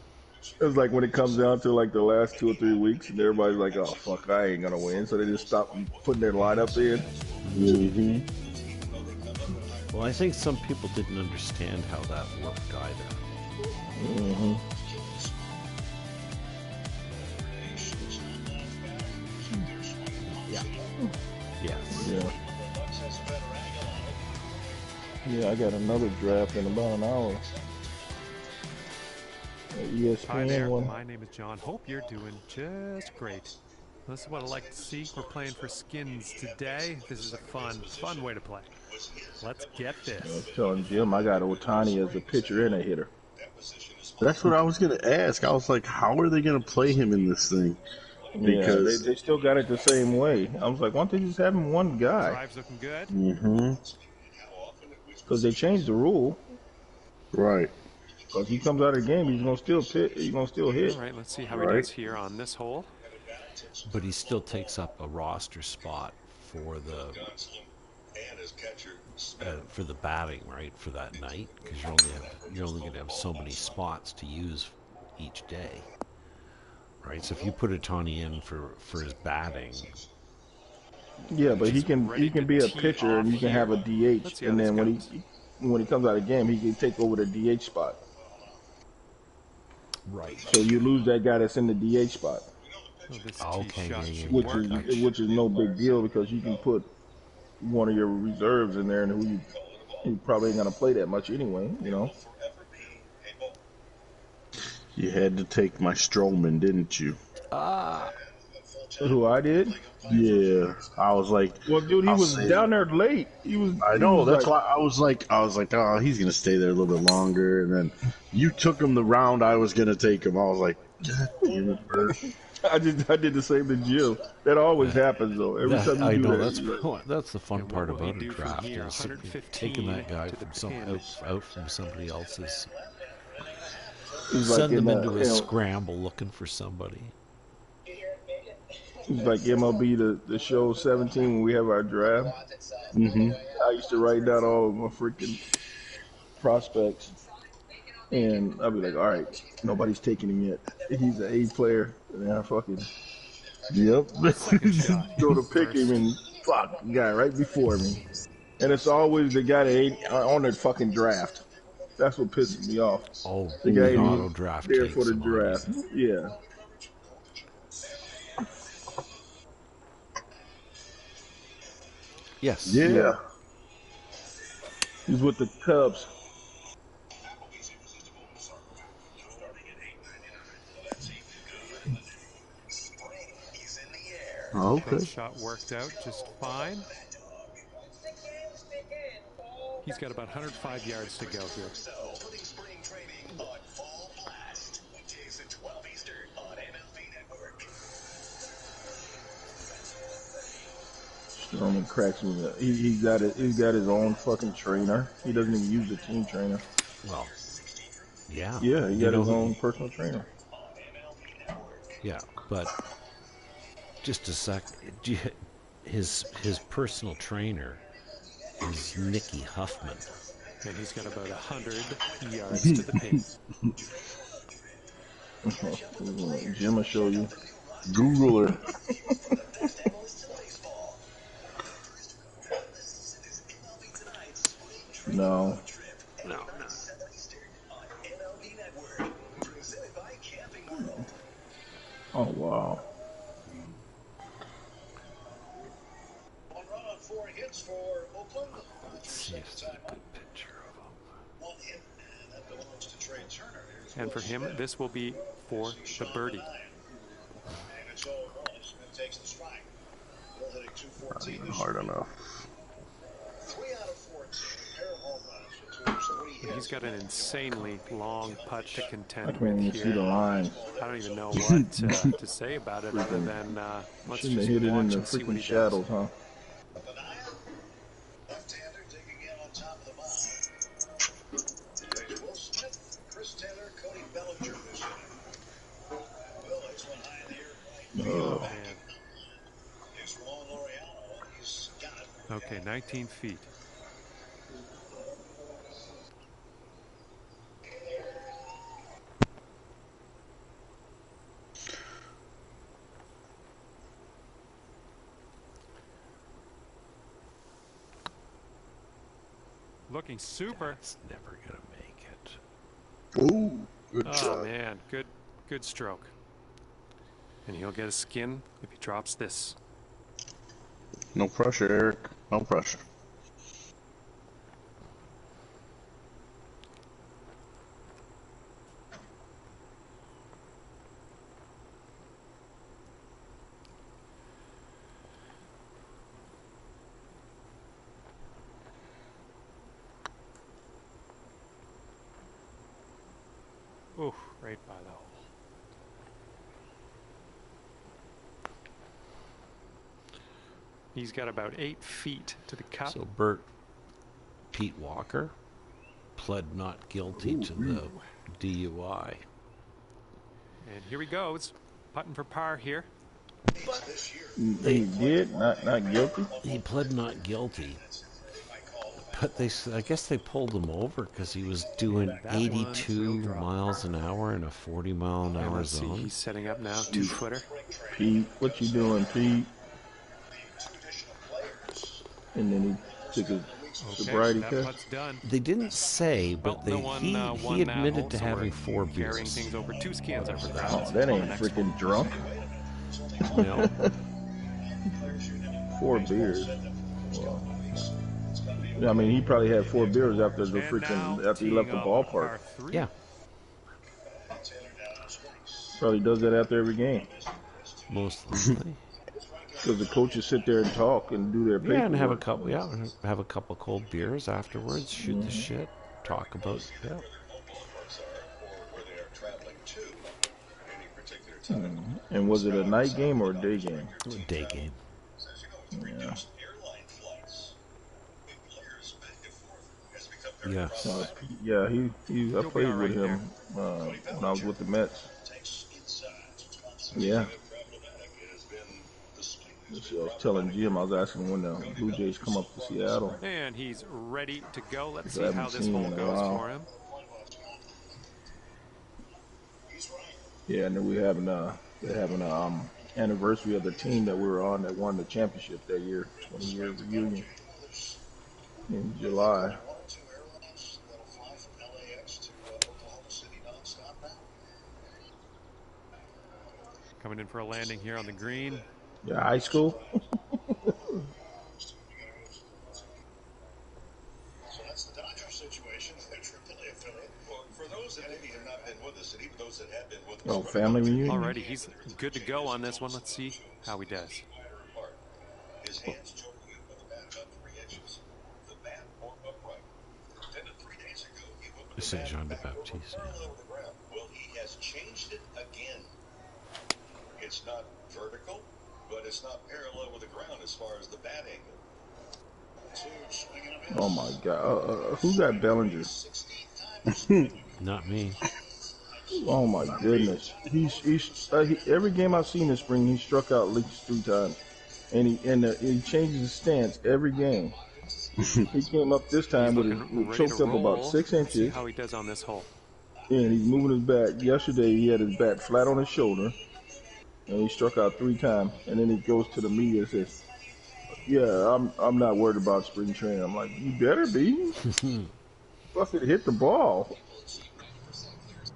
It's like when it comes down to like the last 2 or 3 weeks, and everybody's like, "Oh fuck, I ain't gonna win," so they just stop putting their lineup in. Mm-hmm. Well, I think some people didn't understand how that worked either. Mm-hmm. Yeah. Yes. Yeah. Yeah, I got another draft in about an hour. ESPN Hi there, one. my name is John. Hope you're doing just great. This is what I like to see. We're playing for skins today. This is a fun way to play. Let's get I was this. telling Jim I got Otani as a pitcher and a hitter. That's what I was gonna ask. I was like, how are they gonna play him in this thing? Yeah, Because they still got it the same way. I was like, why don't they just have him one guy? Drive's looking good. Because they changed the rule. right, Because he comes out of the game, he's gonna still pit. He's gonna still hit. All right, let's see how he Right. does here on this hole. But he still takes up a roster spot for the batting, right, for that night, because you're only going to have so many spots to use each day, right? So if you put Otani in for his batting, Yeah, but he He's can ready to be a tee pitcher and off you can have a here. Let's DH, see how and this then goes. when he comes out of the game, he can take over the DH spot. right? So you lose that guy that's in the DH spot, Oh, this Okay, tee shot yeah, should which work. is no big deal because you can put one of your reserves in there and who probably ain't gonna play that much anyway. You know. you had to take my Strowman, didn't you? Who I did? Yeah, I was like, Well, dude, he I'll was save down it. there late. I know. That's why I was like, oh, he's gonna stay there a little bit longer. And then you took him the round I was gonna take him. I was like, God damn it, Bert. I did the same to Jill. That always happens though. Every time you I do know that, you're like, that's the fun And part what will he about a do from draft here? is 115 taking that guy to the from pin. out from somebody else's. it's like Send them in into a scramble looking for somebody. it's like MLB the show 17 when we have our draft. I used to write down all of my freaking prospects, and I'd be like, all right, nobody's taking him yet. He's an A player, and then I fucking Yep. go to pick him, and fuck, guy right before me. And it's always the guy that ain't on the fucking draft. That's what pisses me off. Oh, The guy the ain't auto even draft there takes for the him on draft. you. Yeah. Yes. Yeah. He's with the Cubs. Okay. That shot worked out just fine. He's got about 105 yards to go here. Strowman cracks me up. He's got his own fucking trainer. He doesn't even use the team trainer. Well, yeah. Yeah, he You got know his who- own personal trainer. Yeah, but just a sec. His personal trainer is Nicky Huffman. And he's got about 100 yards to the pin. Jim will show you. Google her. No. Oh wow. Let's see if there's a good picture of him. And for him, this will be for the birdie. Not even hard enough. He's got an insanely long putt to I contend can't with even see the here. line. I don't even know what to say about it other than let's Shouldn't have just hit it in watch the and see what freaking he does. shadows, huh? Oh, man. Okay, 19 feet. Looking super. It's never gonna make it. Ooh, good Oh shot. man, good stroke. And he'll get a skin if he drops this. No pressure, Eric. No pressure. Ooh. He's got about 8 feet to the cup. So Pete Walker pled not guilty to the DUI. And here he goes, putting for par here. He did not guilty. He pled not guilty, but I guess they pulled him over because he was doing 82 miles an hour in a 40-mile-an-hour Let's see, zone. he's setting up now, 2-footer. Pete, what you doing, Pete? And then he took his sobriety that test. putt's done. They didn't say, but Well, no one, he won that admitted hole, to so having we're 4 carrying beers. things over 2 skins over the Oh, that ain't freaking drunk. No. 4 beers. Well, I mean, he probably had 4 beers after the after he left the ballpark. Yeah. Probably does that after every game. Mostly. Because the coaches sit there and talk and do their paperwork. Yeah, and have a couple cold beers afterwards, shoot the shit, talk about And was it a night game or a day game? Day game. Yeah. Yeah. Yeah, I played with him when I was with the Mets. Yeah. So I was telling Jim, I was asking when the Blue Jays come up to Seattle. And he's ready to go. Let's I see haven't how this seen hole him in a goes while. for him. Yeah, and then they're having a anniversary of the team that we were on that won the championship that year, 20-year reunion in July. Coming in for a landing here on the green. Yeah, high school. So that's the Dodger situation. Their AAA affiliate. Well, for those that maybe have not been with us, and even those that have been with us. Oh, family reunion. Alrighty, he's good to go on this one. Let's see how he does. His hands choking with the bat about 3 inches. The bat more upright. Then 3 days ago, he went with the Saint bat Jean de back over Baptiste. parallel with the ground. Well, he has changed it again. It's not vertical, but it's not parallel with the ground as far as the bat angle. Oh my God! Who got Bellinger? Not me. Oh my goodness! Every game I've seen this spring, he struck out at least 3 times, and he changes his stance every game. He came up this time with choked up about 6 inches. See how he does on this hole. And he's moving his bat. Yesterday he had his bat flat on his shoulder, and he struck out 3 times. And then he goes to the media and says, "Yeah, I'm not worried about spring training." I'm like, "You better be." Fucking hit the ball.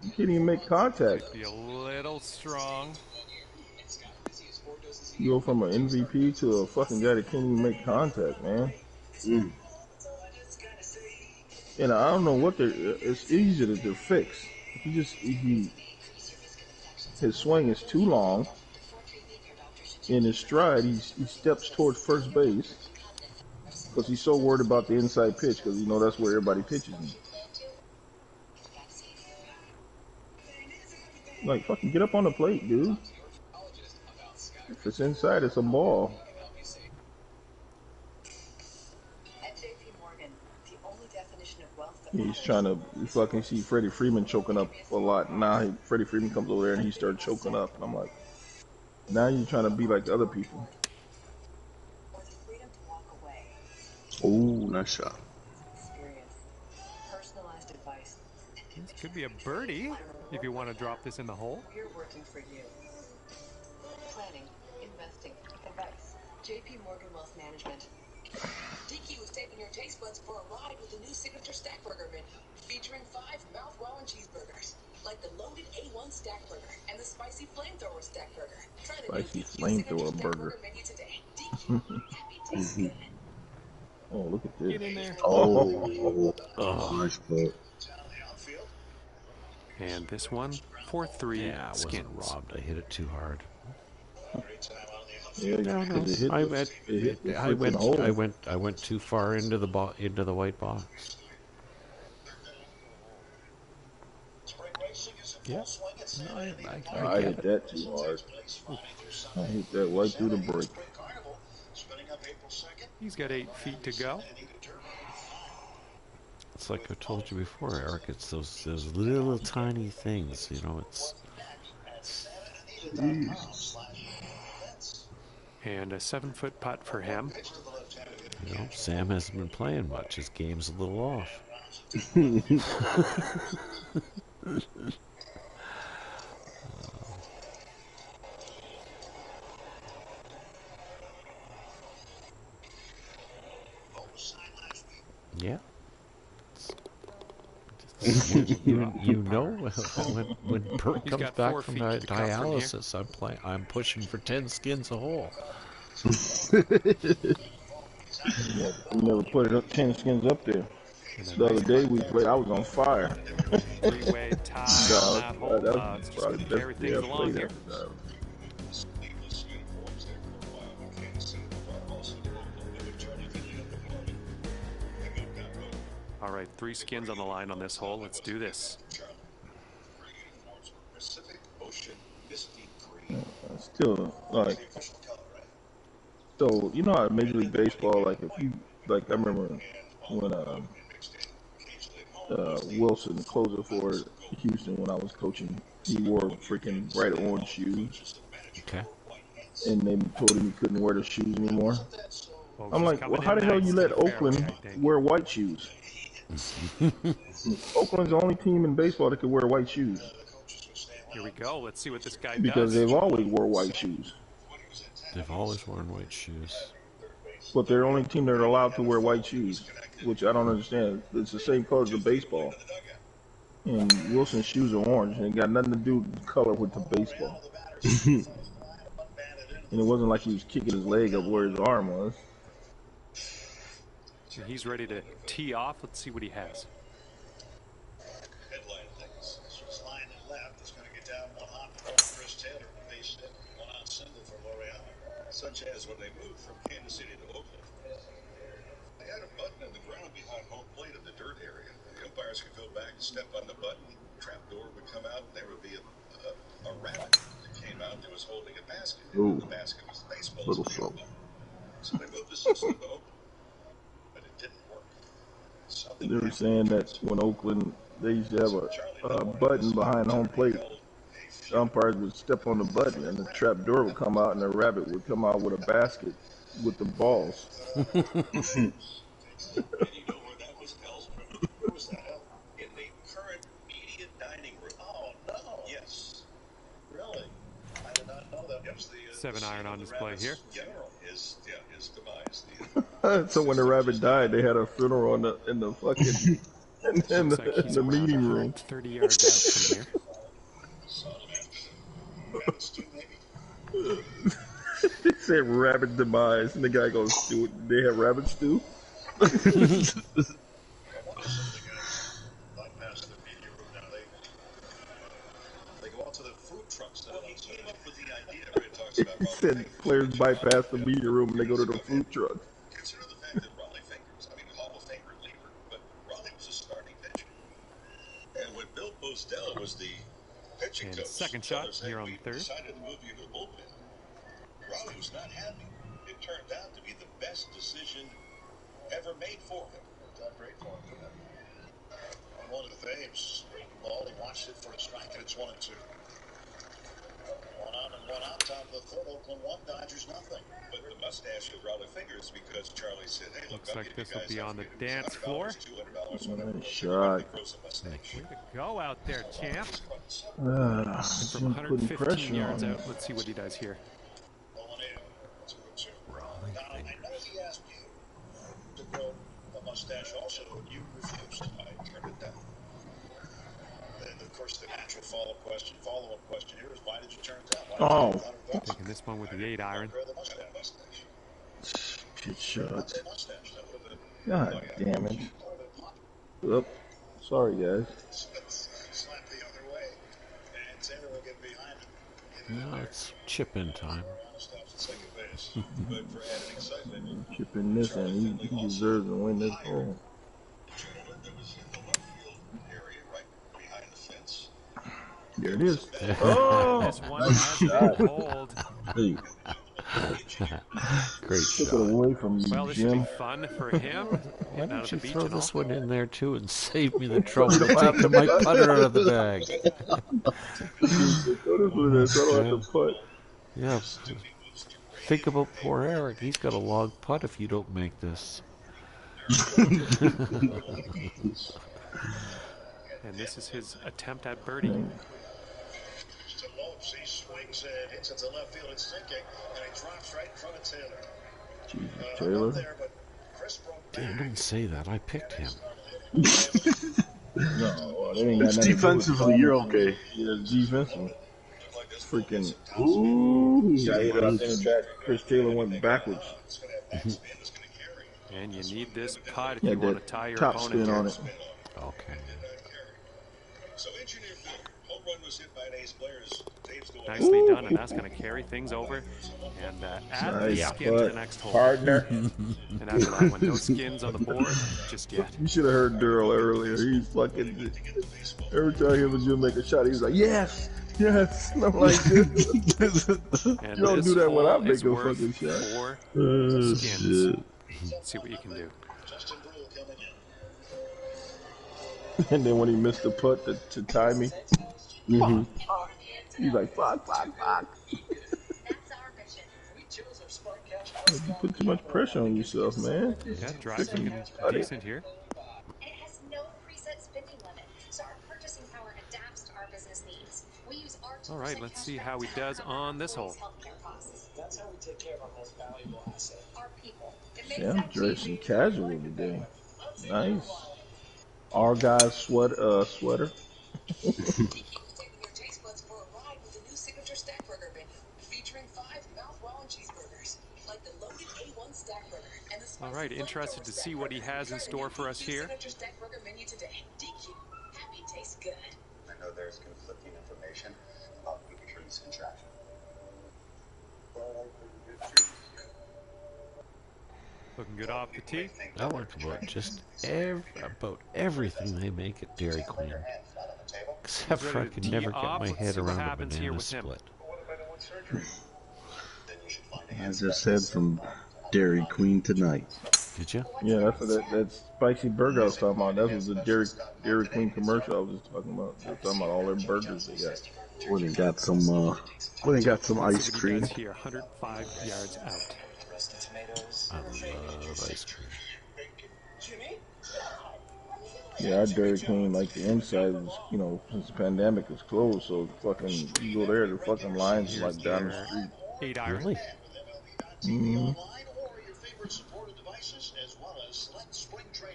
You can't even make contact. Be a little strong. You go from an MVP to a fucking guy that can't even make contact, man. And I don't know what it's easy to fix. His swing is too long. In his stride, he steps towards first base because he's so worried about the inside pitch because that's where everybody pitches him. Like, fucking get up on the plate, dude. If it's inside, it's a ball. He's trying to fucking see Freddie Freeman choking up a lot. Now Freddie Freeman comes over there and he starts choking up. And I'm like, now you're trying to be like the other people. Oh, nice shot. This could be a birdie if you want to drop this in the hole. We're working for you. Planning, investing, advice. JP Morgan Wealth Management. DQ is taking your taste buds for a ride with the new signature stack burger menu, featuring 5 mouth-watering cheeseburgers, like the loaded A1 stack burger and the spicy flamethrower stack burger. Try the Spicy new DQ flamethrower signature burger. stack burger menu today. DQ, happy tastes good. Oh, look at this. Get in there. Oh, nice putt. And this one for 3 Yeah, I wasn't skins. robbed. I hit it too hard. Yeah, No, no. because it hit the freaking hole. I went too far into the white box. Yeah. I hit that too hard. I hit that right through the break. He's got 8 feet to go. It's like I told you before, Eric. It's those little tiny things, you know. It's And a 7-foot putt for him. you know, Sam hasn't been playing much. His game's a little off. Yeah. You know when Bert He's comes got back 4 from feet to cut from here. dialysis, I'm pushing for 10 skins a hole. Yeah, we never put it up 10 skins up there. The other day we played, I was on fire. 3-way tie on that hole. It's just going to carry things along here. All right, 3 skins on the line on this hole. Let's do this. Still, like, so you know how Major League Baseball, like if you, like I remember when Wilson, the closer for Houston, when I was coaching, he wore freaking bright orange shoes. Okay. And they told him he couldn't wear the shoes anymore. Well, I'm like, well, how the hell you let Oakland wear white shoes? Oakland's the only team in baseball that could wear white shoes. Here we go. Let's see what this guy Because does. they've always wore white shoes. They've always worn white shoes. But they're the only team that are allowed to wear white shoes, which I don't understand. It's the same color as the baseball. And Wilson's shoes are orange, and it got nothing to do with the color with the baseball. And it wasn't like he was kicking his leg up where his arm was. And he's ready to tee off. Let's see what he has. Such as when they moved from Kansas City to Oakland. They had a button in the ground behind home plate in the dirt area. The umpires could go back and step on the button. Trap door would come out, and there would be a rabbit that came out that was holding a basket. Ooh. The basket was the baseball. Little trouble. So they moved the system to Oakland, but it didn't work. They were saying that when Oakland, they used to have a button behind home plate. The umpires would step on the button, and the trap door would come out, and the rabbit would come out with a basket with the balls. And you know where that was held? Where was that held? In the current media dining room. Oh, no. Yes. Really? I did not know that. It was the 7-iron on display here. General, his demise. So when the rabbit died, they had a funeral in the fucking in the meeting room. 30 yards out from here. They said rabbit demise, and the guy goes, they have rabbit stew? He said players bypass the media room and they go to the food truck. Consider the fact that Raleigh Fingers, Hall of Famer leaper, but Raleigh was a starting pitcher. And when Bill Bosdell was the pitching coach, second shot here on the third. Decided to move you to the bullpen. Raleigh was not happy. It turned out to be the best decision ever made for him. Done great for him. On one of the fames, ball, he watched it for a strike, and it's 1-2. 1 on and 1 out, top of the third. Oakland 1, Dodgers nothing. But the mustache of Raleigh Fingers because Charlie said, "Hey, look, Looks like this will be on the dance floor. Nice shot. Way to go out there, champ. From From 115 yards out, let's see what he does here. I know he asked you to grow a mustache also, but you refused. I turned it down. And of course, the natural follow-up question here is, why did you turn it down? Taking this one with the 8-iron. Shit shots. God damn it. Oop. Sorry, guys. No, it's chip-in time. Chipping this in. He deserves to win this hole. There it is. Oh! This one has been pulled. Hey. Great Took it shot. away from you, Well, this should Jim. be fun for him. Why Getting out don't of you the beach throw and all. this one in there too and save me the trouble of taking my putter out of the bag? Throw this one in there so I don't have to putt. Yeah. Think about poor Eric. He's got a long putt if you don't make this. And this is his attempt at birdie. He swings and hits it to left field. It's sinking, and it drops right in front of Taylor. Taylor? Damn, don't say that. I picked him. No, that ain't got It's nothing to do with defensively, you're okay. Yeah, defensively. Freaking. Ooh, Got hit out there back. Chris Taylor went backwards. And you need this putt if Yeah, you want to that tie your top opponent spin here. on it. Okay. So engineer home run was hit by an ace player. Nicely done, and that's going to carry things over and add the Nice skin to the next hole. partner. And after that one, no skins on the board just yet. You should have heard Daryl earlier. He's fucking. Every time him and Jim make a shot, he's like, yes, yes. And I'm like, And you don't this do that when I hole make is a worth fucking shot. 4 skins. See what you can do. And then when he missed the putt to tie me, he's like, fuck. You put too much pressure on yourself, man. Yeah, drive's looking decent here. It has no preset spending limit, so our purchasing power adapts to our business needs. We use our All right, let's see how he does on this hole. That's how we take care of our most valuable asset. Our people. It makes Yeah, I'm that dressing casual today. Nice. Argyle sweater. Taking your taste buds for a ride with the new signature stack burger menu, featuring 5 mouth-watering cheeseburgers, like the loaded A1 stack burger and the spicy All right, interested to see what he has in store for us here. signature stack burger menu today. DQ, happy tastes good. I know there's conflicting information about making sure this contraction. Looking good off the tee. I like about just everything they make at Dairy Queen. Except for I Ready to can never tee get off. my Let's head see what around a happens here banana with him. split. I just had some Dairy Queen tonight. Did you? Yeah, that's what that spicy burger I was talking about. That was the Dairy Queen commercial I was just talking about. They're talking about all their burgers they got. When they got some ice See what he cream. does here, 105 yards out. I love ice cream. Yeah, our Dairy Queen, like the inside was, since the pandemic was closed, so fucking, you go there, the fucking lines are like down the street. 8 iron. Really?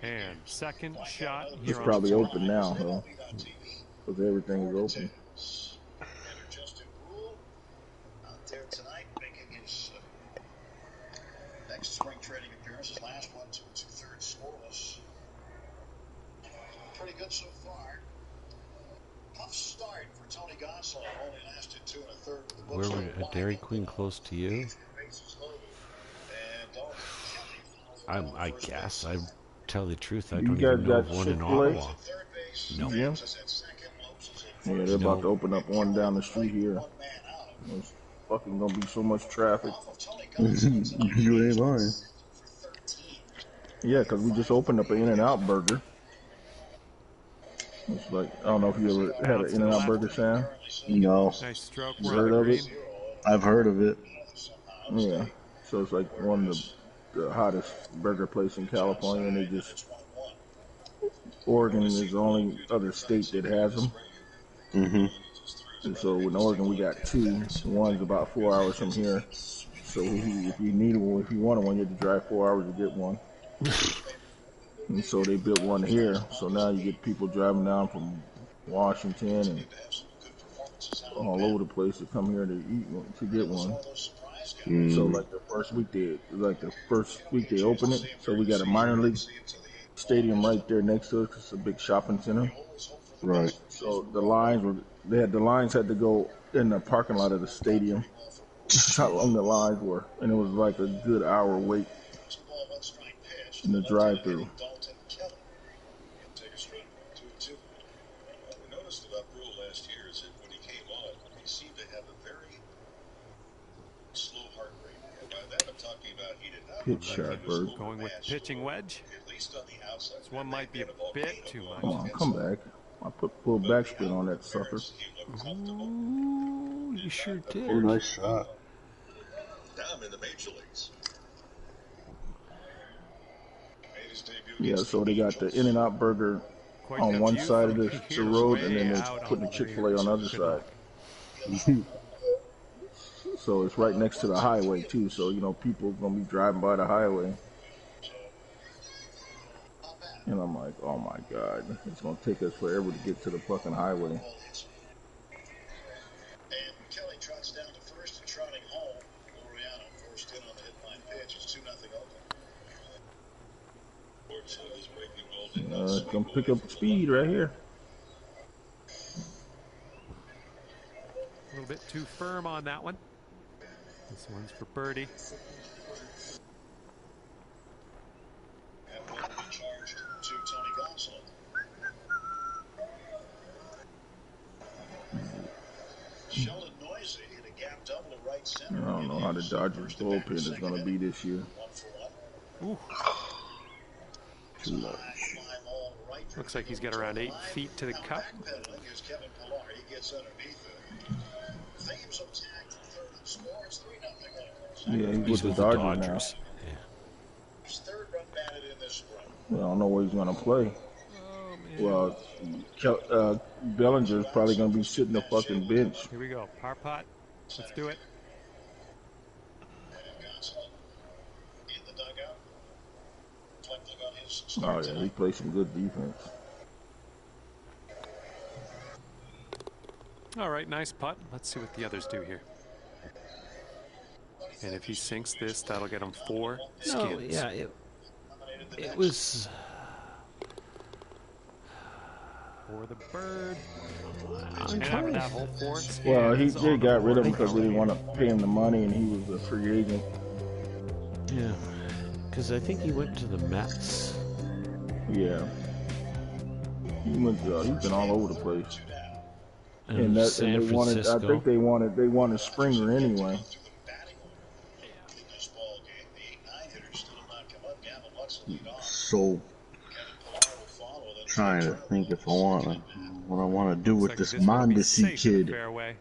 And second shot It's here on probably the board. open now, though, because everything is open. Out there tonight, making his next spring training appearance. His last one, 2 2/3 scoreless. Pretty good so far. Tough start for Tony Gonsolin. Only lasted 2 1/3 with the books. Were we a Dairy Queen close to you? I guess. I tell the truth, I You don't guys even know of got one in Chick-fil-A? Ottawa. No. Yeah. Yeah, they're about to open up one down the street here. There's fucking gonna be so much traffic. You ain't lying. Yeah, because we just opened up an In-N-Out burger. It's like, I don't know if you ever had an In-N-Out burger, Sam. No, Nice stroke. You We're on heard the of green. it? I've heard of it. Yeah. So it's like one of the hottest burger place in California, and they just, Oregon is the only other state that has them. And so in Oregon we got 2. One's about 4 hours from here. So if you need one, if you wanted one, you had to drive 4 hours to get one. And so they built one here. So now you get people driving down from Washington and all over the place to come here to eat one, to get one. So like the first week they opened it. So we got a minor league stadium right there next to us. It's a big shopping center. Right. So the lines had to go in the parking lot of the stadium. How long the lines were, and it was like a good hour wait in the drive-through. What we noticed about Brule last year is that when he came on, he seemed to have a very slow heart rate. Pitch shot, Bird. Going with the pitching wedge. This one might be a bit too much. Come on, come back. I put full backspin on that sucker. Ooh, you sure did. Oh, nice shot. Down in the major leagues. Yeah, so they got the In-N-Out burger Quite on the one view side of from the here, road, way and then out they're putting on the Chick-fil-A on the other Good side. luck. So it's right next to the highway too. So you know people gonna be driving by the highway, and I'm like, oh my god, it's gonna take us forever to get to the fucking highway. And Kelly trots down to first and trotting home. Laureano forced in on the hit line pitch. It's 2-0 Oakland. Gonna pick up speed right here. A little bit too firm on that one. This one's for birdie. And will be charged to Tony Gonsolin. Sheldon Noisy hit a gap double to right center. I don't know how the Dodgers bullpen is gonna be this year. 1-for-1. Ooh. Too much. Looks like he's got around 8 feet to the cup. Backpedaling is Kevin Pillar. He gets underneath it. Thames attack third and scores 3-0. Yeah, he's with the Dodgers now. Yeah. His third run batted in this spring. I don't know where he's gonna play. Well, Bellinger's probably gonna be sitting the fucking bench. Here we go. Par putt. Let's do it. And Gonsolin in the dugout. Reflecting on his Oh start yeah, he tonight. plays some good defense. All right, nice putt. Let's see what the others do here. And if he sinks this, that'll get him 4 skins. No, yeah, it was. For the bird. I'm And trying that to. whole 4 skins. Well, they on the got rid of him board. because they didn't want to pay him the money, and he was a free agent. Yeah, because I think he went to the Mets. Yeah, he's been all over the place. And And San they wanted, I Francisco. think they wanted Springer anyway. So, trying to think if I want to, what I want to do with Looks this like this one will be Mondesi safe in the kid. fairway.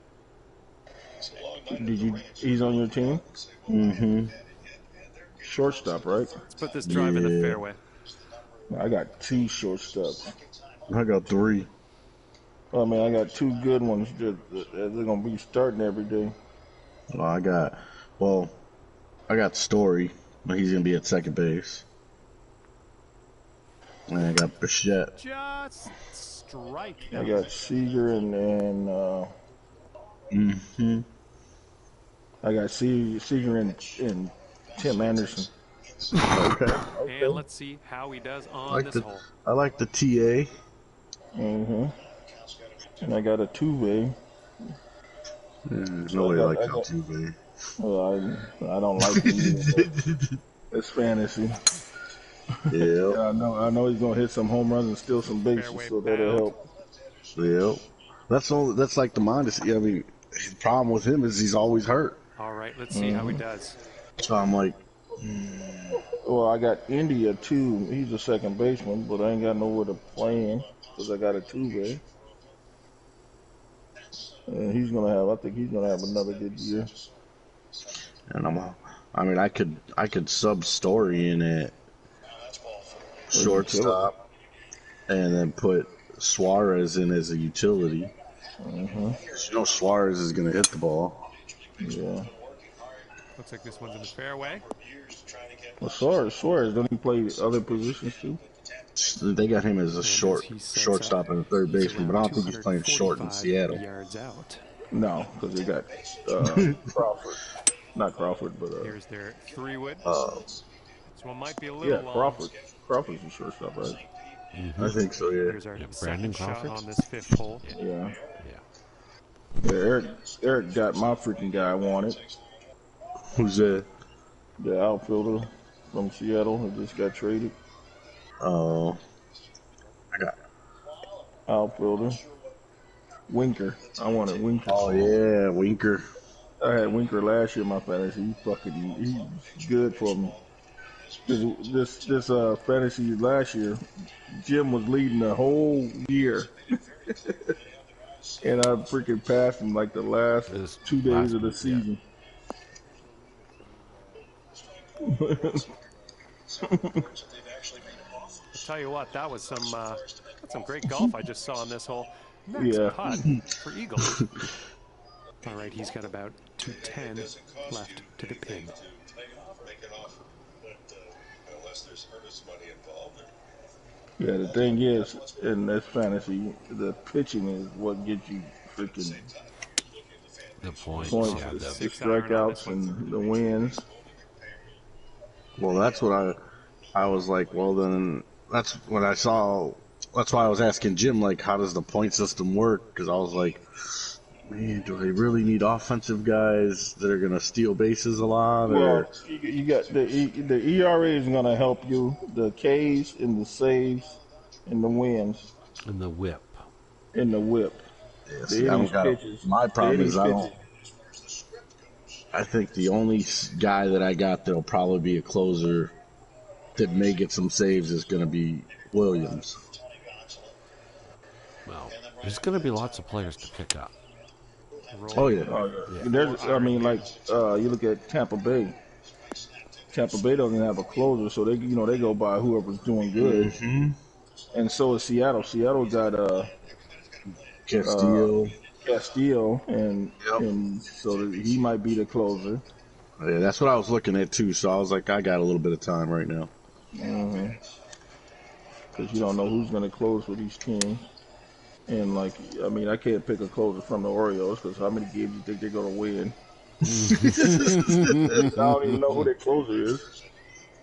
He's on your team? Mm-hmm. Shortstop, right? Let's put this drive in the Yeah. fairway. I got 2 shortstops. I got 3. I mean, I got 2 good ones that they're gonna be starting every day. I got Story, but he's gonna be at second base. And I got Bichette. Just strike. I got Seager and Mm-hmm. I got Seager and Tim Anderson. Okay. And let's see how he does on this hole. I like the TA. Mm-hmm. And I got a 2-way. Nobody likes Altuve. Well, I don't like it either, but it's fantasy. Yeah. I know he's gonna hit some home runs and steal some bases, Fairway so that'll bound. help. Yep. That's like the Mondesi. I mean, the problem with him is he's always hurt. All right, let's see how he does. So I'm like, Well, I got India too. He's a second baseman, but I ain't got nowhere to play him because I got a 2-way. And I think he's gonna have another good year. and I could sub Story in at shortstop, and then put Suarez in as a utility. Mm-hmm. You know Suarez is gonna hit the ball. Yeah. Looks like this one's in the fairway. Well, Suarez doesn't he play other positions too? They got him as a And short as he sets shortstop up, and a third he's baseman, but I around don't think he's playing short in 245 Seattle. yards out. No, because they got Crawford. Not Crawford, but Here's their 3-wood. This one might be a little yeah, long. Crawford. Crawford's the shortstop, right? I think so, yeah. Here's our Brandon second shot Crawford? on this 5th hole. Yeah. Yeah. Eric got my freaking guy I wanted. Who's that? The outfielder from Seattle who just got traded. Oh, I got. Outfielder. Winker. I wanted Winker. Oh yeah, Winker. I had Winker last year in my fantasy. He's good for me. This fantasy last year, Jim was leading the whole year, and I freaking passed him like the last This 2 days last of the week, yeah. season. I'll tell you what, that was some great golf I just saw on this hole. Next Yeah. putt for Eagle. All right, he's got about 210 left to the pin. Yeah, the thing is, in this fantasy, the pitching is what gets you freaking The points. points, Yeah, the the, 6 iron on this strikeouts one. and the wins. Well, that's what I was like, well, then that's what I saw. That's why I was asking Jim, like, how does the point system work? Because I was like, man, do I really need offensive guys that are going to steal bases a lot? Well, Or you got the ERA is going to help you. The Ks and the saves and the wins and the whip. and the whip. yeah, The see, I don't innings got pitches. my problem The is innings I think the only guy that I got that'll probably be a closer that may get some saves is going to be Williams. Well, there's going to be lots of players to pick up. Oh, yeah. There's, I mean, like you look at Tampa Bay. Tampa Bay doesn't have a closer, so they go by whoever's doing good. Mm-hmm. And so is Seattle. Seattle got Castillo, and so he might be the closer. Yeah, that's what I was looking at too. So I was like, I got a little bit of time right now. Because you don't know who's going to close for these teams. And like, I mean, I can't pick a closer from the Orioles because how many games do you think they're going to win? I don't even know who their closer is.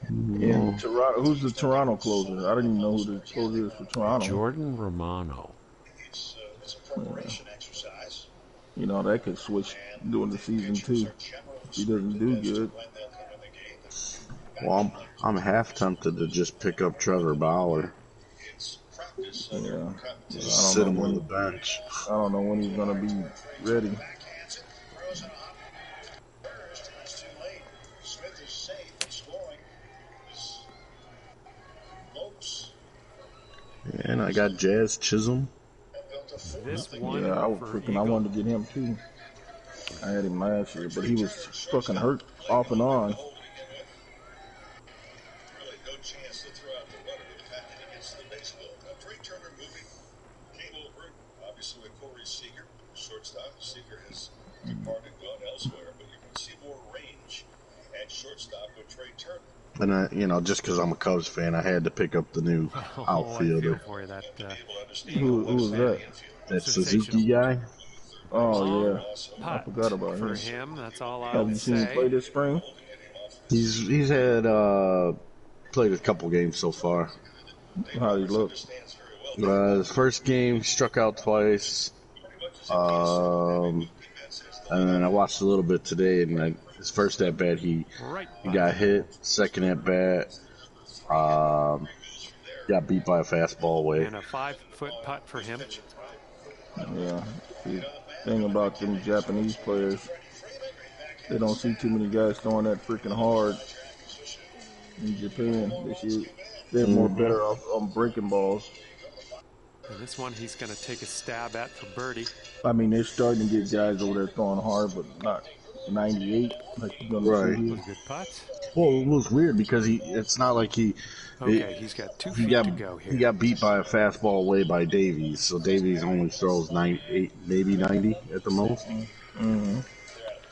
In Toronto, who's the Toronto closer? I don't even know who the closer is for Toronto. Jordan Romano. You know, that could switch during the season too. If he doesn't do good. Well, I'm half tempted to just pick up Trevor Bauer. Yeah. Just sit him on the bench. I don't know when he's going to be ready. And I got Jazz Chisholm. This one Yeah, I wanted to get him too. I had him last year, but he was fucking hurt off and on. And I, just because I'm a Cubs fan, I had to pick up the new outfielder. For you, that, Who was that? That Suzuki guy. Oh yeah, I forgot about for him. him. That's all I Have would you seen him say. play this spring? He's had played a couple games so far. How he look? His first game struck out twice. And then I watched a little bit today, and his first at bat he got hit. Second at bat, got beat by a fastball away. And a 5-foot putt for him. Yeah. The thing about them Japanese players, they don't see too many guys throwing that freaking hard in Japan. They're more better off on breaking balls. And this one he's going to take a stab at for birdie. I mean, they're starting to get guys over there throwing hard, but not 98 like you're gonna Right. see here. Was a good putt. Well, it was weird because it's not like Okay, he's got 2 feet to go here. He got beat by a fastball away by Davies, so Davies only throws 98, maybe 90 at the most. Mm-hmm.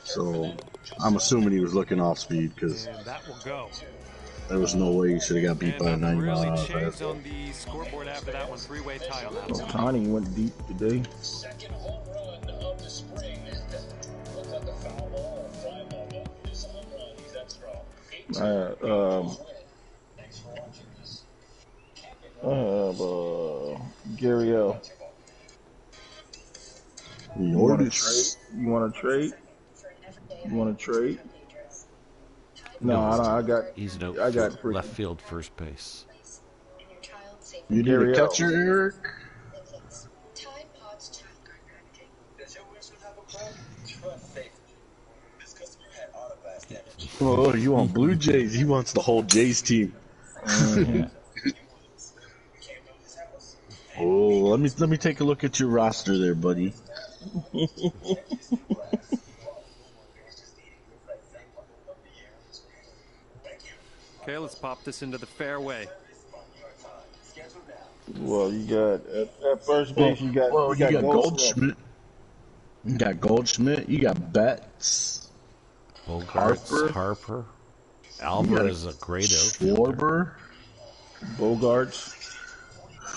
So I'm assuming he was looking off speed because And that will go. there was no way he should have got beat by a And 90 really mile an hour changed fastball. on the scoreboard after that one. 3-way tie on that one. Otani went deep today. Second home run of the spring. Looked at the foul ball, fly ball, but this home run, he's that strong. Thanks for watching this. I have Gary L. You want to trade? You want to trade? You want to trade? No, I got. He's no I got freaking- left field, first base. You need Gary a L. catcher, Eric? Tide Pods Child Guard Packaging. Does your wisdom have a club? Trust safety. Oh, you want Blue Jays? He wants the whole Jays team. Oh, let me take a look at your roster there, buddy. Okay, let's pop this into the fairway. Well, you got at first base. You got Goldschmidt. You got Goldschmidt. You got Betts. Bogarts, Harper. Alvarez is a great Schwarber. Bogarts.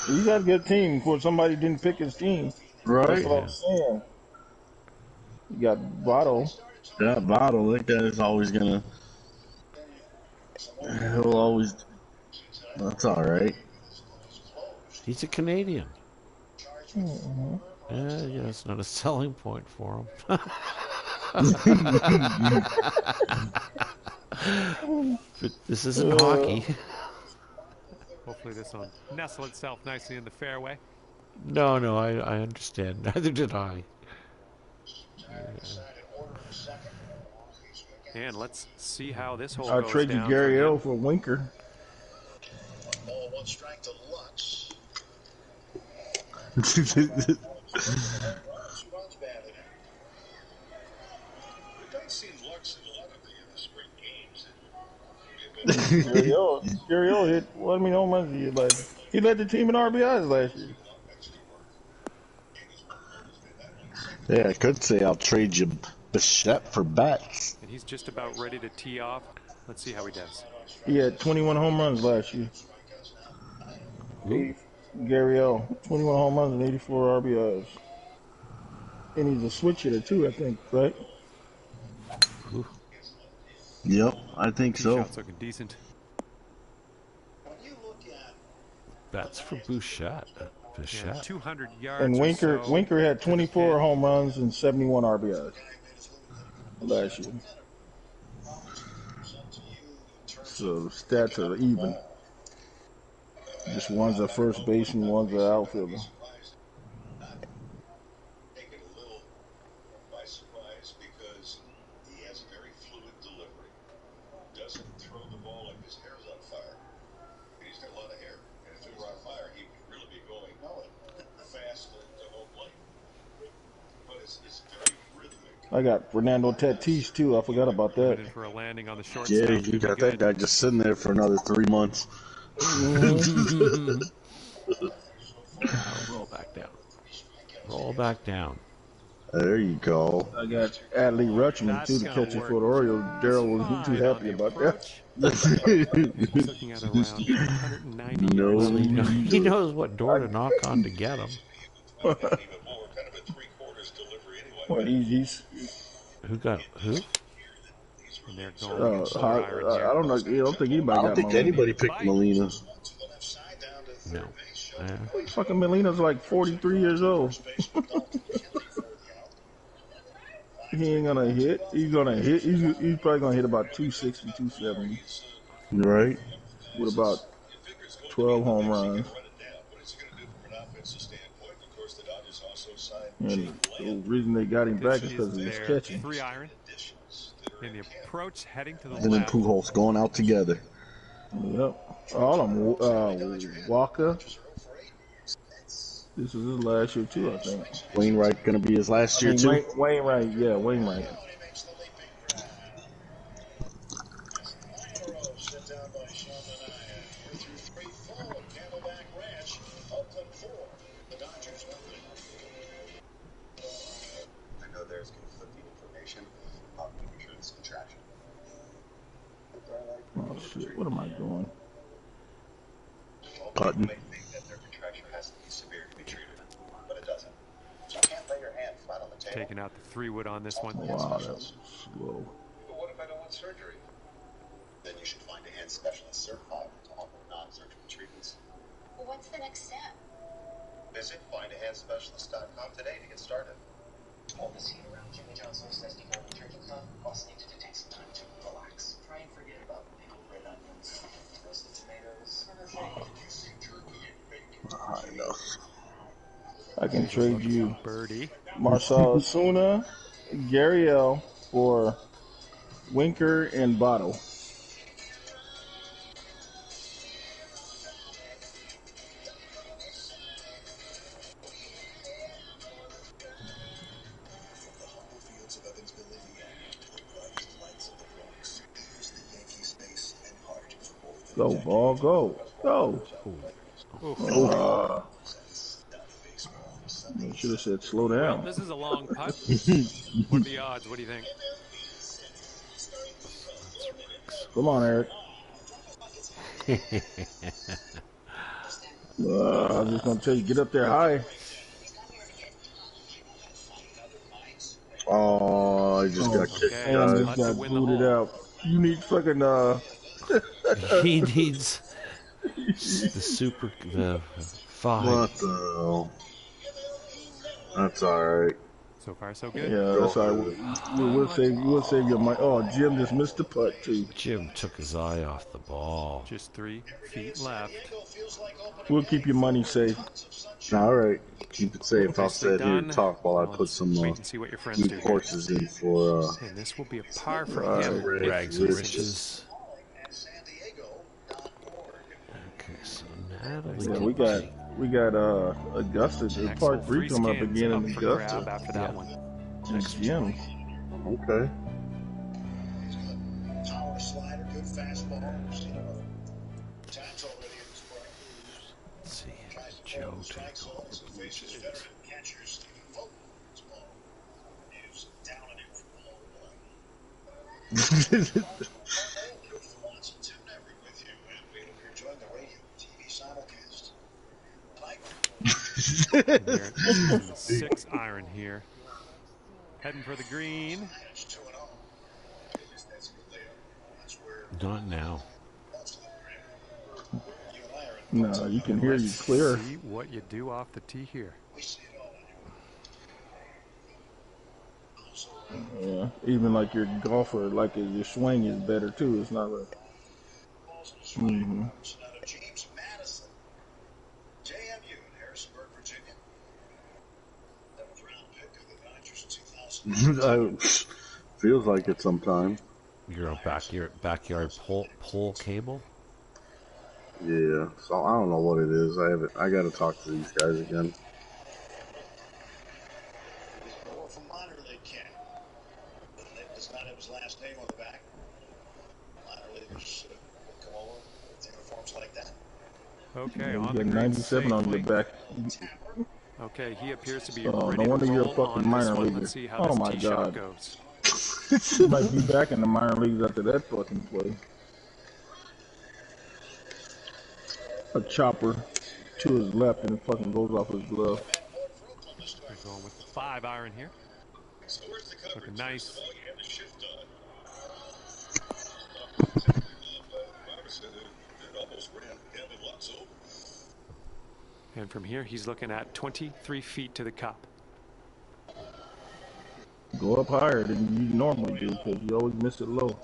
You got a good team before somebody didn't pick his team. Right. That's what I'm saying. You got Votto. Yeah, Votto. That guy's always gonna. He'll always. That's all right. He's a Canadian. Mm-hmm. Yeah, it's not a selling point for him. But this isn't hockey. Hopefully this will nestle itself nicely in the fairway. No, I understand. Neither did I. And let's see how this hole I'll goes trade you down Gary L for Winker. Ball one strike to Lutz. Gary O hit what many home runs he led. He led the team in RBIs last year. Yeah, I could say I'll trade you Bichette for Betts. And he's just about ready to tee off. Let's see how he does. He had 21 home runs last year. Gary L. 21 home runs and 84 RBIs. And he's a switch hitter too, I think, right? Yep, I think so. Shot's looking decent. That's for Bouchette. Yeah, 200 yards. And Winker had 24 home runs and 71 RBIs last year. So the stats are even. Just one's a first baseman, one's an outfielder. I got Fernando Tatis too. I forgot about that. For a landing on the short Yeah, you got that guy just sitting there for another 3 months. Roll back down. Roll back down. There you go. I got Adley Rutschman too to catch it for the Orioles. Daryl wasn't too happy about that. Looking at around 190 yards. He knows what door to knock on to get him. Well, he's who got who? And they're I going don't know. I don't think anybody. I don't think anybody picked Molina. No. Fucking Molina's like 43 years old. He ain't gonna hit. He's gonna hit. He's probably gonna hit about 260, 270. Right. With about 12 home runs. And the reason they got him back is because of his catching. 3-iron. And the approach heading to the And then Pujols going out together. Yep. All of them. Walker. This is his last year too, I think. Wainwright gonna be his last year too. Wainwright, yeah, Wainwright. Oh shit! What am I doing? Putting. Taking out the 3-wood on this one. Wow, that was slow. But what if I don't want surgery? Then you should find a hand specialist certified to offer non-surgical treatments. Well, what's the next step? Visit findahandspecialist.com today to get started. All this heat around Jimmy John's list as the drinking club also needed to take some time to relax. Try and forget about pickled red onions, roasted tomatoes. I know. I can trade you Birdie. Marcell Osuna, Gary L for Winker and Bottle. Go, ball, go. Go. You should have said slow Well, down. this is a long putt. What are the odds? What do you think? Come on, Eric. I was just going to tell you, get up there high. Oh, I just got kicked. Okay, And let's just to got win the booted hole. out. You need fucking, He needs the 5. What the hell? That's alright. So far, so good. yeah, that's all right. We'll save your money. Oh, Jim just missed the putt, too. Jim took his eye off the ball. Just 3 feet left. We'll keep your money safe. Alright. Keep it safe. I'll Nicely sit here and done. talk while I Well, put some wait and see what your friends do new here. courses in for And this will be a par for Right. him. Rags and riches. Okay, so Natalie. Yeah, can we got Augusta, the Next part hole, 3 3 coming up skins again up in for grab Augusta. after that one. And Jim. Okay. Power slider, good fastball. Times already in his prime. Let's see. Joe take home. Faces veteran catcher Stephen Fulton. His ball is down and in for ball one. Watson, Tim Nevery with you, and we hope you're enjoying the radio TV simulcast. We're in the 6 iron here. Heading for the green. Not now. No, you can hear you clear. See what you do off the tee here. Yeah, even like your golfer, like your swing is better too. It's not like. Mm-hmm. James Madison, JMU in Harrisonburg, Virginia. That was round pick of the Dodgers in 2000. Feels like it sometime. You're a backyard pole cable. Yeah. So I don't know what it is. I got to talk to these guys again. Or from minor league camp. The Nick does not have his last name on the back. Minor leaguers come over with uniforms like that. Okay, You on got the green 97 on your safely. back. Okay, he appears to be Oh, ready no wonder to you're a roll fucking on this minor one. leaguer. Let's see how Oh this my tee shot God. goes. He might be back in the minor leagues after that fucking play. A chopper to his left and it fucking goes off his glove. We're going with the 5 iron here. Looking nice. And from here, he's looking at 23 feet to the cup. Go up higher than you normally do because you always miss it low.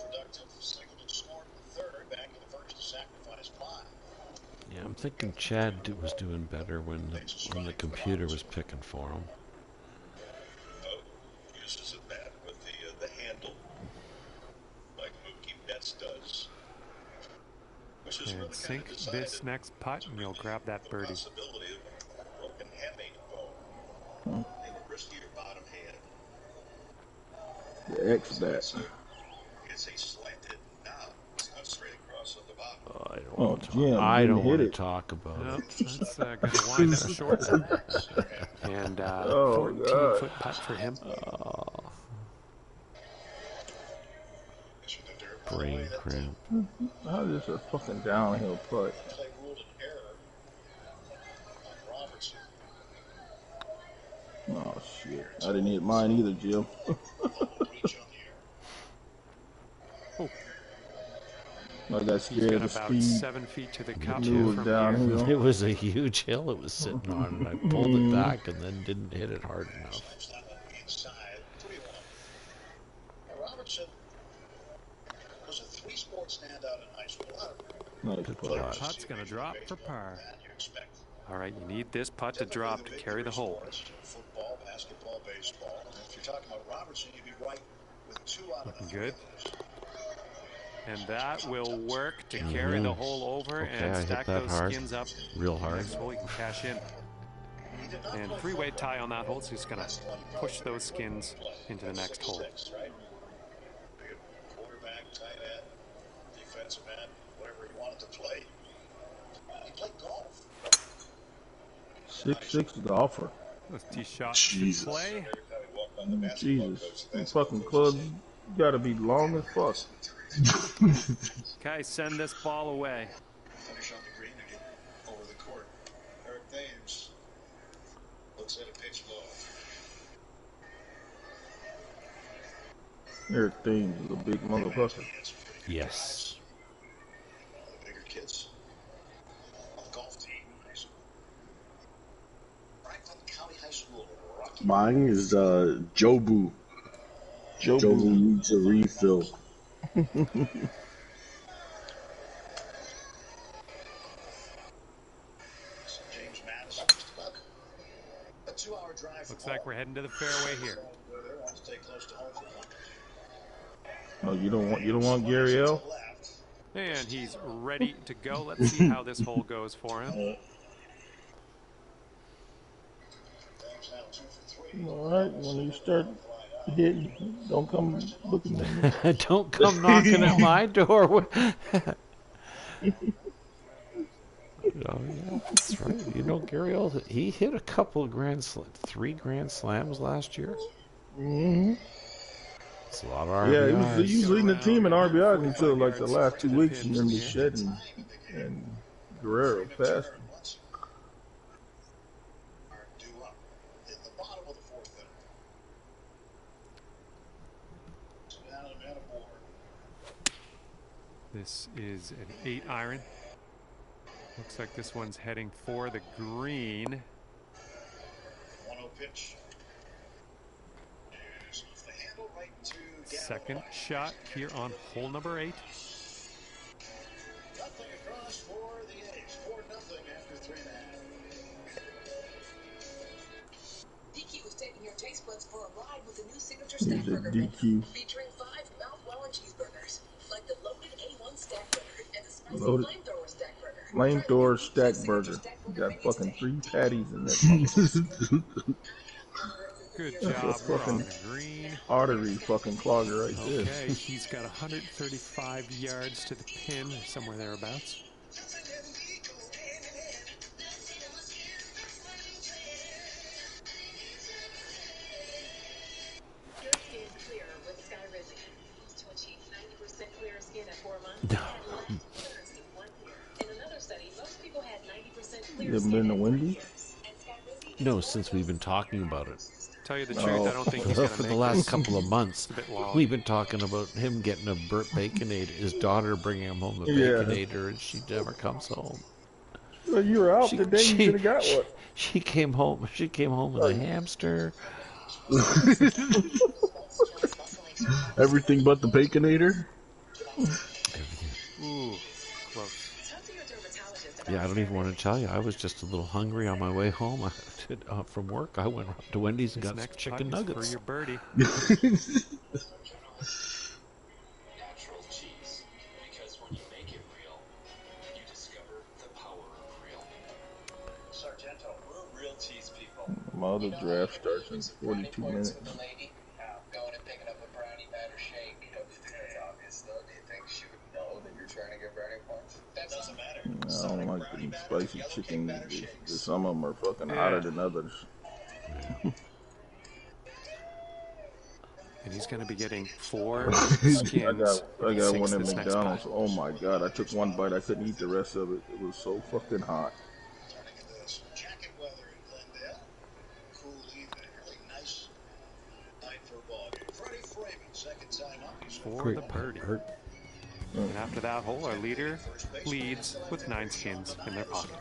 Yeah, I'm thinking Chad was doing better when the computer was picking for him. Uses it bad with the handle, like Mookie Betts does. And sink this next putt, and you'll grab that birdie. Possibility of a broken hamate bone. They would risk your bottom hand. The X bat. It's a slanted knob. It's not straight across on the bottom. I don't Oh, want to Jim, talk. I didn't don't hit want to it. talk about Nope, it. that's going to wind up short. And Oh, 14-foot putt for him. Brain cramp. How is this a fucking downhill putt? They ruled an error on Robertson. Oh shit! I didn't hit mine either, Jim. I got He's scared got of the about speed. 7 feet to the cup Knew it was from downhill. here. It was a huge hill it was sitting on, and I pulled it back and then didn't hit it hard enough. Inside, 3-1. Robertson was a 3-sport standout in high school. Nice putt. Putt's going to drop for par. All right, you need this putt to drop to carry the hole. Football, basketball, baseball. And if you're talking about Robertson, you'd be right with 2 out of Looking the 3 good. others. And that will work to carry the hole over and I hit stack that those hard. skins up. Real hard. Next hole you can cash in. And three-way tie on that hole, so he's going to push those skins into the next hole. Quarterback, tight end, defensive end, whatever he wanted to play. He played golf. 6'6" golfer. Those tee shots to play. Jesus, these fucking clubs gotta be long as fuck. Okay, send this ball away. Finish on the green and get over the court. Eric Thames looks at a pitch low. Eric Thames is a big motherfucker. Yes. The bigger kids on the golf team. Franklin County High School. Mine is Jobu. Jobu needs a refill. Looks like we're heading to the fairway here. Oh, you don't want Gary L? And he's ready to go. Let's see how this hole goes for him. All right, when you start hitting, don't come looking at me. Don't come knocking at my door. Oh yeah, that's right. You know, Gary L, he hit a couple of 3 grand slams last year. Mm-hmm. It's a lot of RBIs. Yeah, he was leading the team in RBIs until like the last 2 weeks, and then Bichette and Guerrero passed him. This is an 8-iron. Looks like this one's heading for the green. 1-0 pitch. Second shot here on hole number 8. Nothing across for the A's. 4-0 after 3.5. DQ was taking your taste buds for a ride with a new signature stack burger menu featuring 5 mouth-watering cheeseburgers, like the loaded A1 stack burger and the spicy flamethrower stack burger. Flamethrower stack burger. Got fucking 3 patties in there. Good job. We're on the green. Artery fucking clogger right there. Okay, he's got 135 yards to the pin, somewhere thereabouts. You haven't been to Wendy's? No, since we've been talking about it. Tell you the truth, I don't think he's going to For make the last this. couple of months, It's a bit long. we've been talking about him getting a Burt Baconator, his daughter bringing him home a Baconator, and she never comes home. Well, you were out today, you should have got one. She came home with a hamster. Everything but the Baconator? Ooh, close. Yeah, I don't even want to tell you. I was just a little hungry on my way home from work. I went to Wendy's and got some chicken nuggets. For your birdie. Natural cheese, because when you make it real, you discover the power of real. Sargento, we're real cheese people. My other draft starts in 42 minutes. Going and picking up a brownie batter shake. You don't think that's obvious, though? Do you think she would know that you're trying to get brownie points? That doesn't matter. I don't like the spicy chicken. Some of them are fucking hotter than others. And he's going to be getting 4 skins. I got one at McDonald's. Oh my god! I took one bite. I couldn't eat the rest of it. It was so fucking hot. Jacket weather in Glendale. Cool evening. Really nice night for a ball game. Freddie Freeman, second time up. For the birdie. And after that hole, our leader leads with 9 skins in their pocket.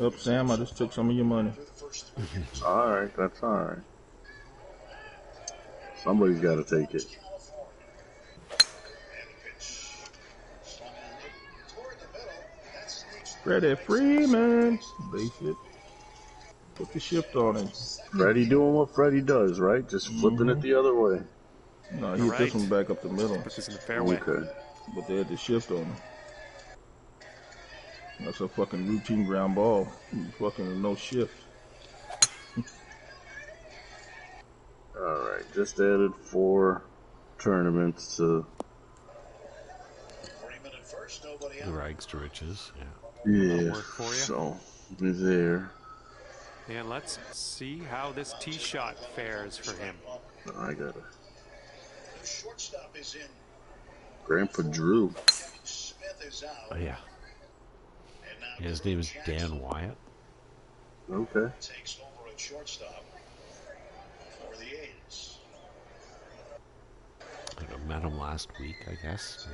Up, Sam. I just took some of your money. Alright, that's alright. Somebody's got to take it. Freddie Freeman. Base it. Put the shift on him. Freddie doing what Freddie does, right? Just flipping it the other way. No, he hit this one back up the middle. Put this in the fairway. Okay. But they had to shift on him. That's a fucking routine ground ball. Fucking no shift. Alright, just added 4 tournaments to The rags to riches. Yeah. yeah. Work for you. So we're there. And let's see how this tee shot fares for him. I got it. Shortstop is in. Grandpa Drew. Smith is out. Oh, yeah. His name is Dan Wyatt. Okay. Takes over at shortstop for the A's. I met him last week, I guess.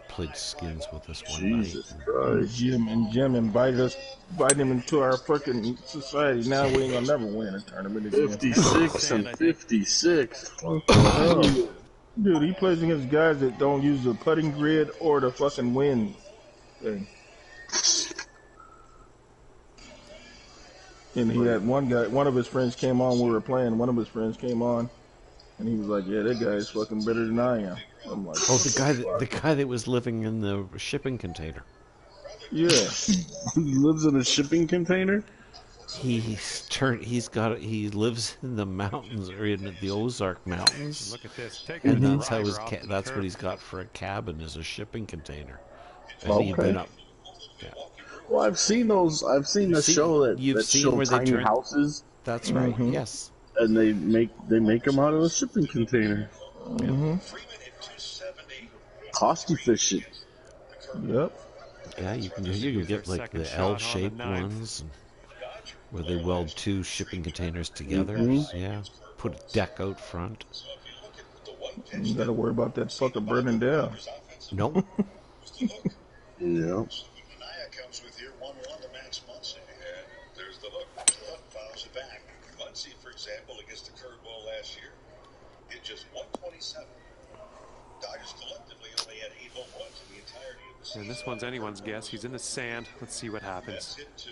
Played skins with us one Jesus night. Christ. Jim invited him into our fucking society. Now we ain't gonna never win a tournament again. 56 and 56. What the Oh, hell? dude, he plays against guys that don't use the putting grid or the fucking wind thing. And he had one guy, one of his friends came on, we were playing, one of his friends came on, and he was like, yeah, that guy is fucking better than I am. I'm like, Oh, the guy that was living in the shipping container. yeah. He lives in a shipping container? He lives in the mountains, or in the Ozark Mountains. Look at this. Take And a that's how driver off the that's what turf. he's got for a cabin, is a shipping container. And Okay. he'd been up. Yeah. Well, I've seen those. I've seen the show that You've that seen show where they tiny turn houses, That's right. Yes. and they make them out of a shipping container. Cost efficient. Yep. Yeah, you can get like second the shot on the L-shaped ninth. ones, where they weld 2 shipping containers together. Yeah. Put a deck out front. You gotta worry about that fucker burning down. Nope. Yeah. Naya comes with your 1-1 to Max Muncy. And there's the hook. Hook fouls it back. Muncy, for example, against the curveball last year, hit just 127. Dodgers collectively only had 8 home runs in the entirety of the season. And this one's anyone's guess. He's in the sand. Let's see what happens. That's hit 2.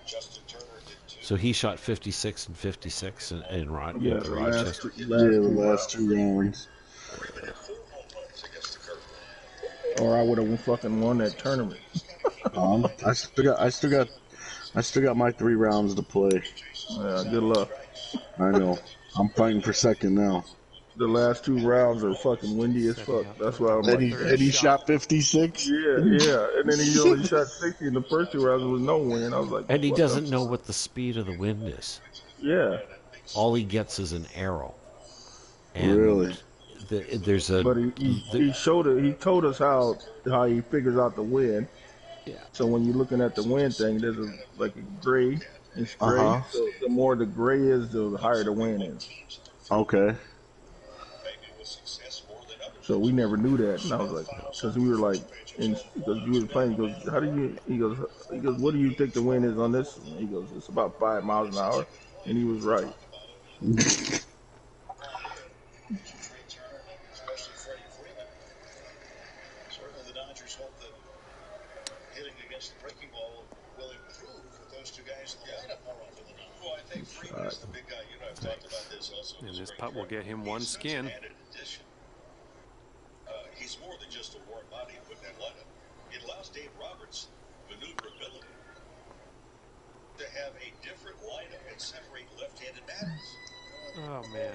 Justin Turner did 2. So he shot 56 and 56 in Yeah, the Rochester. The last two rounds. Or I would have fucking won that tournament. I still got my 3 rounds to play. Yeah, good luck. I know. I'm fighting for second now. The last 2 rounds are fucking windy as fuck. That's why I'm like, And he shot 56. yeah. And then he only shot 60 in the first 2 rounds with no wind. I was like, And he what doesn't the- know what the speed of the wind is. Yeah, All he gets is an arrow. And Really? there's a... but he showed it. He told us how he figures out the wind. Yeah. So when you're looking at the wind thing, there's like a gray. It's gray. Uh-huh. So the more the gray is, the higher the wind is. Okay. So we never knew that, and I was like, because we were like, because we were playing. He goes, how do you? He goes, what do you think the wind is on this? And he goes, it's about 5 miles an hour, and he was right. Especially Freddie Freeman. Certainly the Dodgers hope that hitting against the breaking ball will improve with those 2 guys in the lineup more often than not. Well, I think Freeman is the big guy. You know, I've talked about this also. And this putt will get him 1 skin. Added addition. He's more than just a warm body to put in that lineup. It allows Dave Roberts maneuverability to have a different lineup and separate left-handed batters. Oh, man.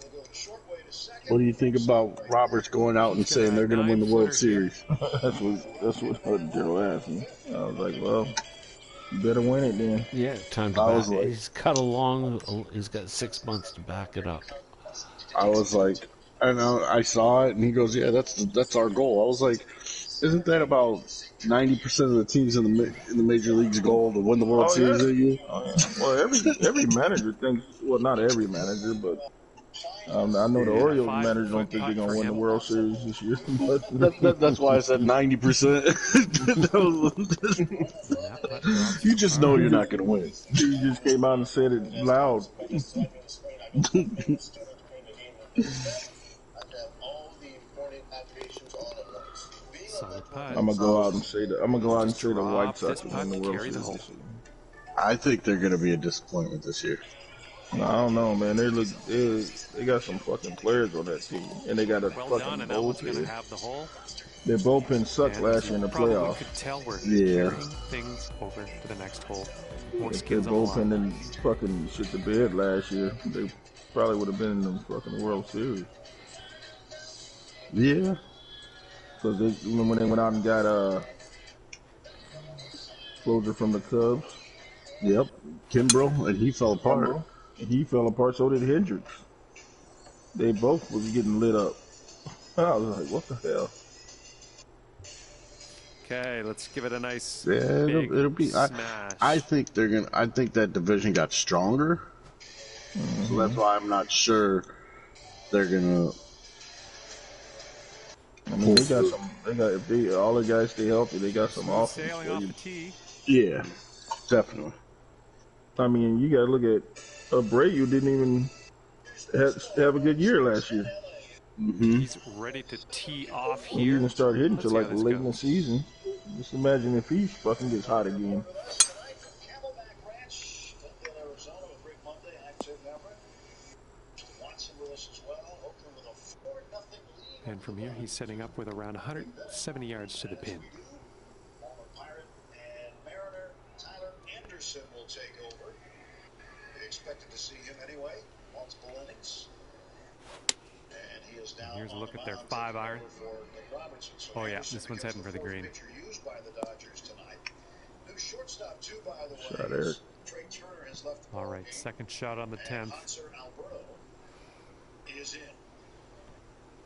They'll go the short way to second. What do you think about Roberts going out and saying they're going to win the World Series? That's what Joe asked me. I was like, well, you better win it then. Yeah, time to I back. was like- He's got 6 months to back it up. I was like, and I saw it, and he goes, "Yeah, that's our goal." I was like, "Isn't that about 90% of the teams in the major leagues' goal to win the World Series that year?" Oh, yeah. Well, every manager thinks. Well, not every manager, but I know the Orioles managers don't think they're gonna win the World Series this year. That's why I said 90%. You just know you're not going to win. He just came out and said it loud. Solid putt. I'm gonna go out and say the White Sox This will win the putt, World carry the Series hole. this year. I think they're going to be a disappointment this year. No, I don't know, man. They got some fucking players on that team, and they got a Well fucking done, and that one's going to bullpen. have the hole. Their bullpen sucked And last as year in you the probably playoffs. could tell, we're Yeah. carrying things over to the next hole. More If their skins on the bullpen line. didn't fucking shit the bed last year, they probably would have been in the fucking World Series. Yeah. Because they when they went out and got closer from the Cubs, Yep. Kimbrough, and he fell apart. Kimbrel, and he fell apart. So did Hendricks. They both was getting lit up. I was like, what the hell? Okay, let's give it a nice Yeah, big it'll be. smash. I think they're gonna. I think that division got stronger, so that's why I'm not sure they're gonna. I mean, they got some. They got if they all the guys stay healthy, they got some Smooth offense. sailing for off you. the tee. Yeah, definitely. I mean, you got to look at Abreu didn't even have a good year last year. Mm-hmm. He's ready to tee off He here. didn't start hitting Let's till see how like this late in the goes. season. Just imagine if he fucking gets hot again. And from here, he's setting up with around 170 yards to the pin. Former Pirate and Mariner Tyler Anderson will take over. They expected to see him anyway. Multiple innings. And he is now Here's a look on at the their mound, 5-iron. taking over for Nick Robertson. So Oh yeah, Anderson this one's becomes heading for the fourth green. pitcher used by the Dodgers tonight. New shortstop too, by the Shot way. Eric. Trey Turner has left the All ball right, game. second shot on the 10th. Hunter Alberto is in.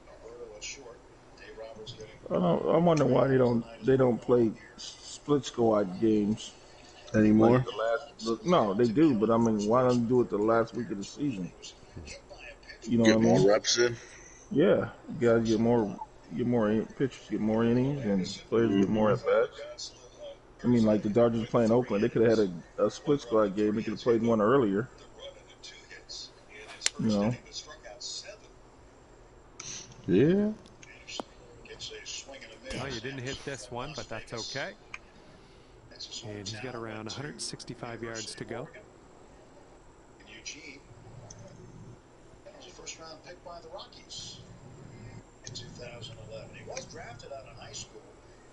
Alberto is short. Dave Roberts getting. I wonder why they don't play split squad games Anymore? like the last. No, they do, but I mean, why don't you do it the last week of the season? You know Get what I more mean? reps in. Yeah, you gotta get more pitchers, get more innings, and players get more at bats. I mean, like the Dodgers playing Oakland, they could have had a split squad game. They could have played one earlier. You know, Yeah. Well, you didn't hit this one, but that's okay. And he's got around 165 yards to go. Eugene was a first-round pick by the Rockies in 2011. He was drafted out of high school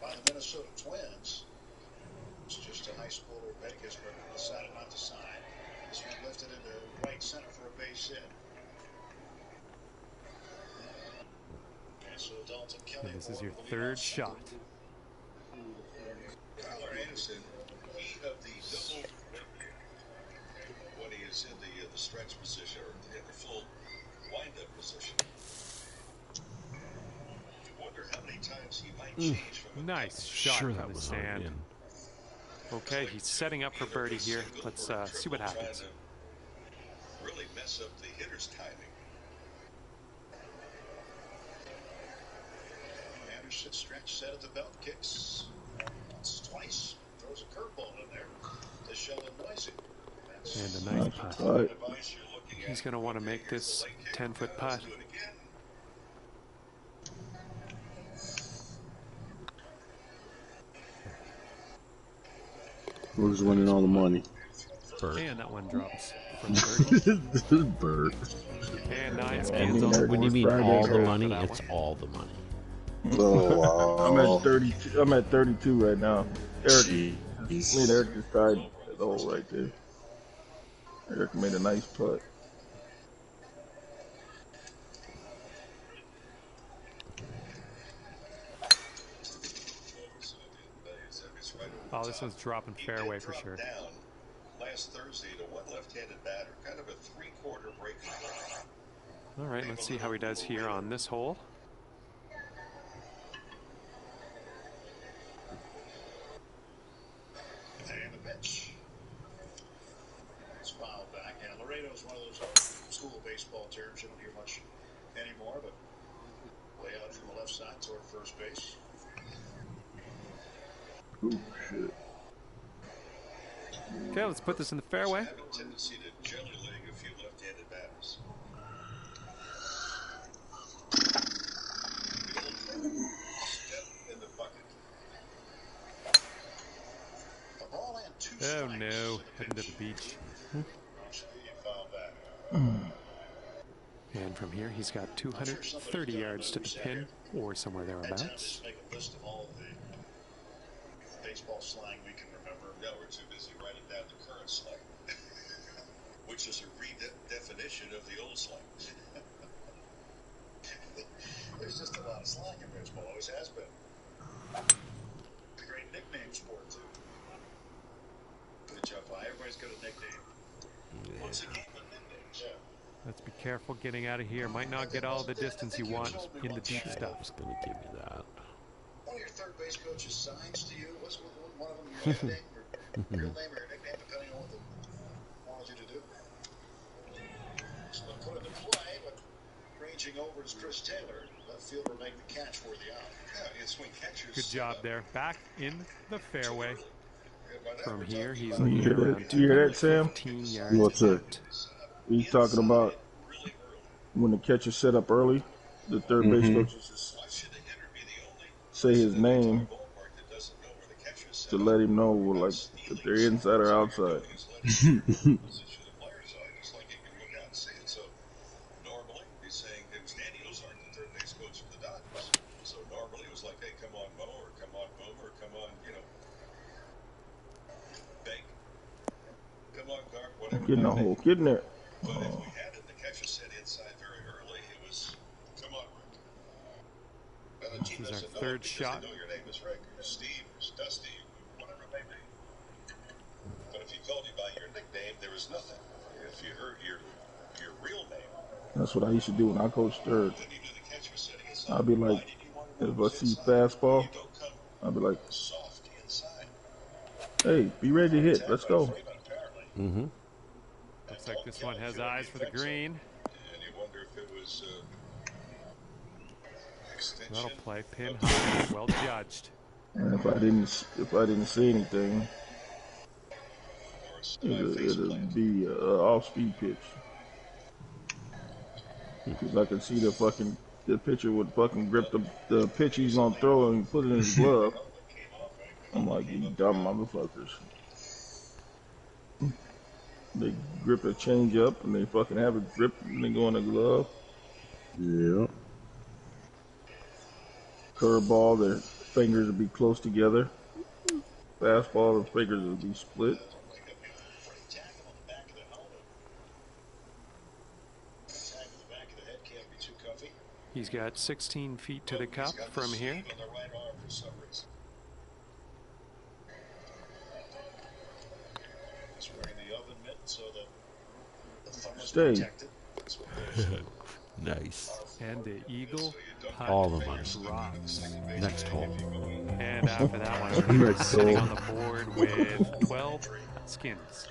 by the Minnesota Twins. It's just a high schooler in Vegas, but decided not to sign. This one lifted into right center for a base hit. And so Dalton Kelly. And this is your third shot. Tyler Anderson, he of the double when he is in the stretch position or in the full wind-up position. You wonder how many times he might change from a Nice shot Sure, from that the was stand. on in. Okay, he's setting up for birdie here. Let's see what happens. Really mess up the hitter's timing. Anderson stretch set at the belt, kicks once, twice, throws a curveball in there to Sheldon Noisy. And a nice putt. but He's going to want to make this 10-foot putt. Who's winning all the money? Bert. And that one drops from birdie. Bert. And 9 And skins on the when you board. mean Friday all the after money, that it's one. all the money. Oh, I'm at 32. I'm at 32 right now. Eric, me Jeez. and Eric just tied the hole right there. Eric made a nice putt. Oh, this one's dropping fairway for sure. Down last Thursday to one left-handed batter, kind of a three-quarter break. All right, let's see how he does here on this hole. And the pitch. It's fouled back. And Laredo is one of those old school baseball terms you don't hear much anymore, but way out from the left side toward first base. Ooh, shit. Okay, let's put this in the fairway. Have a tendency to generally letting a few left-handed batters. Step in the bucket. The ball and two Oh strikes. no, heading to the beach. Foul back. And from here, he's got 230 yards to the pin or somewhere thereabouts. Just make a list of all of the baseball slang we can remember. No, we're too busy writing down the current slang, which is a redefinition of the old slang. There's just a lot of slang in baseball, always has been. It's a great nickname sport, too. Good job, Pie. Everybody's got a nickname. What's a game of nicknames? Yeah. Let's be careful getting out of here. Might not get all the distance you want in the deep I stuff. was going to give you that. One of your third base coach's signs to you? What's one of them your nickname or real name or your nickname, depending on what they wanted you to do? So they put it in play, but ranging over is Chris Taylor. Left fielder make the catch for the out. Yeah, it's swing catchers. Good job there. Back in the fairway. From here, he's Do you looking hear around that? Do you hear that, Sam? 15 yards What's that? out. He's talking about when the catcher set up early, the third base coaches just say his name to let him know, like, if they're inside or outside. Get in the hole. Get in there. But if we had it, the catcher said inside very early, it was, come on, Rick. And the team This is doesn't our know third because shot. They know your name is Rick, or Steve, or Dusty, whatever it may be. But if he called you by your nickname, there was nothing. If you heard your real name, That's what I used to do when I coached third. then you knew the catcher was sitting inside. I'd be Why like, did you want to if know I it was see inside? fastball, You don't come I'd be like, soft inside. hey, be ready to hit. Let's go. Mm-hmm. Looks like this one has eyes for the green. And you wonder if it was extension. That'll play. Pin high. Well judged. And if I didn't see anything, it'd be an off-speed pitch. Because I could see the pitcher would fucking grip the pitch he's gonna throw and put it in his glove. I'm like, you dumb motherfuckers. They grip a change up and they fucking have it grip and they go in the glove. Yeah. Curveball, their fingers would be close together. Fastball, the fingers would be split. He's got 16 feet to the cup from here. Stay. Nice. And the eagle putt All the money. drops. Next hole. And after that one, he's sitting on the board with 12 skins.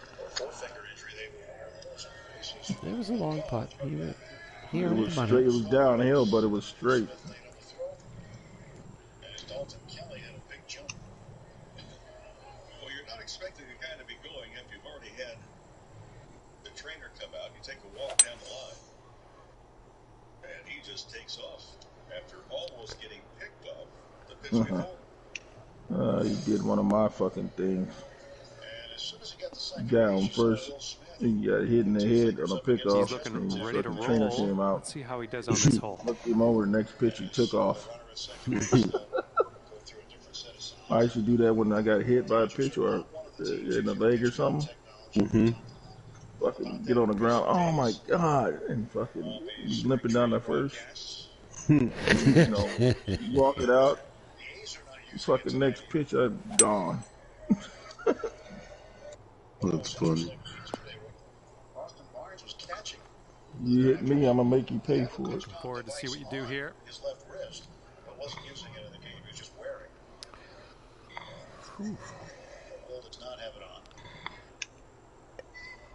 It was a long putt. He It earned was the money. straight. It was downhill, but it was straight. Dalton Kelly had a big jump. Well, you're not expecting a guy to be going if you've already had the trainer come out. You take a walk down the line, and he just takes off after almost getting picked off the pitch before. He did one of my fucking things. And as soon as he got the second Down base, first. He got hit in the head on a pickoff. He's looking And ready to the trainer came roll. out. Let's see how he does on this hole. Looked him over. The next pitch, he took off. I used to do that when I got hit by a pitch or in the leg or something. Mm-hmm. Fucking get on the ground. Oh my god! And fucking be limping down the first. You know, walk it out. Fucking next pitch, I'm gone. That's funny. Austin Barnes was catching You hit me, I'm gonna make you pay for it. Looking forward to see what you do here. his left wrist, but wasn't using it in the game. He was just wearing. Will does not have it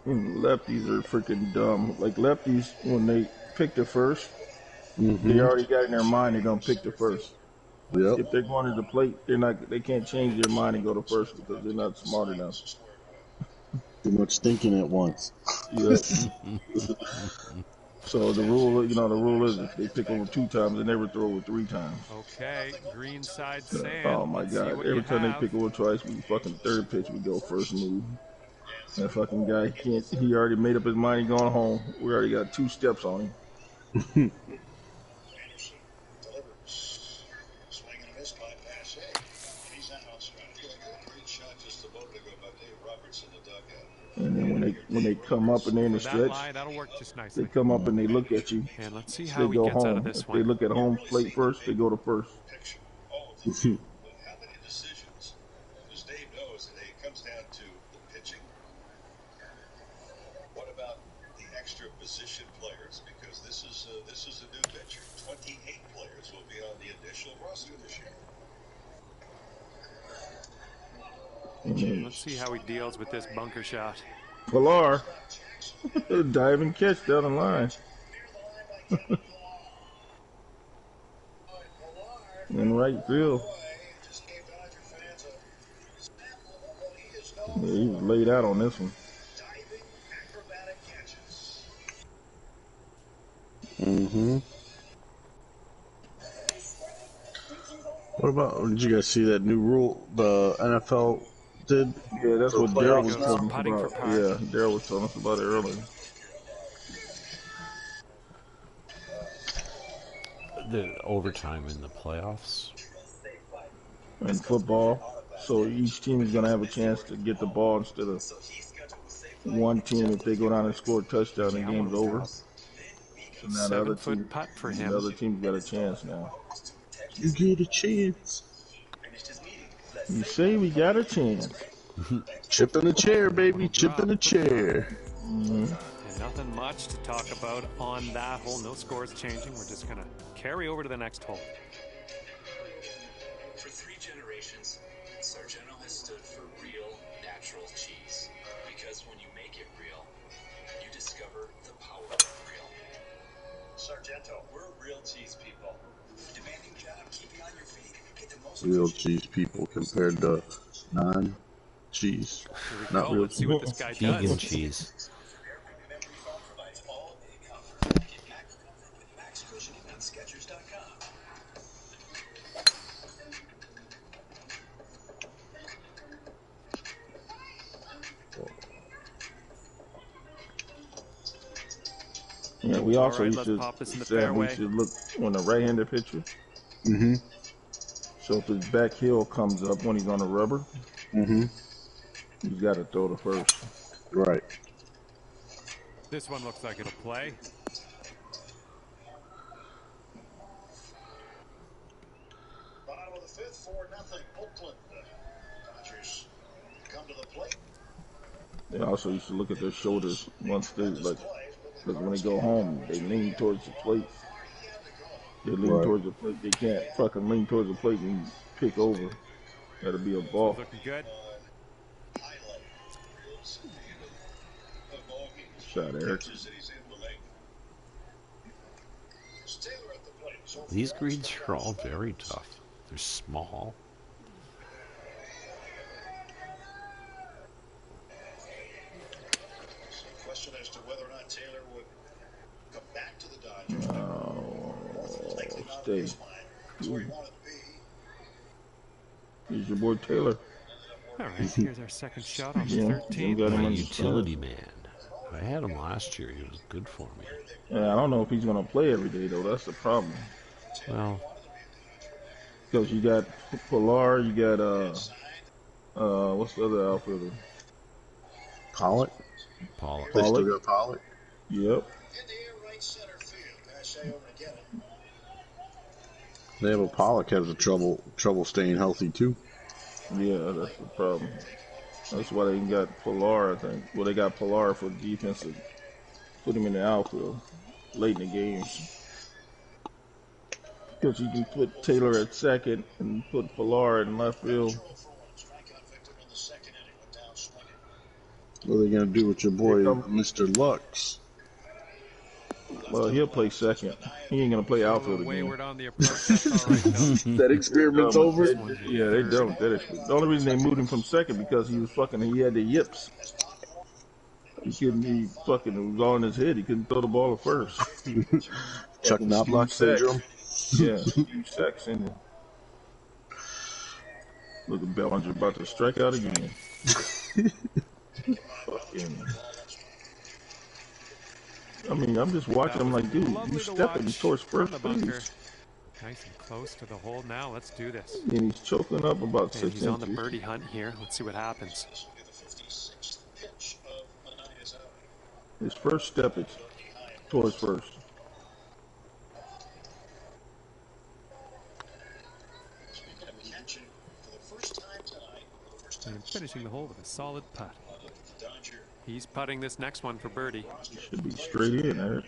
on. And lefties are freaking dumb. Like lefties, when they pick the first, they already got in their mind they're gonna pick the first. Yep. If they're going to the plate, they can't change their mind and go to first because they're not smart enough. Too much thinking at once. Yeah. So the rule is if they pick over 2 times, they never throw over 3 times. Okay, green side sand. Oh my Let's see god! what Every you time they have. pick over twice, we fucking third pitch, we go first move. That fucking guy can't. He already made up his mind. He going home. We already got 2 steps on him. Anderson delivers. Swing and a miss by Pache. He's out on strike. Great shot just a moment ago by Dave Roberts in the dugout. And then when they come up and they're in the That stretch, lie, that'll work just they nicely. come up and they look at you. And let's see They how he go gets out of home. this If they one. look at home plate first, they go to first. All of them. But how many decisions? Because Dave knows that it comes down to the pitching. What about the extra position players? Because this is a new pitcher. 28 players will be on the initial roster this year. And then Let's see how he deals with this bunker shot. Pilar, dive and catch down the line. In right field. Yeah, he was laid out on this one. Mm-hmm. What about, did you guys see that new rule the NFL did? Yeah, that's what Daryl was Goes telling us putting for about. par. Yeah, Daryl was telling us about it earlier. The overtime in the playoffs. In football, so each team is going to have a chance to get the ball instead of one team. If they go down and score a touchdown, the game's over. So now the other 7-foot team, putt for the him. other team's got a chance now. You get a chance. You say we got a chance. Chip in the chair, baby. Chip in the chair. Mm-hmm. And nothing much to talk about on that hole. No scores changing. We're just going to carry over to the next hole. For 3 generations, Sargento has stood for real, natural cheese. Because when you make it real, you discover the power of real. Sargento, we're real cheese people. Demanding job, keeping on your feet. Get the most Real cheese people compared to non-cheese. Here we Not go. real Let's see what this guy Vegan does. cheese. memory foam provides all day comfort. Get Max comfort with Max Cushioning on Skechers.com. Yeah, we also All right, used let's pop this in the to say we fairway. should look on the right-handed pitcher. Mm-hmm. So if his back heel comes up when he's on the rubber, Mm-hmm. he's got to throw the first. Right. This one looks like it'll play. Bottom of the fifth, 4-0 Oakland. Dodgers come to the plate. They also used to look at their shoulders once they because when they go home, they lean towards the plate. They lean Right. towards the plate. They can't fucking lean towards the plate and pick over. That'll be a ball. Looking good. Shot, Eric. These greens are all very tough. They're small. Question as to whether or not Taylor would come back to the Dodgers. Oh, stay. That's where he wanted to be. Here's your boy Taylor. All right, here's our second shot on the Yeah, 13th. got him My on the utility man. I had him last year. He was good for me. Yeah, I don't know if he's gonna play every day though. That's the problem. Well, Because you got Pilar, you got what's the other outfielder? Pollock. Pollock. They still Pollock. got Pollock. Yep. In the air, right center field. Pache over to get it. They have a Pollock has a trouble staying healthy too. Yeah, that's the problem. That's why they got Pilar, I think. Well, they got Pilar for defense to put him in the outfield late in the game. Because you can put Taylor at second and put Pilar in left field. Strikeout victim in the second inning. Went down swinging. What are they gonna do with your boy, Here come- Mr. Lux? Well, he'll play second. He ain't gonna play A outfield little again. wayward on the approach. That's all right, though. That experiment's over. Yeah, they don't. The only reason they moved him from second because he was fucking. He had the yips. He couldn't. He fucking. It was all in his head. He couldn't throw the ball at first. Chuck Knobloch syndrome. Yeah, huge sacks in it. Look at Bellinger about to strike out again. Fucking. I mean, I'm just watching. I'm like, dude, you stepping towards first base. Nice and close to the hole now. Let's do this. And he's choking up about 6 And inches. he's on the birdie hunt here. Let's see what happens. His first step is towards first. And finishing the hole with a solid putt. He's putting this next one for birdie. Should be straight in, Eric.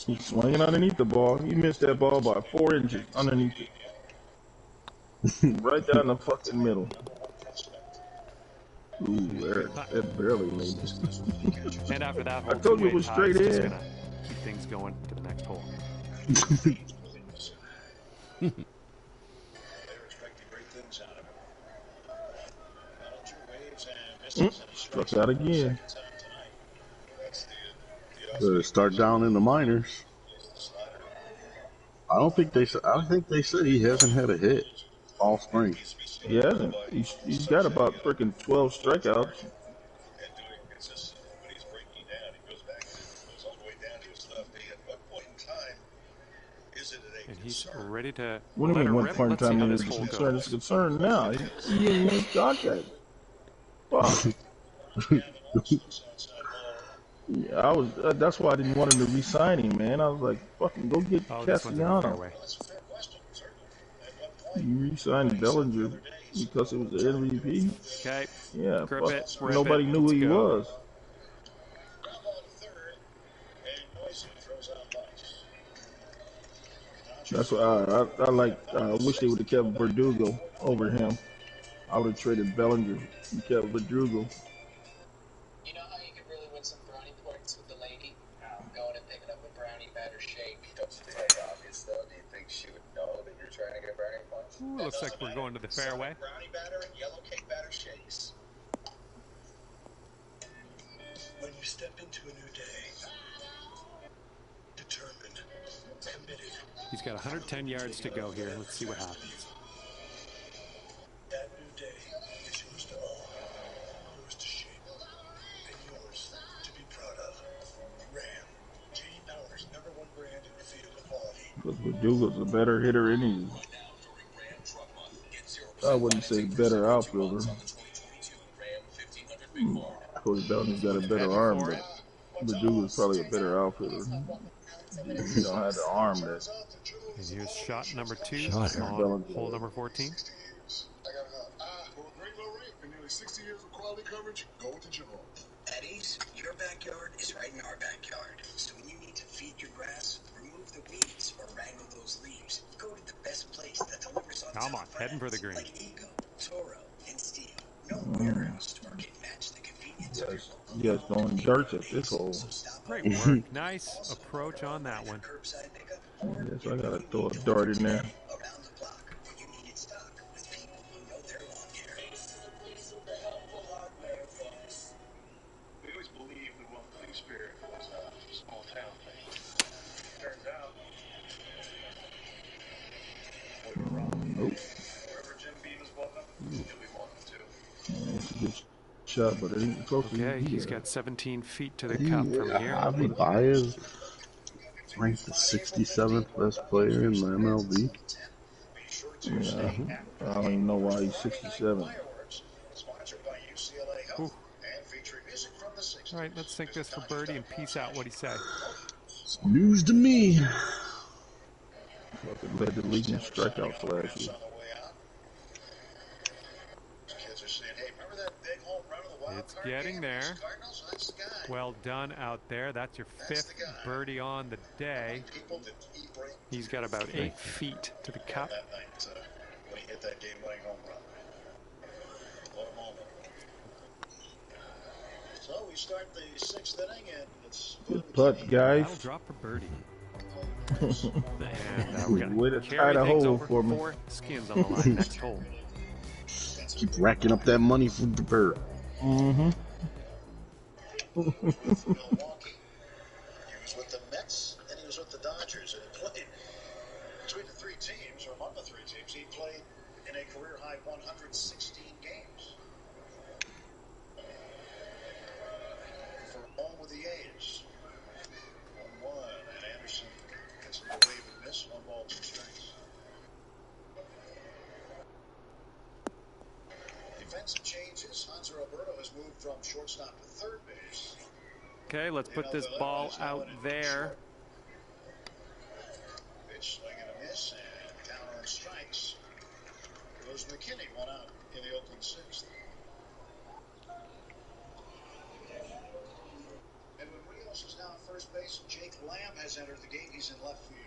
He's swinging underneath the ball. He missed that ball by 4 inches underneath it. Right down the fucking middle. Ooh, Eric, that barely made it. And after that hole, I told you it was straight in. Just gonna keep things going to the next hole. Struck out again. Better start down in the minors. I think they said he hasn't had a hit all spring. He hasn't. He's got about freaking 12 strikeouts. And he's ready to. What do you mean one point in time is concerned? It's concerned now. He didn't make contact. Fuck. Yeah, that's why I didn't want him to re-sign him, man. I was like, fucking go get Castellanos. You re-signed Bellinger because it was the MVP. Okay. Yeah, fuck. Nobody knew who he was. That's what I like. I wish they would have kept Verdugo over him. I would have traded Bellinger and kept Verdugo. You know how you could really win some brownie points with the lady? Going and picking up a brownie batter shake. Don't you think obvious though? Do you think she would know that you're trying to get brownie points? Ooh, looks like we're going to the fairway. Brownie batter and yellow cake batter shakes. When you step into a new day, determined, committed. He's got 110 yards to go here. Let's see what happens. That new day is yours to own, yours to shape, and yours to be proud of. Ram, J.D. Power's #1 brand in vehicle quality. Because Verdugo's a better hitter than I wouldn't say better outfielder. Cody Bellinger's got a better arm, but Verdugo's probably a better outfielder. He don't have the arm that. And here's shot number 2 on hole number 14. For a great low rate and nearly 60 years of quality coverage, go with the General. At Ace, your backyard is right in our backyard. So when you need to feed your grass, remove the weeds, or wrangle those leaves, go to the best place that delivers on Come on, heading for the green. Like Eco, Toro, and Steel. No warehouse store can match the convenience of You guys throwing darts at this hole. Great work. Nice approach on that one. Yes, I gotta throw a dart in there. Around the block when you needed stock with people who know their lawn care. We always believed the welcoming spirit was a small town thing. Turns out, we were wrong. Nope. Wherever Jim Beam is welcome, he'll be welcome too. That's a good shot, but it ain't close to Okay, he's got 17 feet to the cup from here. Javi Baez ranked the 67th best player in the MLB. Yeah, I don't even know why he's 67. Ooh. All right, let's think this for birdie and peace out. What'd he say? It's news to me. Fucking led the league in strikeouts last year. It's getting there. Well done out there. That's your 5th birdie on the day. He's got about 8 feet to the cup. When he hit that game-winning home run. What a moment. So we start the 6th inning, and it's good putt, guys. That'll drop for birdie. And we're Way gonna to carry tie the things hole over for me. 4 skins on the line. Next hole. Keep racking up that money for the bird. Mm-hmm. Milwaukee. He was with the Mets, and he was with the Dodgers, and he played between the 3 teams, or among the 3 teams. He played in a career-high 116 games. for home with the A's. 1-1, and Anderson gets him to wave and miss. 1 ball, 2 strikes. Defensive changes. Hanser Alberto has moved from shortstop to third base. Okay, let's put this ball out there. Pitch, swing and a miss, and down on strikes goes McKinney, 1 out in the opening 6th. Edwin Rios is now at first base. Jake Lamb has entered the game. He's in left field.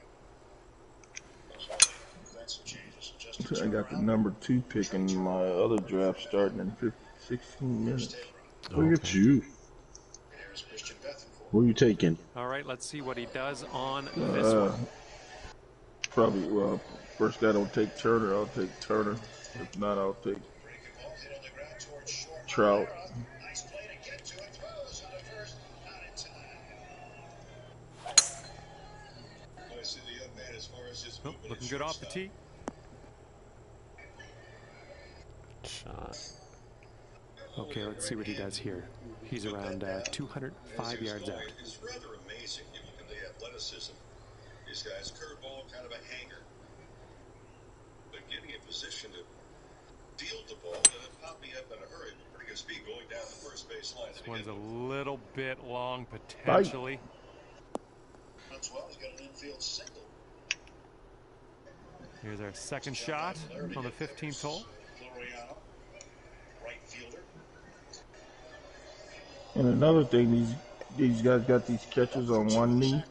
Defensive changes. I got the number 2 pick in my other draft starting in 16 minutes. Look at you. Who are you taking? All right, let's see what he does on this one. Probably, well, first guy don't take Turner, I'll take Turner. If not, I'll take Trout. Oh, looking good off the tee. Shot. Okay, let's see what he does here. He's around 205 yards out. It's rather amazing if you look at the athleticism. This guy's curveball, kind of a hanger. But getting in position to field the ball, and it popped me up in a hurry. Pretty good speed going down the first base line. This one's a little bit long, potentially. That's well, he's got an infield single. Here's our second shot on the 15th hole. Floriano, right fielder. And another thing, these guys got these catches on one knee.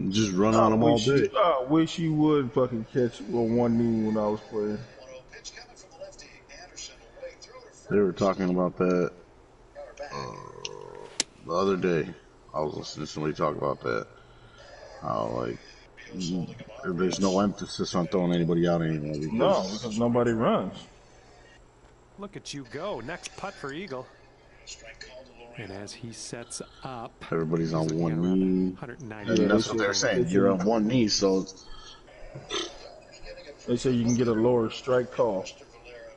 Just run on them all day. I wish you would fucking catch on one knee when I was playing. They were talking about that the other day. I was listening to somebody talk about that. How, like, there's no emphasis on throwing anybody out anymore. Because nobody runs. Look at you go. Next putt for Eagle. And as he sets up, everybody's on one knee. And that's what they're saying. You're on one knee, so they say you can get a lower strike call.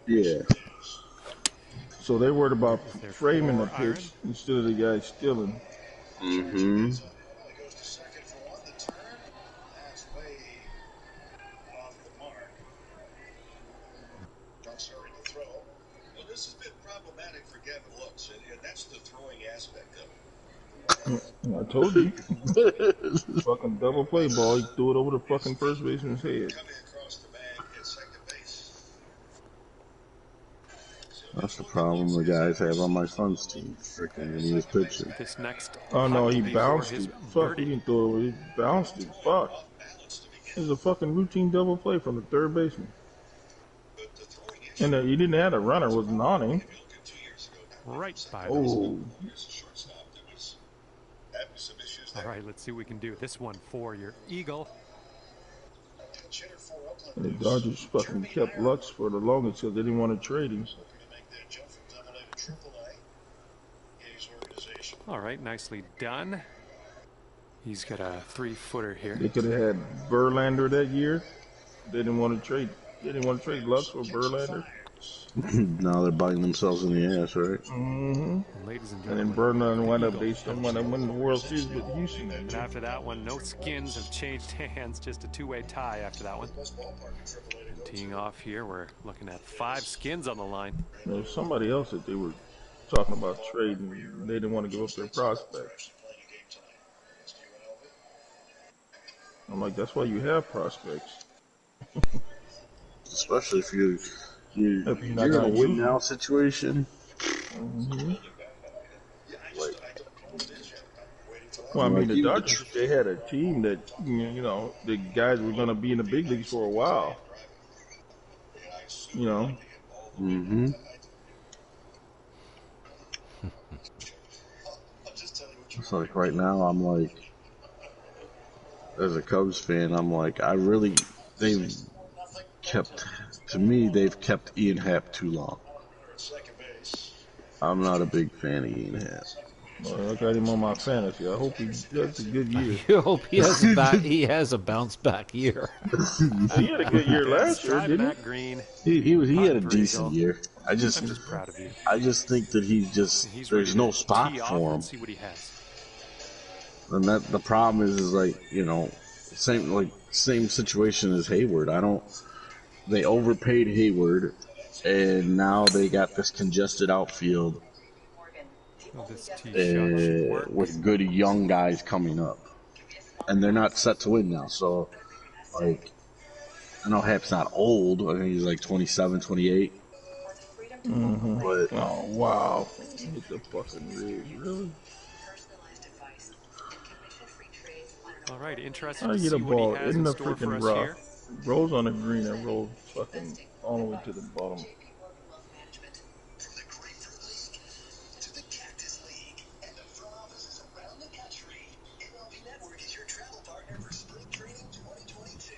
Yeah. So they worried about framing the pitch instead of the guy stealing. Mm-hmm. I told you. Fucking double play ball. He threw it over the fucking first baseman's head. That's the problem the guys have on my son's team. Freaking when he was pitching. This next oh no, he bounced it. Fuck, he didn't throw it over. He bounced it. Fuck. It was a fucking routine double play from the third baseman. And he didn't have a runner. Wasn't on him. Right by oh. All right, let's see what we can do. This one for your Eagle. And the Dodgers fucking kept Lux for the longest because they didn't want to trade him. All right, nicely done. He's got a 3-footer here. They could have had Verlander that year. They didn't want to trade. They didn't want to trade Lux for Verlander. Now they're biting themselves in the ass, right? Mm-hmm. Ladies and then Verlander went up. They still want to win the World Series with Houston. And after that one, no skins have changed hands. Just a 2-way tie after that one. And teeing off here, we're looking at 5 skins on the line. There's somebody else that they were talking about trading. They didn't want to give up their prospects. I'm like, that's why you have prospects. Especially if you're in a win now situation. Mm-hmm. Well, I mean, the Dodgers, they had a team that, you know, the guys were going to be in the big leagues for a while. You know? Mm-hmm. It's like right now, I'm like, as a Cubs fan, I'm like, they've kept Ian Happ too long. I'm not a big fan of Ian Happ. Well, I got him on my fantasy. I hope he does a good year. You hope he has a bounce back year. He had a good year last year, Drive didn't that green. He had a Putting for decent eagle. year. I'm just proud of you. I just think that He's ready there's no to spot tee off for him. and see what he has. And that the problem is like, same situation as Hayward. They overpaid Hayward, and now they got this congested outfield Well, this tee shot should work. with good young guys coming up, and they're not set to win now. So, like, I know Hap's not old. I think he's like 27, 28. But Oh wow! Hit the fucking rig, really? All right, interested I to get see a what he ball has in in the store for freaking us rough. here. Rolls on the green and rolls fucking all the way to the bottom. From the Grapefruit League to the Cactus League and the front offices around the country, MLB Network is your travel partner for Spring Training 2022,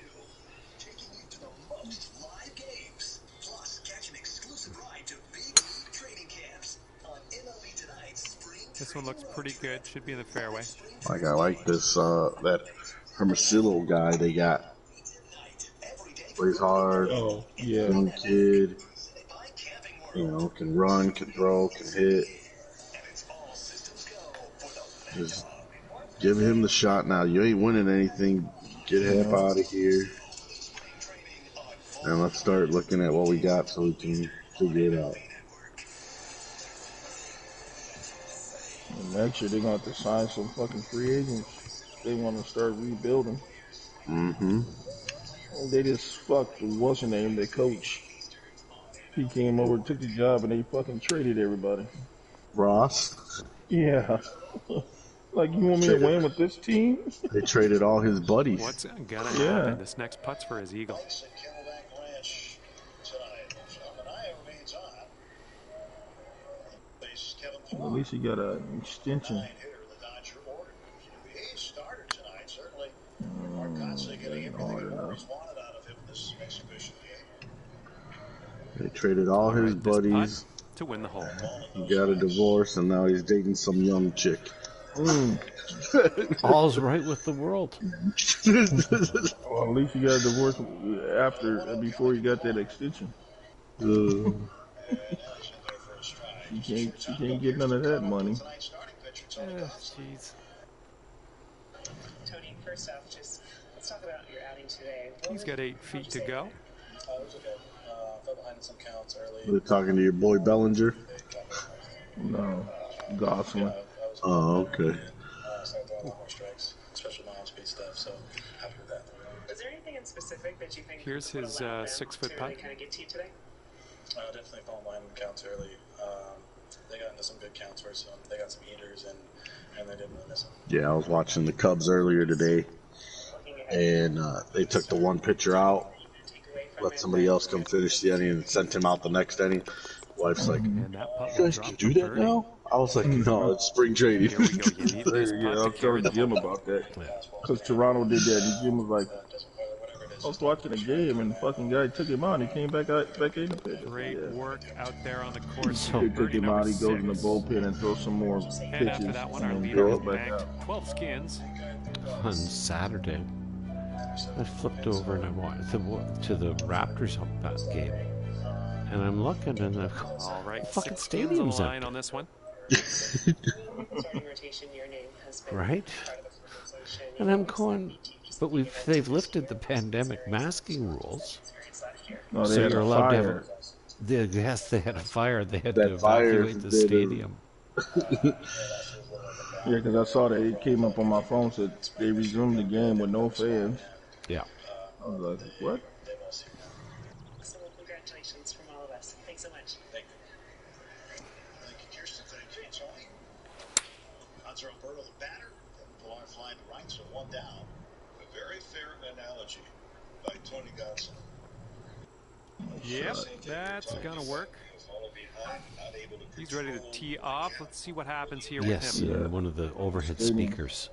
taking you to the most live games. Plus, catch an exclusive ride to big league training camps on MLB Tonight's Spring. This one looks pretty good. Should be in the fairway. like, I like this that Hermosillo guy they got. Plays hard. Oh yeah. Young kid. Can run, can throw, can hit. Just give him the shot now. You ain't winning anything. Get Hap out of here. And let's start looking at what we got so we can figure it out. And next year they're gonna have to sign some fucking free agents. They want to start rebuilding. Mm-hmm. They just fucked what's her name, their coach. He came over, took the job, and they fucking traded everybody. Ross? Yeah. Like, you want me to win with this team? They traded all his buddies. What's gonna happen? This next putt's for his eagle. Well, at least he got an extension. They traded all his buddies to win the hole. He got a divorce, and now he's dating some young chick. All's right with the world. Well, at least he got a divorce before he got that extension. She can't get none of that money. Jeez. Tony, first off, let's talk about your outing today. He's got 8 feet to go. It was okay. Fell behind some counts early. They're talking to your boy Bellinger? No, Gosling. Oh, okay. Started throwing a lot more strikes, especially my off-speed stuff, so happy with that. Was there anything in specific that you think Here's his 6-foot putt. kind of get to you today? Definitely falling behind in counts early. They got into some good counts where they got some heaters, and they didn't really miss them. Yeah, I was watching the Cubs earlier today, and they took the one pitcher out, let somebody else come finish the inning, and sent him out the next inning. Wife's like, you guys can do that now? I was like, no, it's spring training. Yeah, I was telling Jim about that. Because Toronto did that, and Jim was like, I was watching a game, and the fucking guy took him out, and he came back in the pitch. Great work out there on the course. They took him out, he goes in the bullpen and throws some more pitches, And after that one, our and then leader goes is back banked out. 12 skins. On Saturday, I flipped over and I walked to the Raptors game, and I'm looking and the All right, fucking 6 skins on the stadium's line empty. on this one. Starting rotation, your name has been Right? part of the organization. And I'm going, but they've lifted the pandemic masking rules, No, they so had you're a allowed fire. to have. Yes, they had a fire. They had That to fire evacuate the did it. stadium. Yeah, because I saw that it came up on my phone, said they resumed the game with no fans. Yeah. I was like, what? So, congratulations from all of us. Thanks so much. Thank you, Kirsten. Thank you, Tony. Hunter Alberto, the batter. Ball flying to right, so one down. A very fair analogy by Tony Godson. Yep, that's gonna work. He's ready to tee off. Let's see what happens here Yes, with him. one of the overhead speakers.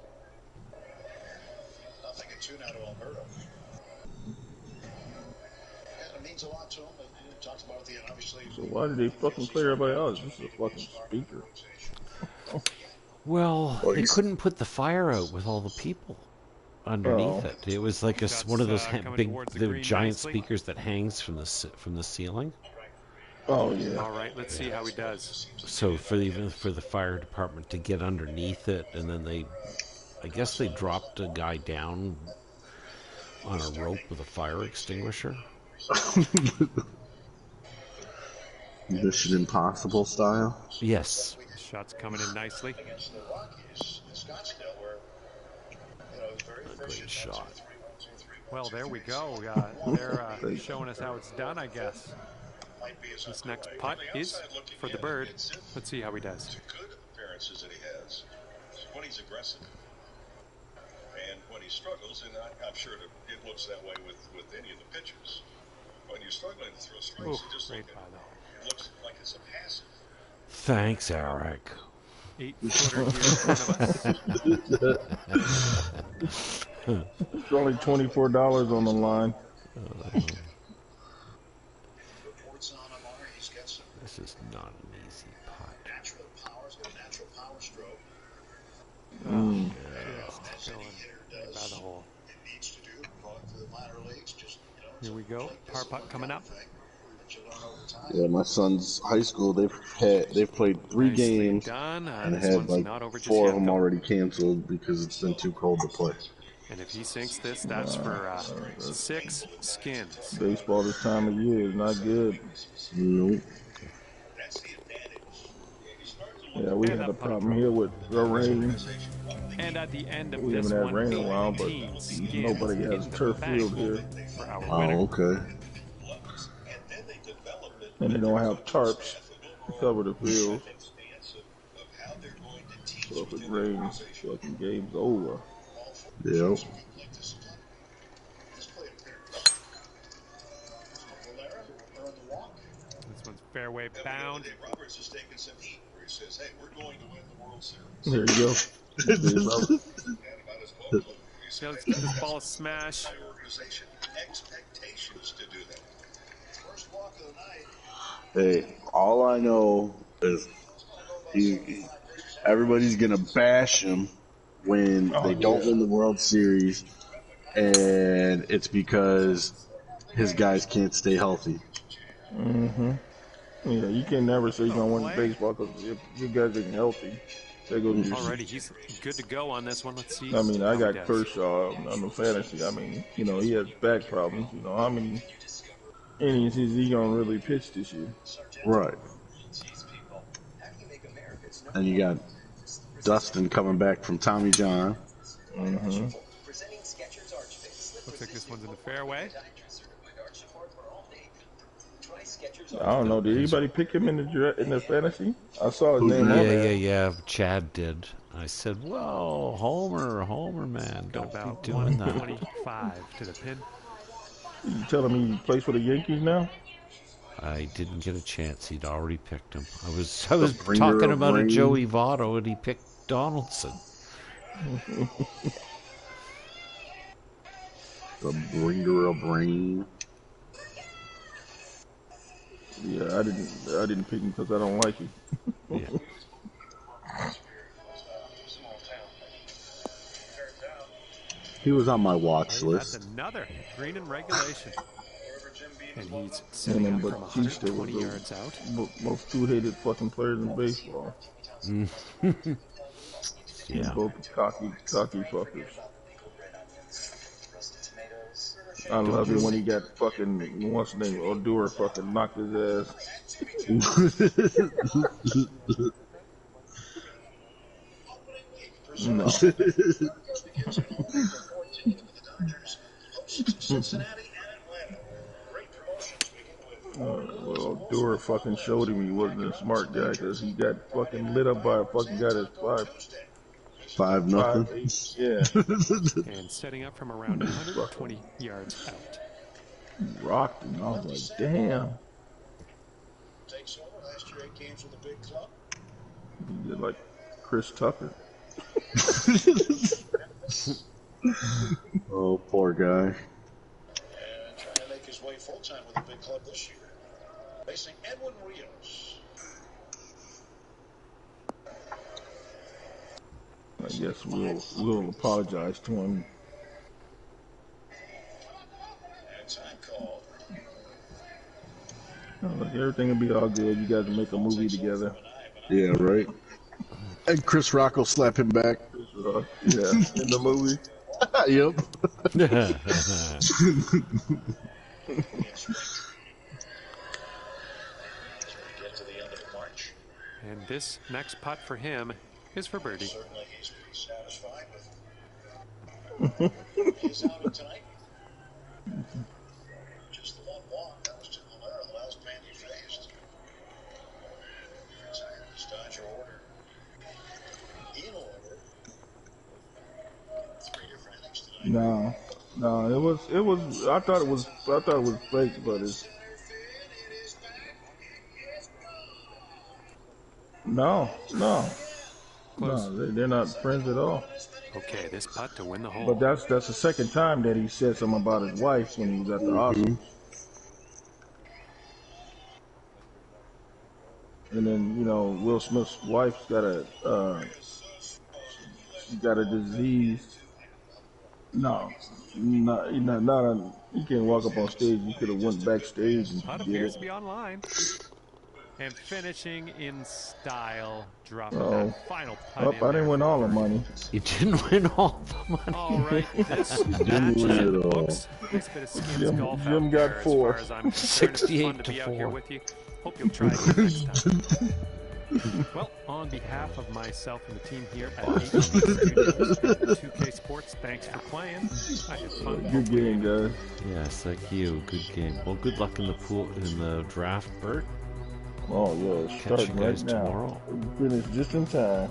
Nothing a tune out of Alberto. It means a lot to him. We talked about it, obviously. So why did they fucking clear everybody else? This is a fucking speaker. Well, Well, they he's- couldn't put the fire out with all the people underneath Oh. it. It was like Shots, one of those coming big, towards the the green giant nicely. speakers that hangs from the ceiling. Oh yeah. All right, let's see how he does. So even for the fire department to get underneath it, and then I guess they dropped a guy down on a rope with a fire extinguisher. Mission Impossible style. Yes. Shots coming in nicely. Against the Rockies in Scottsdale, where it was very A efficient. great shot. Well, there we go. They're showing us how it's done, I guess. This next putt is for the bird. Let's see how he does. Good appearances that he has when he's aggressive, and when he struggles, and I'm sure it looks that way with any of the pitchers. When you're struggling to throw strikes, it just great looks like it's a passive. Thanks, Eric. 8-footer here in front of us. It's only $24 on the line. Reports on him are he's got some This is not an easy putt. natural powers, got a natural power stroke. Just going right by the hole. It needs to do going through the minor leagues. Just Here we go. Par putt coming up. Yeah, my son's high school. They've played 3 Nicely games done. and This had one's like not over just 4 yet, of them though. already canceled because it's been too cold to play. And if he sinks this, that's for 6 skins. Baseball this time of year is not good. Nope. Yeah, we had a problem here with the rain. And at the end of We this haven't had one, rain in a while, but 18 skins nobody has in the turf bank field here, for our Oh, winner. okay. and they don't have tarps to cover the field. So if it rains, fucking game's over. Yep. This one's fairway bound. Roberts has taken some heat where he says, "Hey, we're going to win the World Series." There you go. So let's get this ball a smash. My organization expectations to do that. First walk of the night. Hey, all I know is everybody's gonna bash him when they don't win the World Series, and it's because his guys can't stay healthy. Mm-hmm. Yeah, you can never say you're gonna win baseball because if you guys ain't healthy, there goes your. Alrighty, he's good to go on this one. Let's see. I mean, I how he got does. Kershaw on the fantasy. I mean, you know, he has back problems. You know, how many innings is he gonna really pitch this year? Right. And you got Dustin coming back from Tommy John. Mm-hmm. Looks like this one's in the fairway. I don't know. Did anybody pick him in the fantasy? I saw his name on there. Yeah. Chad did. I said, "Whoa, Homer, man, don't About be doing that." 125 to the pin. You telling me he plays for the Yankees now? I didn't get a chance. He'd already picked him. I was bringer talking of about a rain. Joey Votto, and he picked Donaldson. The bringer of rain. Yeah, I didn't pick him because I don't like him. Yeah. He was on my watch That's list. another green in regulation. And he's And sitting then, up from but he still 120 was yards out. the most two-hated fucking players in baseball. Yeah. Both cocky fuckers. I love it when he got fucking, what's his name, Odor fucking knocked his ass. No. Well, Odor fucking showed him he wasn't a smart guy because he got fucking lit up by a fucking guy that's 5-0. Yeah. And setting up from around 120 yards out. Rocked him. I was like, damn. Takes over last year, 8 games with a big club. He did like Chris Tucker. Oh, poor guy. And trying to make his way full-time with a big club this year. Facing Edwin Rios. guess we'll apologize to him. Look, everything will be all good. You guys will make a movie together. Yeah, right. And Chris Rock will slap him back. Yeah, in the movie. Yep. And this next putt for him is for birdie. He's out tonight. Just the one walk. That was to Valera, the last man he faced. Defense iron to dodge your order. In order. 3 different innings tonight. No, it was. I thought it was fake, but it's. No, they're not friends at all. Okay, this putt to win the hole. But that's the second time that he said something about his wife when he was at the hospital. And then Will Smith's wife's got a disease. No, not you can't walk up on stage. You could have went backstage and Putt did appears it. to be online. And finishing in style, dropping Oh, that final putt in I didn't win all the money. You didn't win all the money. All right, this match is in the books. Nice bit of skins golf Jim out got there, 4. as far as I'm concerned. It's fun to be out here with you. Hope you'll try again next time. Well, on behalf of myself and the team here at HG Studios and 2K Sports, thanks for playing. I had fun. Good game, guys. Yes, thank you. Good game. Well, good luck in the draft, Bert. Oh yeah, it's Catch you starting guys right now. tomorrow. Finish just in time.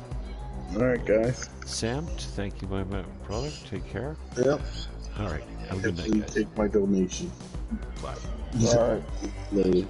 All right, guys. Sam, thank you, my brother. Take care. Yep. All right. Have a good night, guys. Take my donation. Bye. All right. Later.